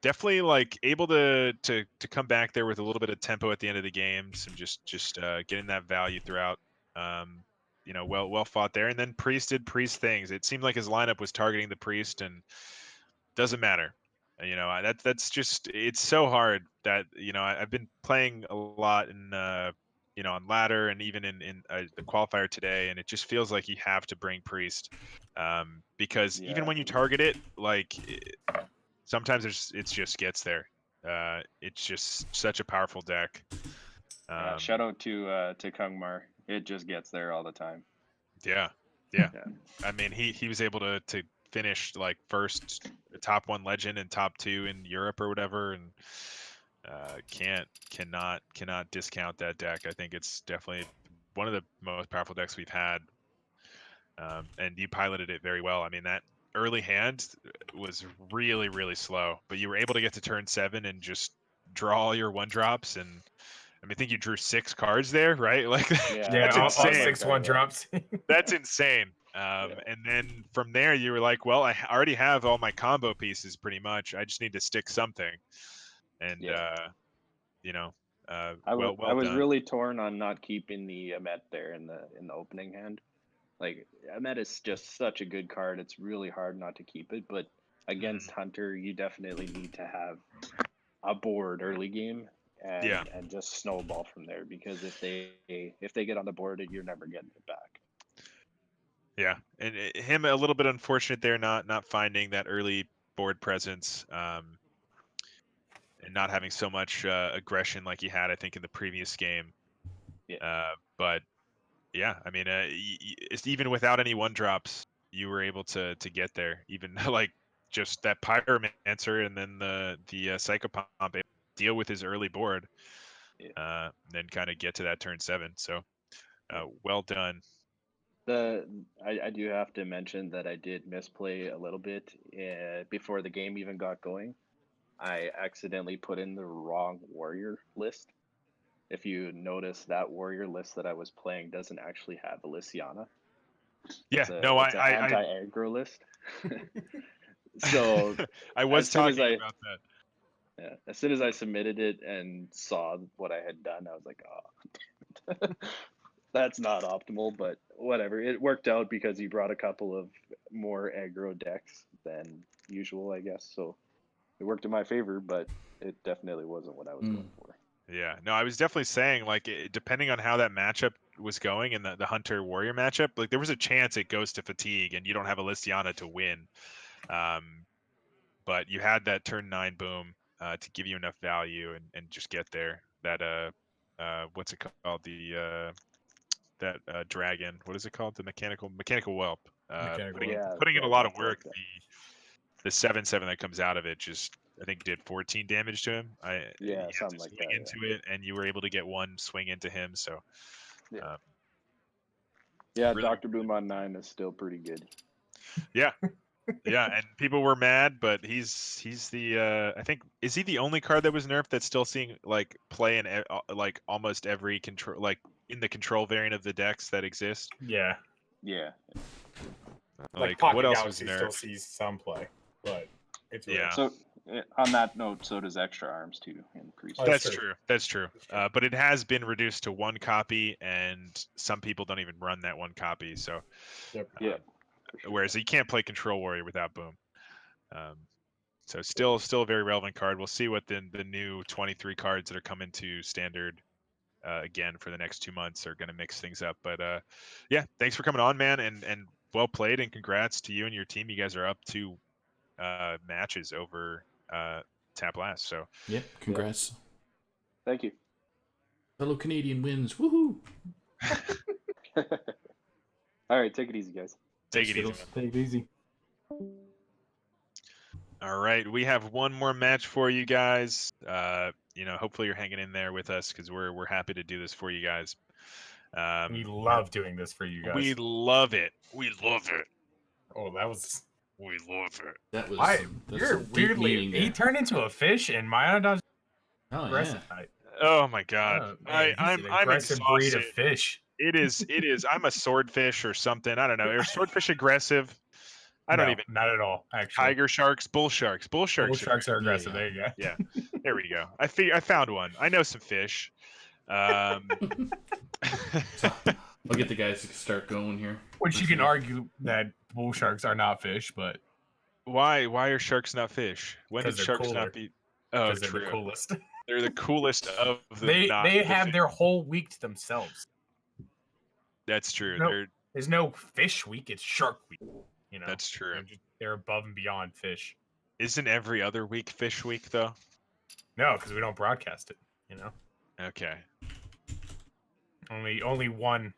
definitely like able to come back there with a little bit of tempo at the end of the game, some just getting that value throughout. Well fought there, and then Priest did Priest things. It seemed like his lineup was targeting the Priest, and doesn't matter. That's just, it's so hard that I've been playing a lot in on ladder and even in the qualifier today, and it just feels like you have to bring Priest because even when you target it, like sometimes it just gets there. It's just such a powerful deck. Shout out to Kungmar. It just gets there all the time. Yeah. I mean, he was able to finish like first top 1 legend and top 2 in Europe or whatever, and cannot discount that deck. I think it's definitely one of the most powerful decks we've had, and you piloted it very well. I mean, that early hand was really, really slow, but you were able to get to turn 7 and just draw all your 1-drops, and I think you drew 6 cards there, right? Like that's insane. All 6 1-drops. That's insane. And then from there, you were like, well, I already have all my combo pieces pretty much. I just need to stick something. And, I was done. really torn on not keeping the Amet there in the opening hand. Like, Amet is just such a good card. It's really hard not to keep it. But against Hunter, you definitely need to have a board early game. and Yeah. and just snowball from there. Because if they get on the board, you're never getting it back. Yeah, and him a little bit unfortunate there, not finding that early board presence, and not having so much aggression like he had, I think, in the previous game. Yeah. But yeah, I mean, it's even without any one drops, you were able to get there. Even like just that Pyromancer and then the Psychopomp able to deal with his early board, then kind of get to that turn 7. So well done. I do have to mention that I did misplay a little bit before the game even got going. I accidentally put in the wrong warrior list. If you notice, that warrior list that I was playing doesn't actually have a Lysiana. Yeah, It's an I anti-aggro list. So I was as soon as talking about that. Yeah, as soon as I submitted it and saw what I had done, I was like, oh, that's not optimal, but whatever. It worked out because he brought a couple of more aggro decks than usual, I guess. So it worked in my favor, but it definitely wasn't what I was going for. Yeah, no, I was definitely saying like depending on how that matchup was going in the Hunter Warrior matchup, like there was a chance it goes to fatigue and you don't have a Lysiana to win. But you had that turn 9 boom to give you enough value and just get there. That what's it called? The that dragon. What is it called? The mechanical whelp. Putting in a lot of work. The 7/7 that comes out of it just I think did 14 damage to him. You had something to like swing that. into it, and you were able to get one swing into him. So yeah, Dr. Boom on 9 is still pretty good. Yeah. Yeah, and people were mad, but he's the I think is he the only card that was nerfed that's still seeing like play in like almost every control like in the control variant of the decks that exist. Yeah. Yeah. Like what else Galaxy was still nerfed? sees some play, but it's Yeah. So on that note, so does Extra Arms too in Priest. That's true. That's true. But it has been reduced to 1 copy, and some people don't even run that 1 copy. So yeah. Whereas you can't play Control Warrior without Boom. So still a very relevant card. We'll see what the new 23 cards that are coming to Standard again for the next 2 months are going to mix things up. But yeah, thanks for coming on, man, and well played, and congrats to you and your team. You guys are up 2 matches over Tap Last. So yeah, congrats. Yeah. Thank you. Fellow Canadian wins. Woohoo! All right, take it easy, guys. Take it easy. Man. Take it easy. All right, we have one more match for you guys. Hopefully you're hanging in there with us because we're happy to do this for you guys. We love doing this for you guys. We love it. We love it. Oh, that was. We love it. That was. You're weirdly. He turned into a fish, and Mayanadon. Oh aggressive yeah. type. Oh my god. Man, I'm aggressive exhausted. breed of fish. It is. I'm a swordfish or something. I don't know. Are swordfish aggressive? I don't even. Not at all. Actually, tiger sharks, bull sharks. Bull sharks are aggressive. There you go. Yeah. There we go. I found one. I know some fish. I'll get the guys to start going here. Which you can argue that bull sharks are not fish, but why are sharks not fish? When did sharks cooler. not be? Oh, they're true. the coolest. They're the coolest of the. They have their whole week to themselves. That's true. There's no fish week. It's shark week. That's true. They're above and beyond fish. Isn't every other week fish week though? No, because we don't broadcast it. Okay. Only one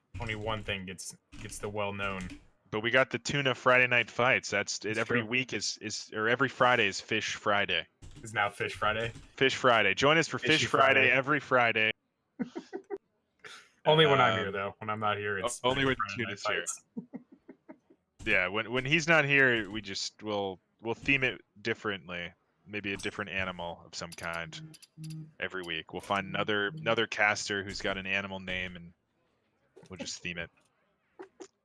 thing gets the well known. But we got the tuna Friday night fights. That's it. Every week is or every Friday is Fish Friday. Is now Fish Friday. Fish Friday. Join us for Fish Friday every Friday. Only when I'm here though. When I'm not here, it's only when Tuna's here. Yeah, when he's not here, we'll theme it differently. Maybe a different animal of some kind every week. We'll find another caster who's got an animal name, and we'll just theme it.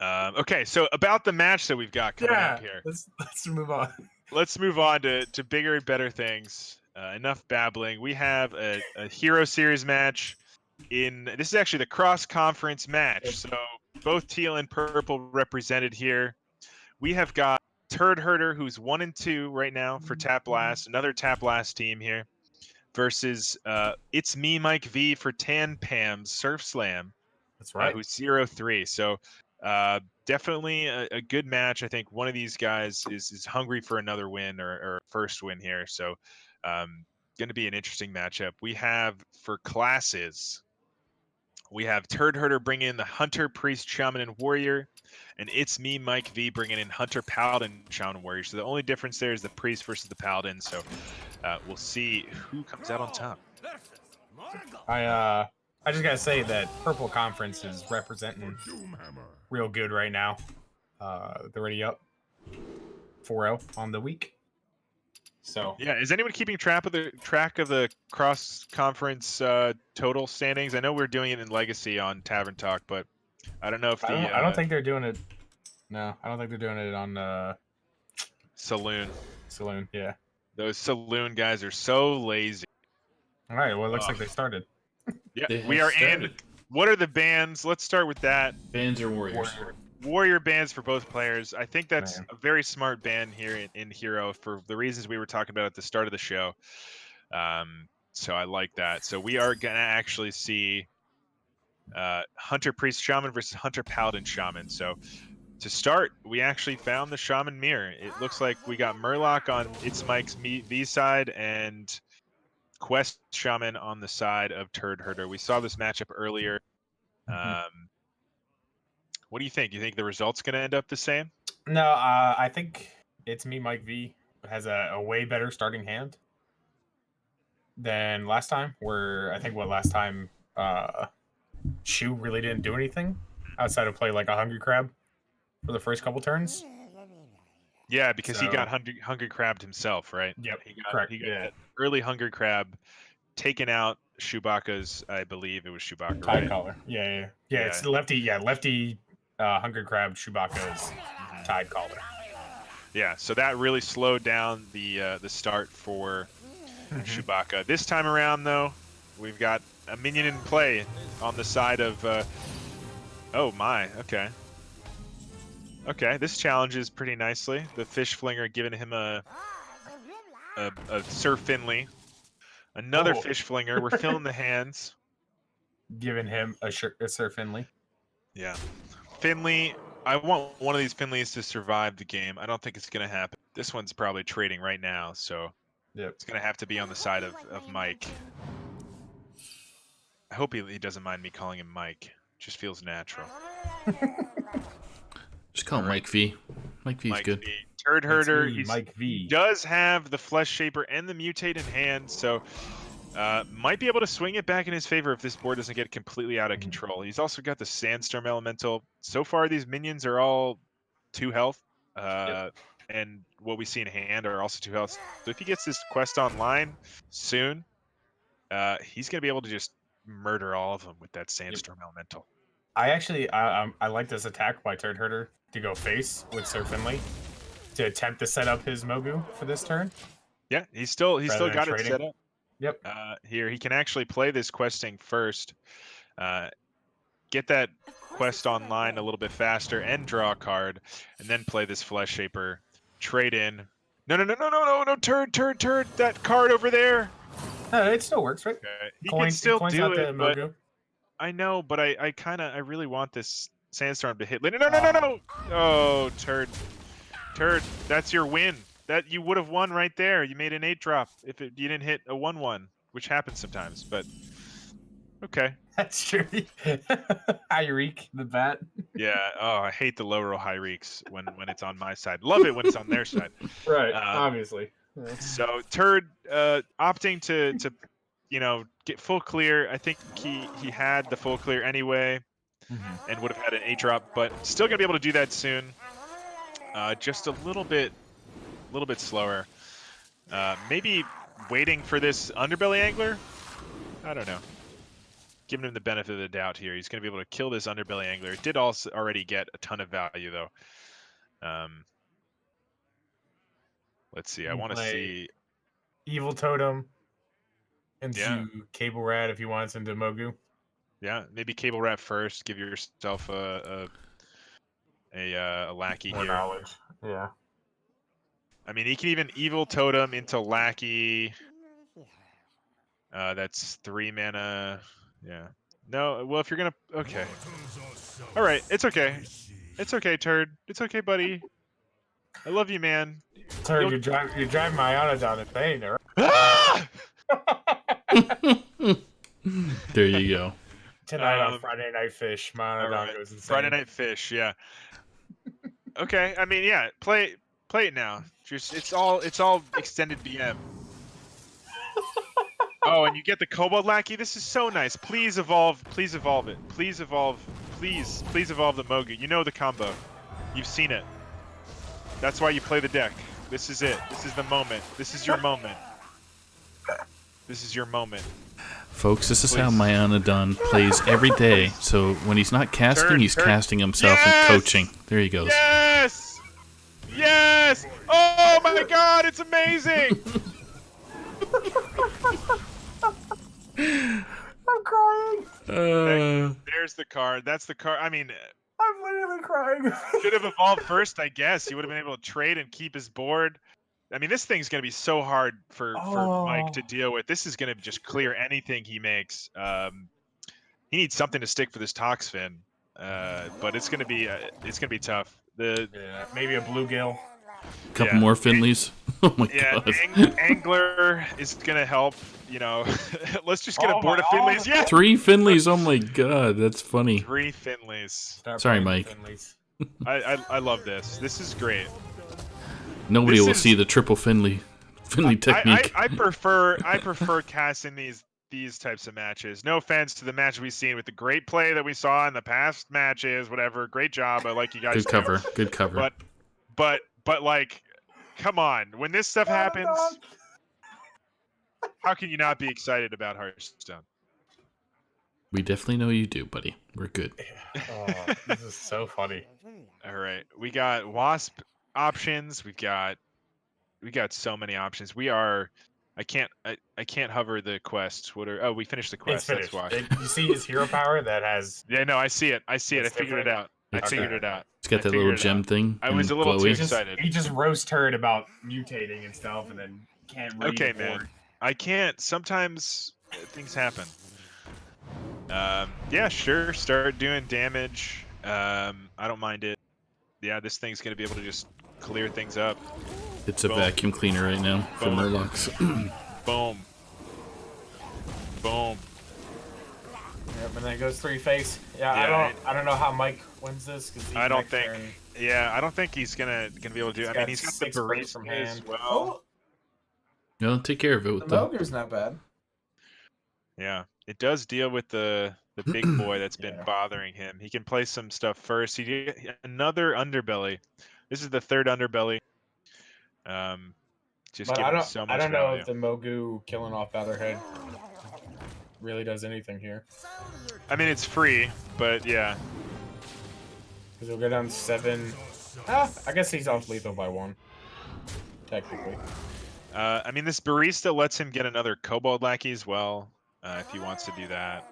Okay, so about the match that we've got coming up here. Let's move on. Let's move on to bigger and better things. Enough babbling. We have a Hero Series match. This is actually the cross-conference match. So both teal and purple represented here. We have got Turd Herder, who's 1-2 right now for Tap Last. Another Tap Last team here. versus It's Me, Mike V for Tan Pam's Surf Slam, That's right. who's 0-3. So definitely a good match. I think one of these guys is hungry for another win or first win here. So going to be an interesting matchup. We have for classes, we have Turd Herder bringing in the Hunter, Priest, Shaman, and Warrior. And It's Me, Mike V, bringing in Hunter, Paladin, Shaman, and Warrior. So the only difference there is the Priest versus the Paladin. So we'll see who comes out on top. I just gotta say that Purple Conference is representing real good right now. They're already up 4-0 on the week. So Yeah, is anyone keeping track of the cross conference total standings? I know we're doing it in Legacy on Tavern Talk, but I don't know if I don't think they're doing it. No, I don't think they're doing it on Saloon. Saloon. Yeah. Those Saloon guys are so lazy. All right. Well, it looks like they started. Yeah, They we have are in. started. What are the bans? Let's start with that. Bans or warriors? Warrior bans for both players. I think that's Man. a very smart ban here in Hero for the reasons we were talking about at the start of the show. So I like that. So we are gonna actually see Hunter Priest Shaman versus Hunter Paladin Shaman. So to start, we actually found the Shaman mirror. It looks like we got Murloc on It's Mike's V side and Quest Shaman on the side of Turd Herder. We saw this matchup earlier. What do you think? You think the result's going to end up the same? No, I think It's Me, Mike V has a way better starting hand than last time. Where I think last time Shoe really didn't do anything outside of play like a Hungry Crab for the first couple turns. Yeah, because he got So- hungry crabbed himself, right? Yep, He got, correct, He got yeah. that early hungry crab taken out Shoebacca's, I believe it was Shoebacca, Tide right? collar. Yeah. It's lefty. Yeah, lefty. Hungry Crab Shoebacca's Tide collar. Yeah, so that really slowed down the start for Shoebacca. This time around, though, we've got a minion in play on the side of. Oh my, okay. Okay, this challenges pretty nicely. The Fish Flinger giving him a Sir Finley. Another Oh. Fish Flinger. We're filling the hands. Giving him a Sir Finley. Yeah. Finley, I want one of these Finleys to survive the game. I don't think it's going to happen. This one's probably trading right now, so Yep. it's going to have to be on the side of Mike. I hope he doesn't mind me calling him Mike. Just feels natural. Just call him Mike V. Mike V's good. V. Turd Herder, me, Mike V. he does have the Flesh Shaper and the Mutate in hand, so might be able to swing it back in his favor if this board doesn't get completely out of control. He's also got the Sandstorm Elemental. So far, these minions are all 2 health, and what we see in hand are also 2 health. So if he gets this quest online soon, he's going to be able to just murder all of them with that Sandstorm Elemental. I actually I like this attack by Turd Herder to go face with Sir Finley to attempt to set up his Mogu for this turn. Yeah, he's still Rather got than it set trading. up. Yep. Here he can actually play this questing first, get that quest online a little bit faster and draw a card, and then play this Flesh Shaper, trade in. No, turd, that card over there. No, it still works, right? Okay. He can still coins do out the it, but Mogu. I know, but I really want this Sandstorm to hit later. No. Oh, turd, that's your win. That you would have won right there. You made an 8-drop if you didn't hit a 1/1, which happens sometimes. But okay. That's true. Hyreek, the bat. Yeah. Oh, I hate the low roll high reeks when it's on my side. Love it when it's on their side. Right. Obviously. So Turd opting to get full clear. I think he had the full clear anyway, and would have had an 8-drop, but still gonna be able to do that soon. Just a little bit slower. Maybe waiting for this Underbelly Angler. I don't know. Giving him the benefit of the doubt here. He's going to be able to kill this Underbelly Angler. It did also already get a ton of value, though. Let's see. I want to see... Evil Totem into Cable Rat if he wants into Mogu. Yeah, maybe Cable Rat first. Give yourself a Lackey More here. knowledge. Yeah. I mean, he can even Evil Totem into Lackey. That's 3 mana. Yeah. No, well, if you're gonna, okay. All right, it's okay. It's okay, Turd. It's okay, buddy. I love you, man. Turd, You'll- you're driving Mayanadon insane, all Ah! right? There you go. Tonight on Friday Night Fish, All Mayanadon right. goes insane. Friday Night Fish, yeah. Okay, I mean, yeah, play it now. Just it's all extended BM. Oh, and you get the Kobold Lackey. This is so nice. Please evolve it. Please evolve. Please evolve the Mogu. You know the combo. You've seen it. That's why you play the deck. This is it. This is the moment. This is your moment. This is your moment. Folks, this is how Please. Mayanadon plays every day. So when he's not casting, he's casting himself and coaching. There he goes. Yes! Yes! Oh my god, it's amazing! I'm crying. There's the card. That's the card. I mean, I'm literally crying. should have evolved first, I guess. He would have been able to trade and keep his board. I mean, this thing's going to be so hard for Mike to deal with. This is going to just clear anything he makes. He needs something to stick for this Toxfin, but it's going to be tough. Yeah, maybe a bluegill. Couple more Finleys. Oh my god. Angler is going to help. You know, let's just get a board of Finleys. Yeah, 3 Finleys. Oh my god, that's funny. 3 Finleys. Sorry, Mike. I love this. This is great. Nobody This will is- see the triple Finley technique. I prefer casting these types of matches. No offense to the match we've seen with the great play that we saw in the past matches. Whatever, great job. I like you guys. Good cover. Good cover. But like, come on. When this stuff happens, how can you not be excited about Hearthstone? We definitely know you do, buddy. We're good. Oh, this is so funny. All right, we got Wasp options. We got so many options. I can't hover the quest. We finished the It's quest. That's finished. why. You see his hero power that has. Yeah, no, I see it. I It's figured different? it out. I It's figured it out. It's got I that little figured it gem out. thing. I was and a little too glowy. excited. He just roast heard about mutating and stuff, and then can't read. Okay, the man. board. I can't. Sometimes things happen. Yeah, sure. Start doing damage. I don't mind it. Yeah, this thing's gonna be able to just clear things up. It's a Boom. vacuum cleaner right now for Boom. Murlocs. Boom. Boom. Yep, and then it goes 3 face. Yeah, Yeah, I don't know how Mike wins this because I don't think. Yeah, I don't think he's gonna be able to do. I mean, he's got the 6 breaks barista from as hand. well. Oh, No, take care of it with the the. Mogu's not bad. Yeah, it does deal with the big boy that's been Yeah. bothering him. He can play some stuff first. He did another underbelly. This is the 3rd underbelly. Just But giving so much I don't know value. if the Mogu killing off Batterhead really does anything here. I mean, it's free, but yeah. Because he'll go down 7. I guess he's off lethal by 1. Technically. I mean, this barista lets him get another Kobold Lackey as well, if he wants to do that.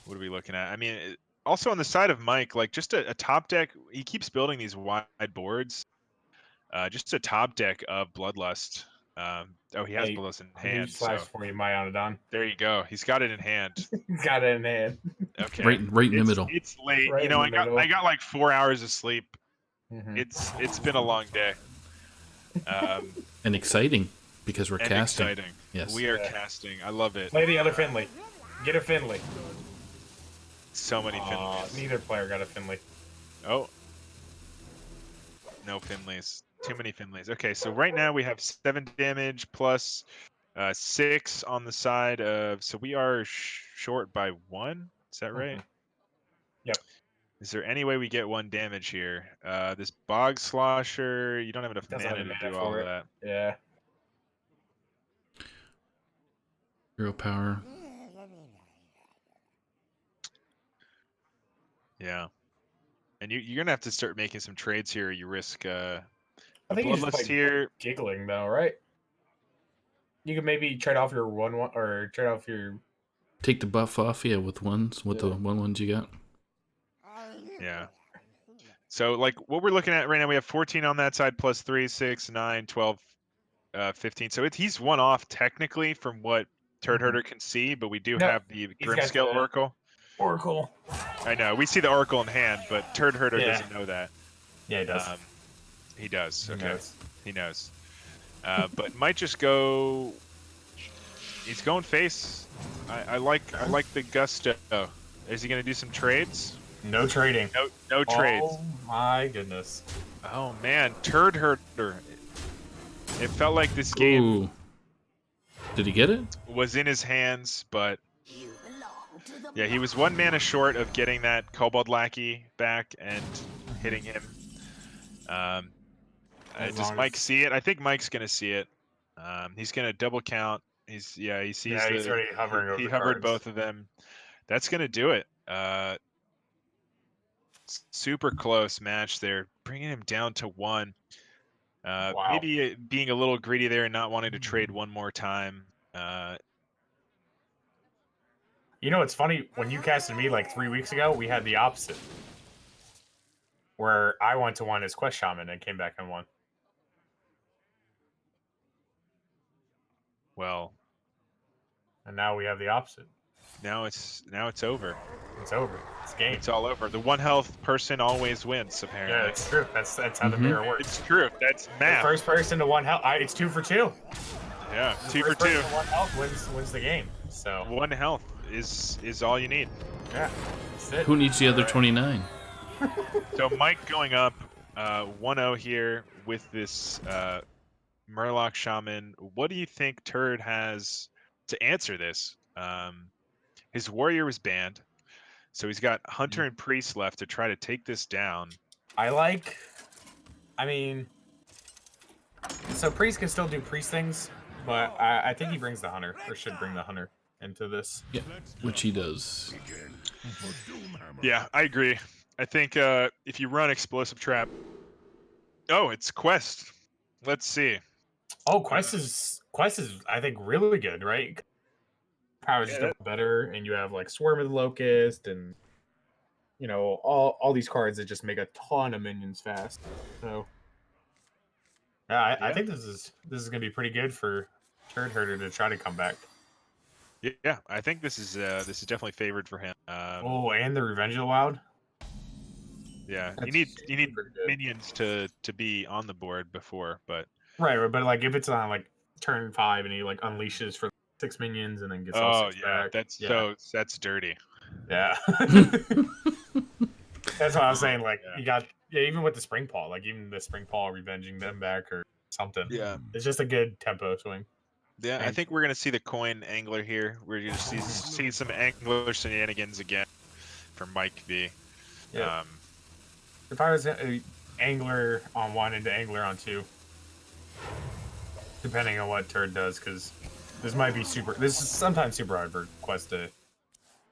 What are we looking at? I mean, also on the side of Mike, like just a top deck. He keeps building these wide boards. Just a top deck of Bloodlust. He has Hey, Bloodlust in hand. Flash So for you, Mayanadon. there you go. He's got it in hand. He's got it in hand. Okay. Right in the It's- middle. It's late. Right You know, in the middle. I got like 4 hours of sleep. Mhm. It's been a long day. And exciting because we're And casting. exciting. Yes. We are Yeah. casting. I love it. Play the other Finley. Get a Finley. So many Finleys. Neither player got a Finley. Oh. No Finleys. Too many Finleys. Okay, so right now we have 7 damage plus 6 on the side of. So we are short by 1. Is that right? Mhm. Yep. Is there any way we get 1 damage here? This Bog Slosher, you don't have enough Doesn't mana have to mana do all for of it. that. Yeah. Hero power. Yeah. And you're going to have to start making some trades here. You risk I think you just Bloodlust play here. giggling though, right? You could maybe trade off your 1/1 or trade off your. Take the buff off, yeah, with ones, with the Yeah. 1/1s you got. Yeah. So like what we're looking at right now, we have 14 on that side plus 3, 6, 9, 12, 15. So he's one off technically from what Turd Herder can see, but we do No, have the he's got Grimscale the- Oracle. Oracle. I know. We see the Oracle in hand, but Turd Herder Yeah. doesn't know that. Yeah, he does. He does. He Okay. knows. He knows. But might just go. He's going face. I like the gusto. Is he gonna do some trades? No trading. No trades. Oh my goodness. Oh man, Turd Herder. It felt like this game Ooh. Did he get it? was in his hands, but yeah, he was 1 mana short of getting that Kobold Lackey back and hitting him. Does Mike see it? I think Mike's gonna see it. He's gonna double count. He sees Yeah, he's already hovering over he the hovered cards. both of them. That's gonna do it. Super close match there, bringing him down to 1. Wow. Maybe being a little greedy there and not wanting to trade one more time. You know, it's funny. When you casted me like 3 weeks ago, we had the opposite. Where I went to 1 as Quest Shaman and came back and won. Well, And now we have the opposite. now it's over. It's over. It's game. It's all over. The 1 health person always wins, apparently. Yeah, it's true. That's how the mirror works. It's true. That's The math. first person to 1 health. It's 2 for 2. Yeah, The 2 for first 2. person to 1 health wins the game. So 1 health is all you need. yeah, that's it. Who needs the other 29? So Mike going up 1-0 here with this Murloc Shaman. What do you think Turd has to answer this? His warrior was banned, so he's got Hunter and Priest left to try to take this down. I mean, so Priest can still do Priest things, but I think he brings the Hunter, or should bring the Hunter into this. Yeah, which he does. Yeah, I agree. I think if you run Explosive Trap... Oh, it's Quest. Let's see. Oh, Quest is I think really good, right? Power's just double better, and you have like Swarm of the Locust, and you know all these cards that just make a ton of minions fast. So yeah, I think this is gonna be pretty good for Turd Herder to try to come back. Yeah, I think this is definitely favored for him. Oh, and the Revenge of the Wild. Yeah, That's you need super good. minions to be on the board before, but Right, but like if it's on like turn 5 and he like unleashes for 6 minions and then gets all 6 back. That's dirty. Yeah. That's what I was saying. Like you got even with the Spring Paw, like even the Spring Paw revenging them back or something. Yeah. It's just a good tempo swing. Yeah, I think we're gonna see the coin angler here. We're gonna see some angler shenanigans again from Mike V. Yeah. If I was angler on 1 into angler on 2, depending on what Turd does, because this might be super. This is sometimes super hard for Quest to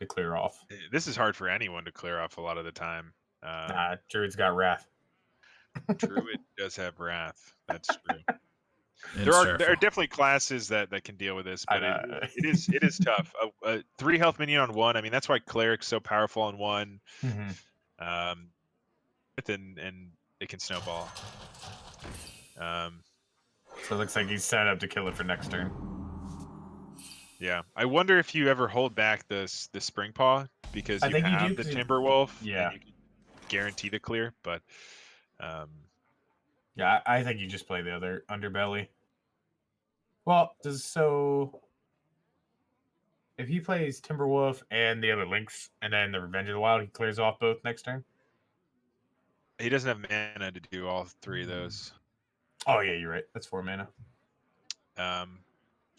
clear off. This is hard for anyone to clear off a lot of the time. Nah, Druid's got Wrath. Druid does have Wrath. That's true. And There are Starfall. definitely classes that can deal with this, but it is tough. A 3 health minion on 1. I mean, that's why Cleric's so powerful on 1. And it can snowball. So it looks like he's set up to kill it for next turn. Yeah, I wonder if you ever hold back the Spring Paw because I you think you have do, the 'cause Timberwolf. Yeah. And you can guarantee the clear, but Yeah, I think you just play the other Underbelly. Well, if he plays Timberwolf and the other Lynx, and then the Revenge of the Wild, he clears off both next turn. he doesn't have mana to do all 3 of those. Oh yeah, you're right. That's 4 mana.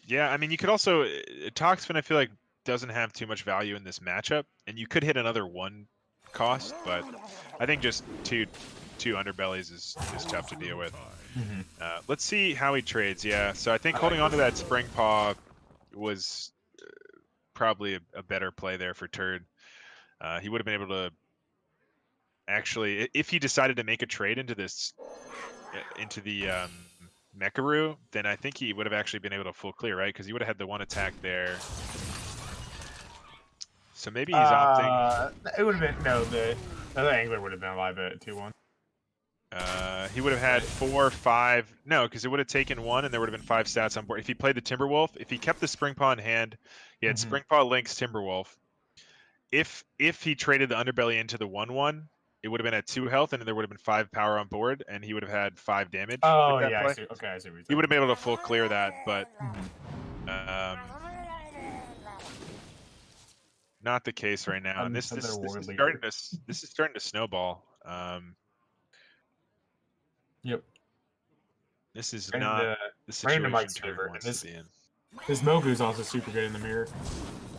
Yeah, I mean, you could also Toxfin. I feel like doesn't have too much value in this matchup, and you could hit another 1 cost, but I think just two Underbellies is tough to deal with. Let's see how he trades. Yeah, so I think holding on to that Spring Paw was probably a better play there for Turd. He would have been able to actually, if he decided to make a trade into the Mecharoo, then I think he would have actually been able to full clear, right? Because he would have had the 1 attack there. So maybe he's opting. It would have been the other angler would have been alive at 2-1. He would have had 4, 5. No, because it would have taken 1, and there would have been 5 stats on board. If he played the Timberwolf, if he kept the Spring Paw in hand, he had Spring Paw, Lynx, Timberwolf. If he traded the Underbelly into the 1/1, it would have been at 2 health, and there would have been 5 power on board, and he would have had 5 damage. Oh with that yeah, play. I see. Okay, I see what you're He would have saying. been able to full clear that, but not the case right now. And this is starting to snowball. Yep. This is And, not the situation Mike's Turd favor. wants This to be in. Mogu's also super good in the mirror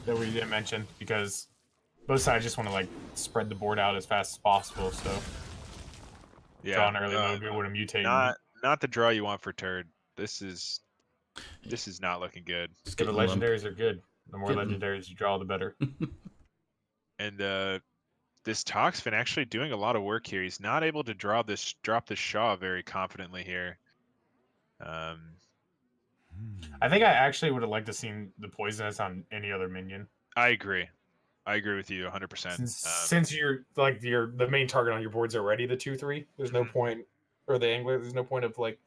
that we didn't mention because both sides just want to like spread the board out as fast as possible. So draw an early Mogu would have mutated. Not the draw you want for Turd. This is not looking good. The legendaries are good. The more legendaries you draw, the better. And this Toxfin actually doing a lot of work here. He's not able to drop this Shaw very confidently here. I think I actually would have liked to seen the poisonous on any other minion. I agree with you 100%. Since you're the main target on your board's already the 2/3, there's no point, or the angler. There's no point of like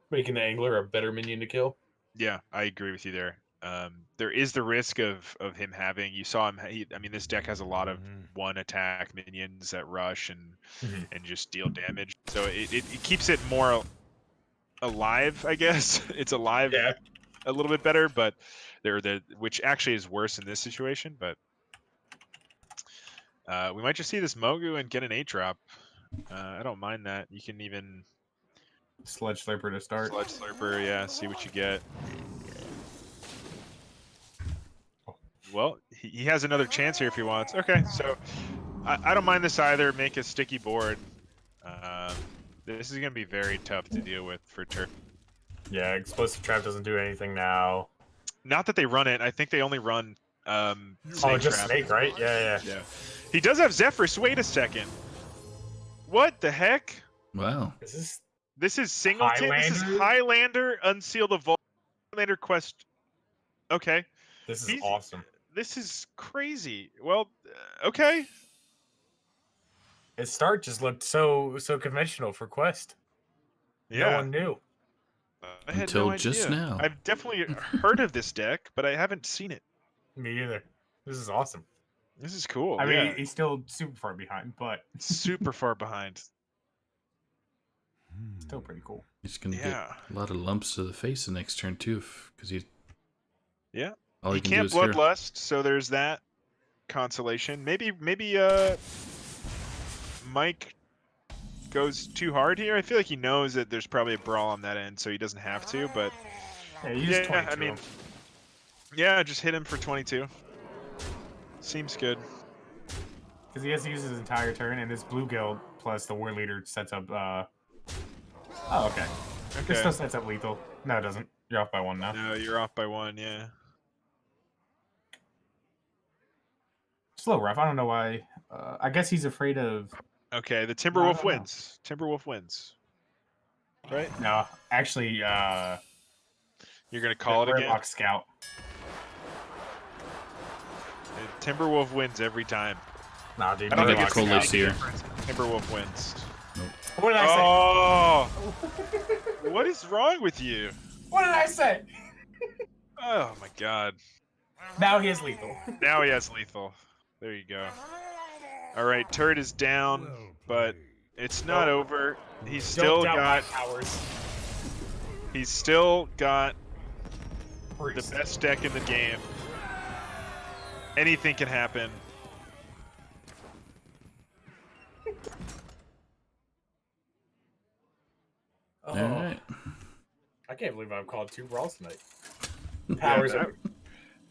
making the angler a better minion to kill. Yeah, I agree with you there. There is the risk of him having. You saw him. I mean, this deck has a lot of 1 attack minions that rush and just deal damage. So it keeps it more alive, I guess. It's alive a little bit better, but which actually is worse in this situation. But we might just see this Mogu and get an 8-drop. I don't mind that. You can even Sludge Slurper to start. Sludge Slurper, yeah. See what you get. Well, he has another chance here if he wants. Okay, so I don't mind this either. Make a sticky board. This is going to be very tough to deal with for Turk. Yeah, Explosive Trap doesn't do anything now. Not that they run it. I think they only run Snake Trap. Snake, right? Yeah. He does have Zephyrs. Wait a second. What the heck? Wow. This is Singleton. Highlander? This is Highlander, Unseal the Vault, Highlander Quest. Okay. This is awesome. This is crazy. Well, okay. His start just looked so conventional for Quest. Yeah. No one knew. I had Until no just idea. now. I've definitely heard of this deck, but I haven't seen it. Me either. This is awesome. This is cool. I mean, yeah. he's still super far behind, but super far behind. Still pretty cool. He's gonna get a lot of lumps to the face the next turn too, because he. Yeah. All he can can't do is bloodlust, so there's that consolation. Maybe Mike goes too hard here. I feel like he knows that there's probably a brawl on that end, so he doesn't have to. But yeah, I mean, yeah, just hit him for 22. Seems good. Because he has to use his entire turn, and his blue guild plus the war leader sets up. Oh, okay. This still sets up lethal. No, it doesn't. You're off by 1 now. No, you're off by 1. Yeah. Slow rough. I don't know why. I guess he's afraid of. Okay, the Timberwolf wins. Timberwolf wins. Right? No, actually, you're gonna call it again. Warlock Scout. Timberwolf wins every time. Nah, dude. I don't think got it's the coldest here. Timberwolf wins. Nope. What did I say? Oh, what is wrong with you? What did I say? Oh my god. Now he has lethal. Now he has lethal. There you go. All right, Turd is down, but it's not over. He's still got powers. He's still got the best deck in the game. Anything can happen. Oh, All right. I can't believe I've called 2 brawls tonight. Powers.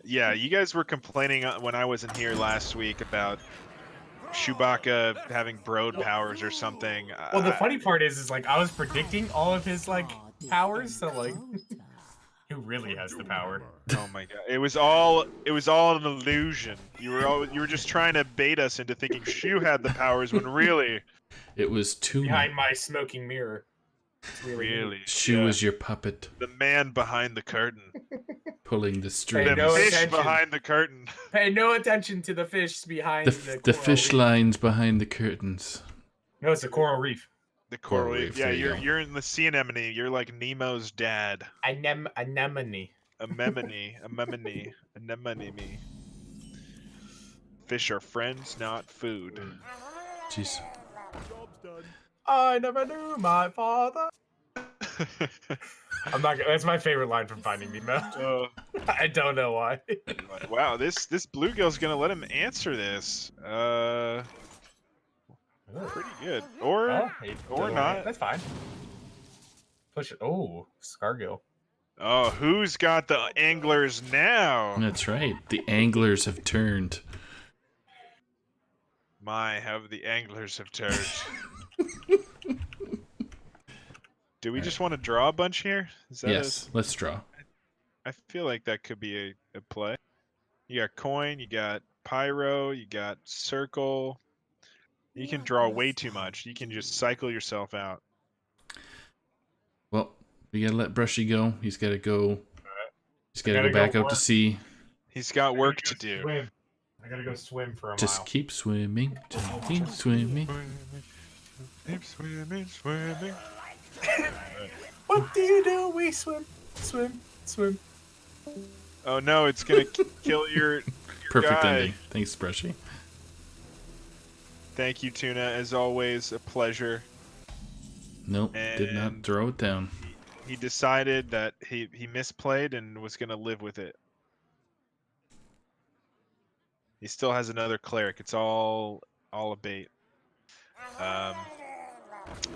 Yeah, you guys were complaining when I wasn't here last week about Shoebacca having broad powers or something. Well, the funny part is like I was predicting all of his like powers, so like, who really has the power? Oh my god, it was all an illusion. You were just trying to bait us into thinking Shu had the powers when really it was Tuna. Behind my smoking mirror. Really, Shu was your puppet. The man behind the curtain. Pulling the strings. The fish behind the curtain. Pay no attention to the fish behind the fish lines behind the curtains. No, it's a coral reef. The coral Coral reef. reef, Yeah, there you go. you're in the sea anemone. You're like Nemo's dad. Anemone. Anemone me. Fish are friends, not food. Jeez. Job's done. I never knew my father. I'm not. That's my favorite line from Finding Nemo. Oh, I don't know why. wow, this bluegill's gonna let him answer this. Pretty good. Or He or doesn't want not. it. That's fine. Push it. Oh, Scargill. Oh, who's got the anglers now? That's right. The anglers have turned. My, how the anglers have turned. Do we just want to draw a bunch here? Is that Yes, let's draw. I feel like that could be a play. You got coin, you got pyro, you got circle. You can draw way too much. You can just cycle yourself out. Well, we gotta let Brushy go. He's gotta go. He's gotta gotta go back go out to work. sea. He's got work to do. Swim. I gotta go swim for a Just mile. keep swimming. Just keep swimming. Keep swimming, swimming. What do you do? We swim, swim, swim. Oh no, it's gonna kill your Perfect guy. ending. Thanks, Brushy. Thank you, Tuna. As always, a pleasure. Nope, did not And- throw it down. He decided that he misplayed and was gonna live with it. He still has another cleric. It's all a bait.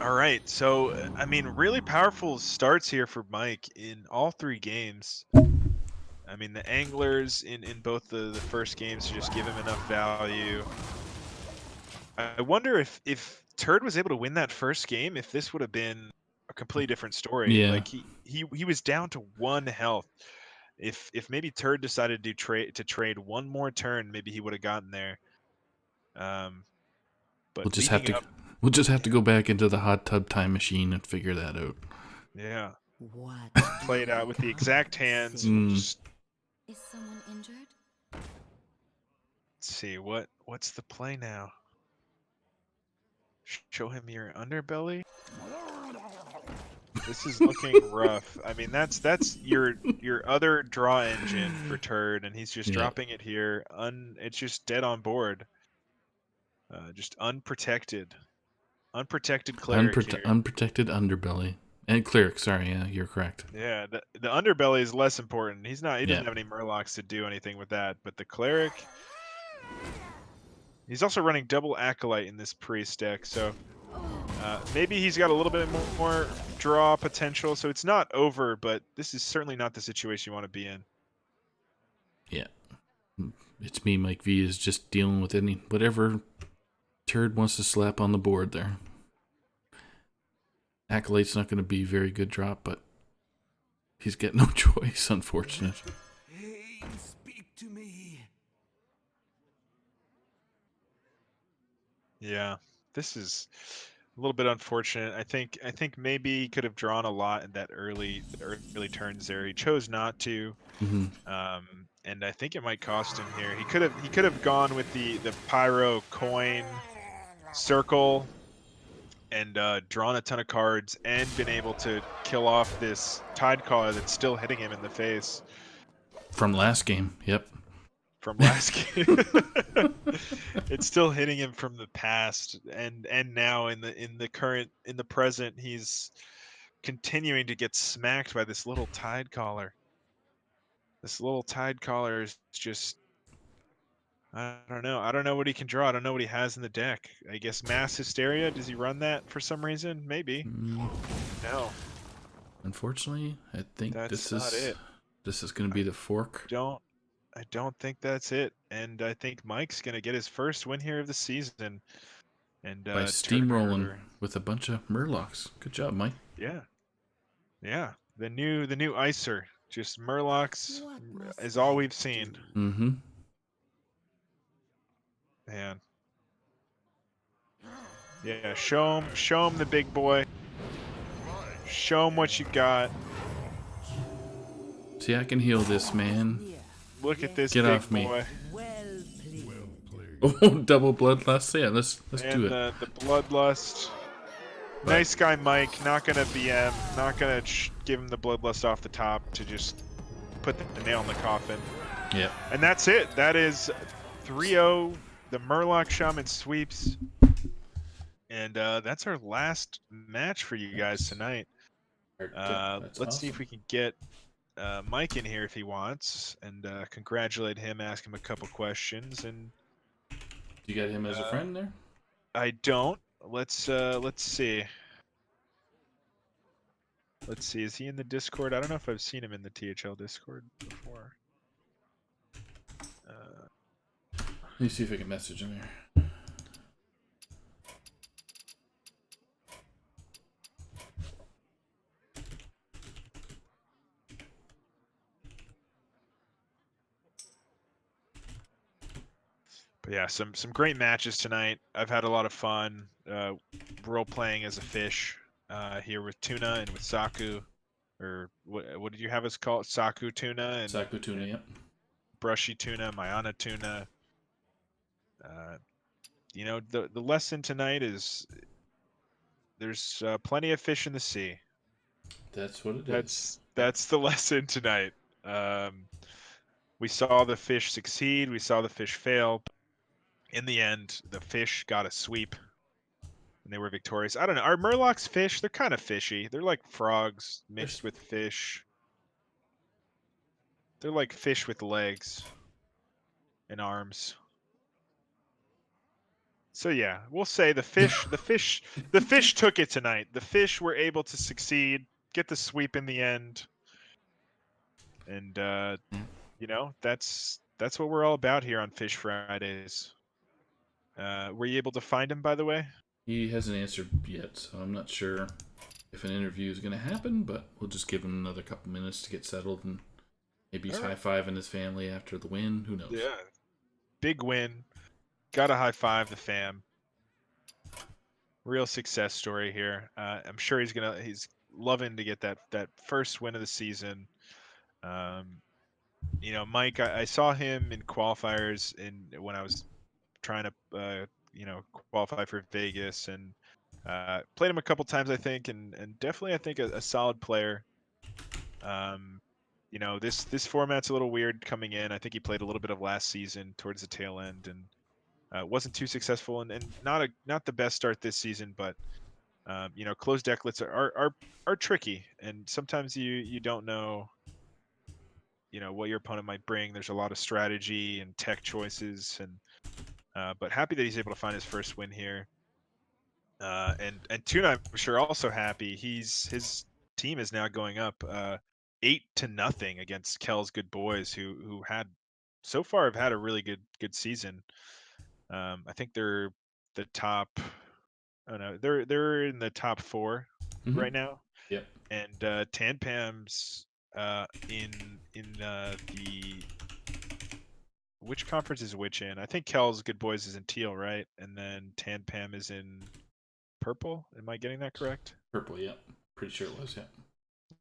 All right, so I mean, really powerful starts here for Mike in all 3 games. I mean, the anglers in both the first games just give him enough value. I wonder if Turd was able to win that first game, if this would have been a completely different story. Yeah. Like he was down to 1 health. If maybe Turd decided to trade one more turn, maybe he would have gotten there. But We'll just have leading to. up, We'll just have to go back into the hot tub time machine and figure that out. yeah, What? play it out with the exact hands. Mm. Just Is someone injured? see what's the play now. Show him your underbelly. This is looking rough. I mean, that's your other draw engine for Turd, and he's just Yeah. dropping it here. It's just dead on board. Just unprotected cleric here. Unprotected underbelly and cleric. Sorry, yeah, you're correct. Yeah, the underbelly is less important. He doesn't Yeah. have any murlocs to do anything with that. But the cleric, he's also running double acolyte in this priest deck, so maybe he's got a little bit more draw potential. So it's not over, but this is certainly not the situation you want to be in. Yeah, it's me, Mike V, is just dealing with whatever Turd wants to slap on the board there. Acolyte's not going to be very good drop, but he's got no choice, unfortunate. Hey, speak to me. Yeah, this is a little bit unfortunate. I think maybe he could have drawn a lot in the early turns there. He chose not to. Hmm. And I think it might cost him here. He could have gone with the pyro coin circle and drawn a ton of cards and been able to kill off this tide caller that's still hitting him in the face From last game, yep. from last game. It's still hitting him from the past, and now in the present, he's continuing to get smacked by this little tide caller. This little tide caller is just, I don't know. I don't know what he can draw. I don't know what he has in the deck. I guess Mass Hysteria. Does he run that for some reason? Maybe. Mm, No, unfortunately, I think that's not it. this is going to be the fork. I don't think that's it. And I think Mike's gonna get his first win here of the season. And By Turd steamrolling Murder. with a bunch of murlocs. Good job, Mike. Yeah. The new Icer. Just Murlocs What must is all I we've seen. do? Mm-hmm. Man. Yeah, show him the big boy. Show him what you got. See, I can heal this, man. Here. Look at this Get big off me. boy. Well played. Oh, double bloodlust. Yeah, let's And do it. the bloodlust. Nice guy Mike, not gonna BM, not gonna give him the bloodlust off the top to just put the nail in the coffin. Yeah. And that's it. That is 3-0, the Murloc Shaman sweeps. And that's our last match for you guys tonight. That's Let's see if awesome. we can get Mike in here if he wants, and congratulate him, ask him a couple questions. And Do you got him as a friend there? I don't. Let's see. Let's see. Is he in the Discord? I don't know if I've seen him in the THL Discord before. Let me see if I can message him here. But yeah, some great matches tonight. I've had a lot of fun role playing as a fish here with Tuna and with Saku, or what did you have us call it? Saku Tuna and Saku Tuna, yep. BrushyTuna, Mayanadon. You know, the lesson tonight is there's plenty of fish in the sea. That's what it is. That's the lesson tonight. We saw the fish succeed. We saw the fish fail. In the end, the fish got a sweep, and they were victorious. I don't know. Are Murlocs fish? They're kind of fishy. They're like frogs mixed with fish. They're like fish with legs and arms. So yeah, we'll say the fish took it tonight. The fish were able to succeed, get the sweep in the end, and you know that's what we're all about here on Fish Fridays. Were you able to find him, by the way? He hasn't answered yet, so I'm not sure if an interview is going to happen, but we'll just give him another couple minutes to get settled, and maybe he's high-fiving his family after the win. Who knows? Yeah. Big win. Got to high-five the fam. Real success story here. I'm sure he's loving to get that first win of the season. You know, Mike, I saw him in qualifiers when I was trying to you know, qualify for Vegas, and played him a couple times, I think, and definitely I think a solid player. You know, this format's a little weird coming in. I think he played a little bit of last season towards the tail end, and wasn't too successful, and not the best start this season. But you know, closed decklets are tricky, and sometimes you don't know, you know, what your opponent might bring. There's a lot of strategy and tech choices, and but happy that he's able to find his first win here. And Tuna, I'm sure, also happy. His team is now going up 8-0 against Kel's Good Boys, who had so far have had a really good season. I think they're the top. Oh no, they're in the top 4 right now. Yep. And Tanpam's in the which conference is which in? I think Kel's Good Boys is in teal, right? And then Tanpam is in purple. Am I getting that correct? Purple, yeah. Pretty sure it was, yeah.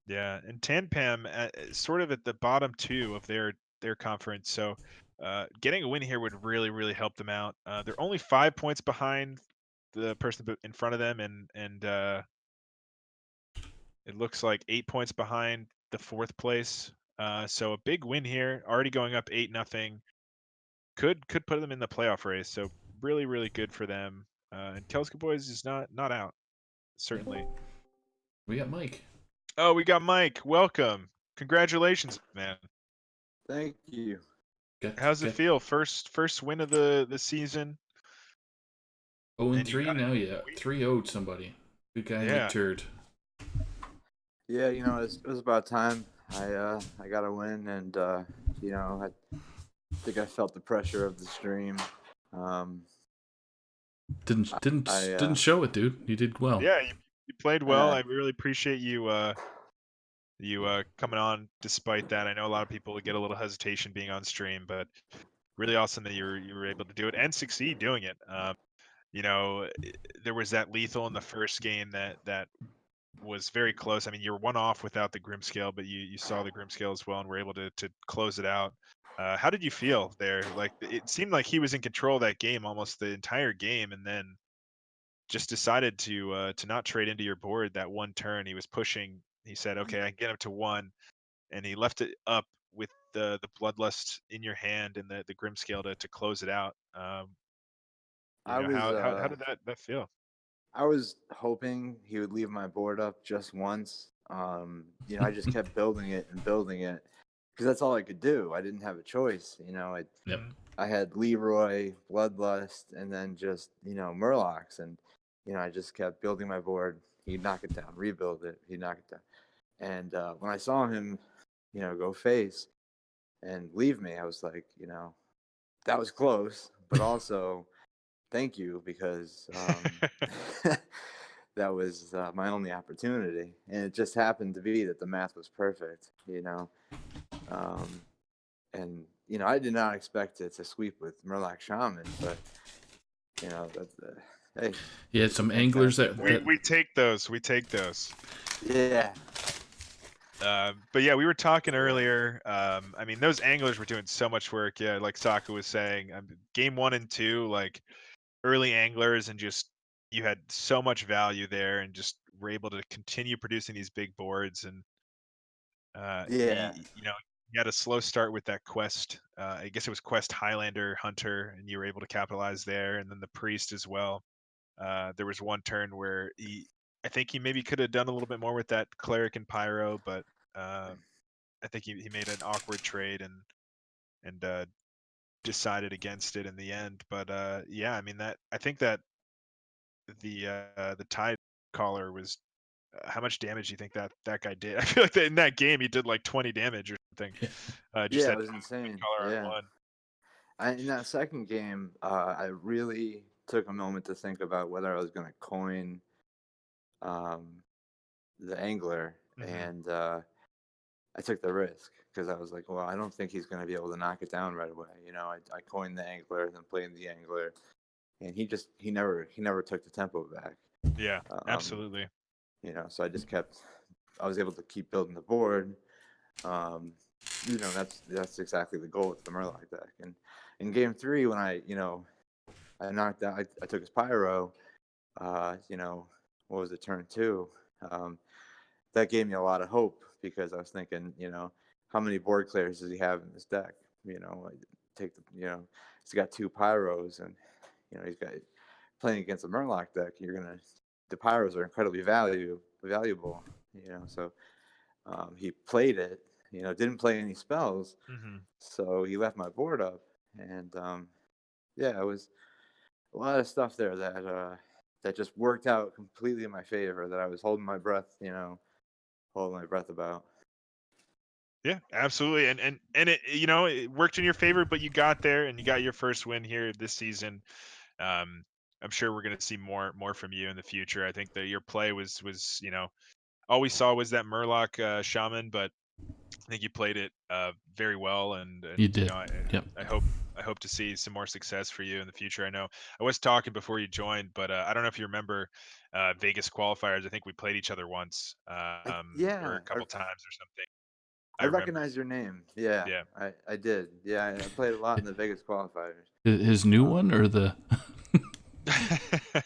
Yeah, and Tanpam sort of at the bottom 2 of their conference. So getting a win here would really help them out. They're only 5 points behind the person in front of them, and it looks like 8 points behind the 4th place. So a big win here, already going up 8-0. Could put them in the playoff race. So really good for them. And Kel's Good Boys is not out, certainly. We got Mike. Oh, we got Mike. Welcome. Congratulations, man. Thank you. How's it feel? First win of the season. 0-3 now, yeah. 3-0'd somebody. Good guy, Yeah. Nick Turd. Yeah, you know, it was about time. I got a win, and you know, I think I felt the pressure of the stream. Didn't show it, dude. You did well. Yeah, you played well. I really appreciate you coming on despite that. I know a lot of people would get a little hesitation being on stream, but really awesome that you were able to do it and succeed doing it. You know, there was that lethal in the first game that was very close. I mean, you're 1 off without the Grimscale, but you saw the Grimscale as well and were able to close it out. How did you feel there? Like, it seemed like he was in control of that game almost the entire game, and then just decided to not trade into your board that one turn. He was pushing. He said, "Okay, I can get up to 1," and he left it up with the bloodlust in your hand and the grim scale to close it out. I was How did that feel? I was hoping he would leave my board up just once. I just kept building it and building it because that's all I could do. I didn't have a choice. Yep. I had Leroy, Bloodlust, and then just Murlocs, and I just kept building my board. He'd knock it down, rebuild it. He'd knock it down, and when I saw him, go face and leave me, I was like, that was close, but also thank you because that was my only opportunity, and it just happened to be that the math was perfect, and I did not expect it to sweep with Murloc Shaman, but that's hey. Yeah, some anglers that we take those. We take those. Yeah. But yeah, we were talking earlier. I mean, those anglers were doing so much work. Yeah, like Saku was saying, game 1 and 2, like early anglers, and just you had so much value there, and just were able to continue producing these big boards. And Yeah. you had a slow start with that quest. I guess it was quest Highlander Hunter, and you were able to capitalize there, and then the priest as well. There was one turn where I think he maybe could have done a little bit more with that cleric and pyro, but I think he made an awkward trade and decided against it in the end. But yeah, I mean I think that the tide caller was how much damage do you think that guy did? I feel like that in that game he did like 20 damage or something. Just Yeah, that it was insane. caller Yeah. on 1. In that second game, I really took a moment to think about whether I was going to coin the angler, and I took the risk because I was like, well, I don't think he's going to be able to knock it down right away. I coined the angler, then played the angler, and he never took the tempo back. Yeah, absolutely. So I was able to keep building the board. That's exactly the goal with the Murloc deck. And in game 3, when I knocked out, I took his pyro. What was it, turn 2? That gave me a lot of hope because I was thinking, how many board clears does he have in this deck? He's got 2 pyros, and he's got playing against a Murloc deck. The pyros are incredibly valuable. So he played it. Didn't play any spells, so he left my board up, and yeah, it was a lot of stuff there that just worked out completely in my favor. That I was holding my breath, about. Yeah, absolutely, and it it worked in your favor, but you got there and you got your first win here this season. I'm sure we're going to see more from you in the future. I think that your play was all we saw was that Murloc Shaman, but I think you played it very well, and You did. Yep. I hope to see some more success for you in the future. I know I was talking before you joined, but I don't know if you remember Vegas qualifiers. I think we played each other once, or a couple times or something. I recognize your name. Yeah. I did. Yeah, I played a lot in the Vegas qualifiers. His new one or the?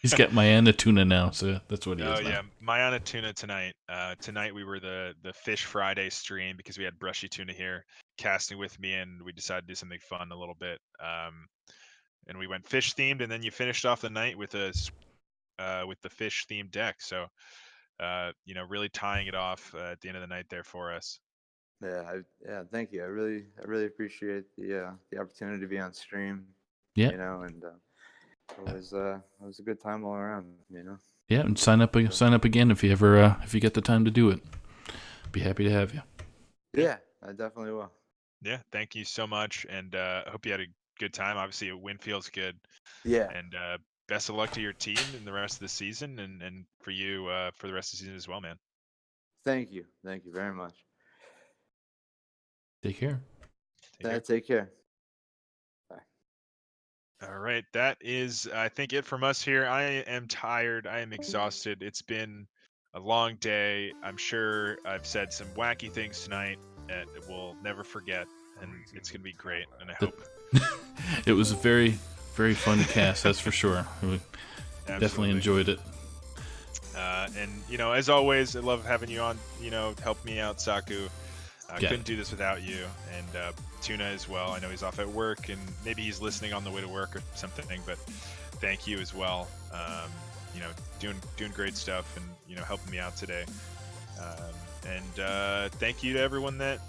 He's got Mayanadon now, so that's what he is now. Oh yeah, Mayanadon tonight. Tonight we were the Fish Friday stream because we had BrushyTuna here casting with me, and we decided to do something fun a little bit. And we went fish themed, and then you finished off the night with the fish themed deck. So really tying it off at the end of the night there for us. Yeah, thank you. I really appreciate the opportunity to be on stream. Yeah. And it was a good time all around. Yeah, and sign up again if you ever if you get the time to do it. Be happy to have you. Yeah, I definitely will. Yeah, thank you so much, and I hope you had a good time. Obviously, a win feels good. Yeah. And best of luck to your team in the rest of the season, and for you for the rest of the season as well, man. Thank you very much. Take care. Take care. Bye. All right, that is, I think, it from us here. I am tired. I am exhausted. It's been a long day. I'm sure I've said some wacky things tonight that we'll never forget, and it's going to be great, and I hope. It was a very, very fun cast, that's for sure. Definitely enjoyed it. And you know, as always, I love having you on. You know, help me out, Saku. Yeah. Couldn't do this without you, and Tuna as well. I know he's off at work, and maybe he's listening on the way to work or something. But thank you as well. You know, doing great stuff, and you know, helping me out today. And thank you to everyone that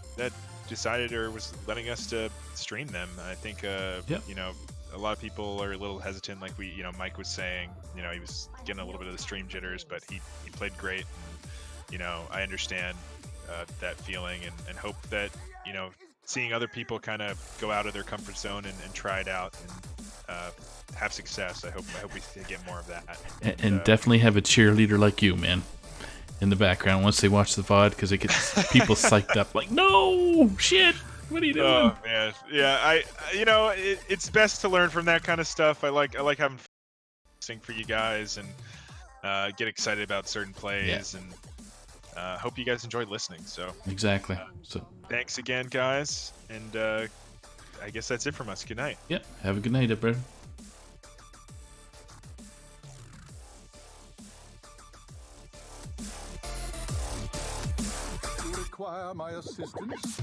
decided or was letting us to stream them. I think you know, a lot of people are a little hesitant, like you know, Mike was saying. You know, he was getting a little bit of the stream jitters, but he played great. And, you know, I understand that feeling, and hope that, you know, seeing other people kind of go out of their comfort zone and try it out and have success. I hope we get more of that. And definitely have a cheerleader like you, man, in the background once they watch the VOD, because it gets people psyched up. Like, no shit, what are you doing? Oh man, yeah. You know, it's best to learn from that kind of stuff. I like having sing for you guys and get excited about certain plays, and hope you guys enjoyed listening. So exactly. So thanks again, guys, and I guess that's it from us. Good night. Yeah, have a good night, everybody. You require my assistance?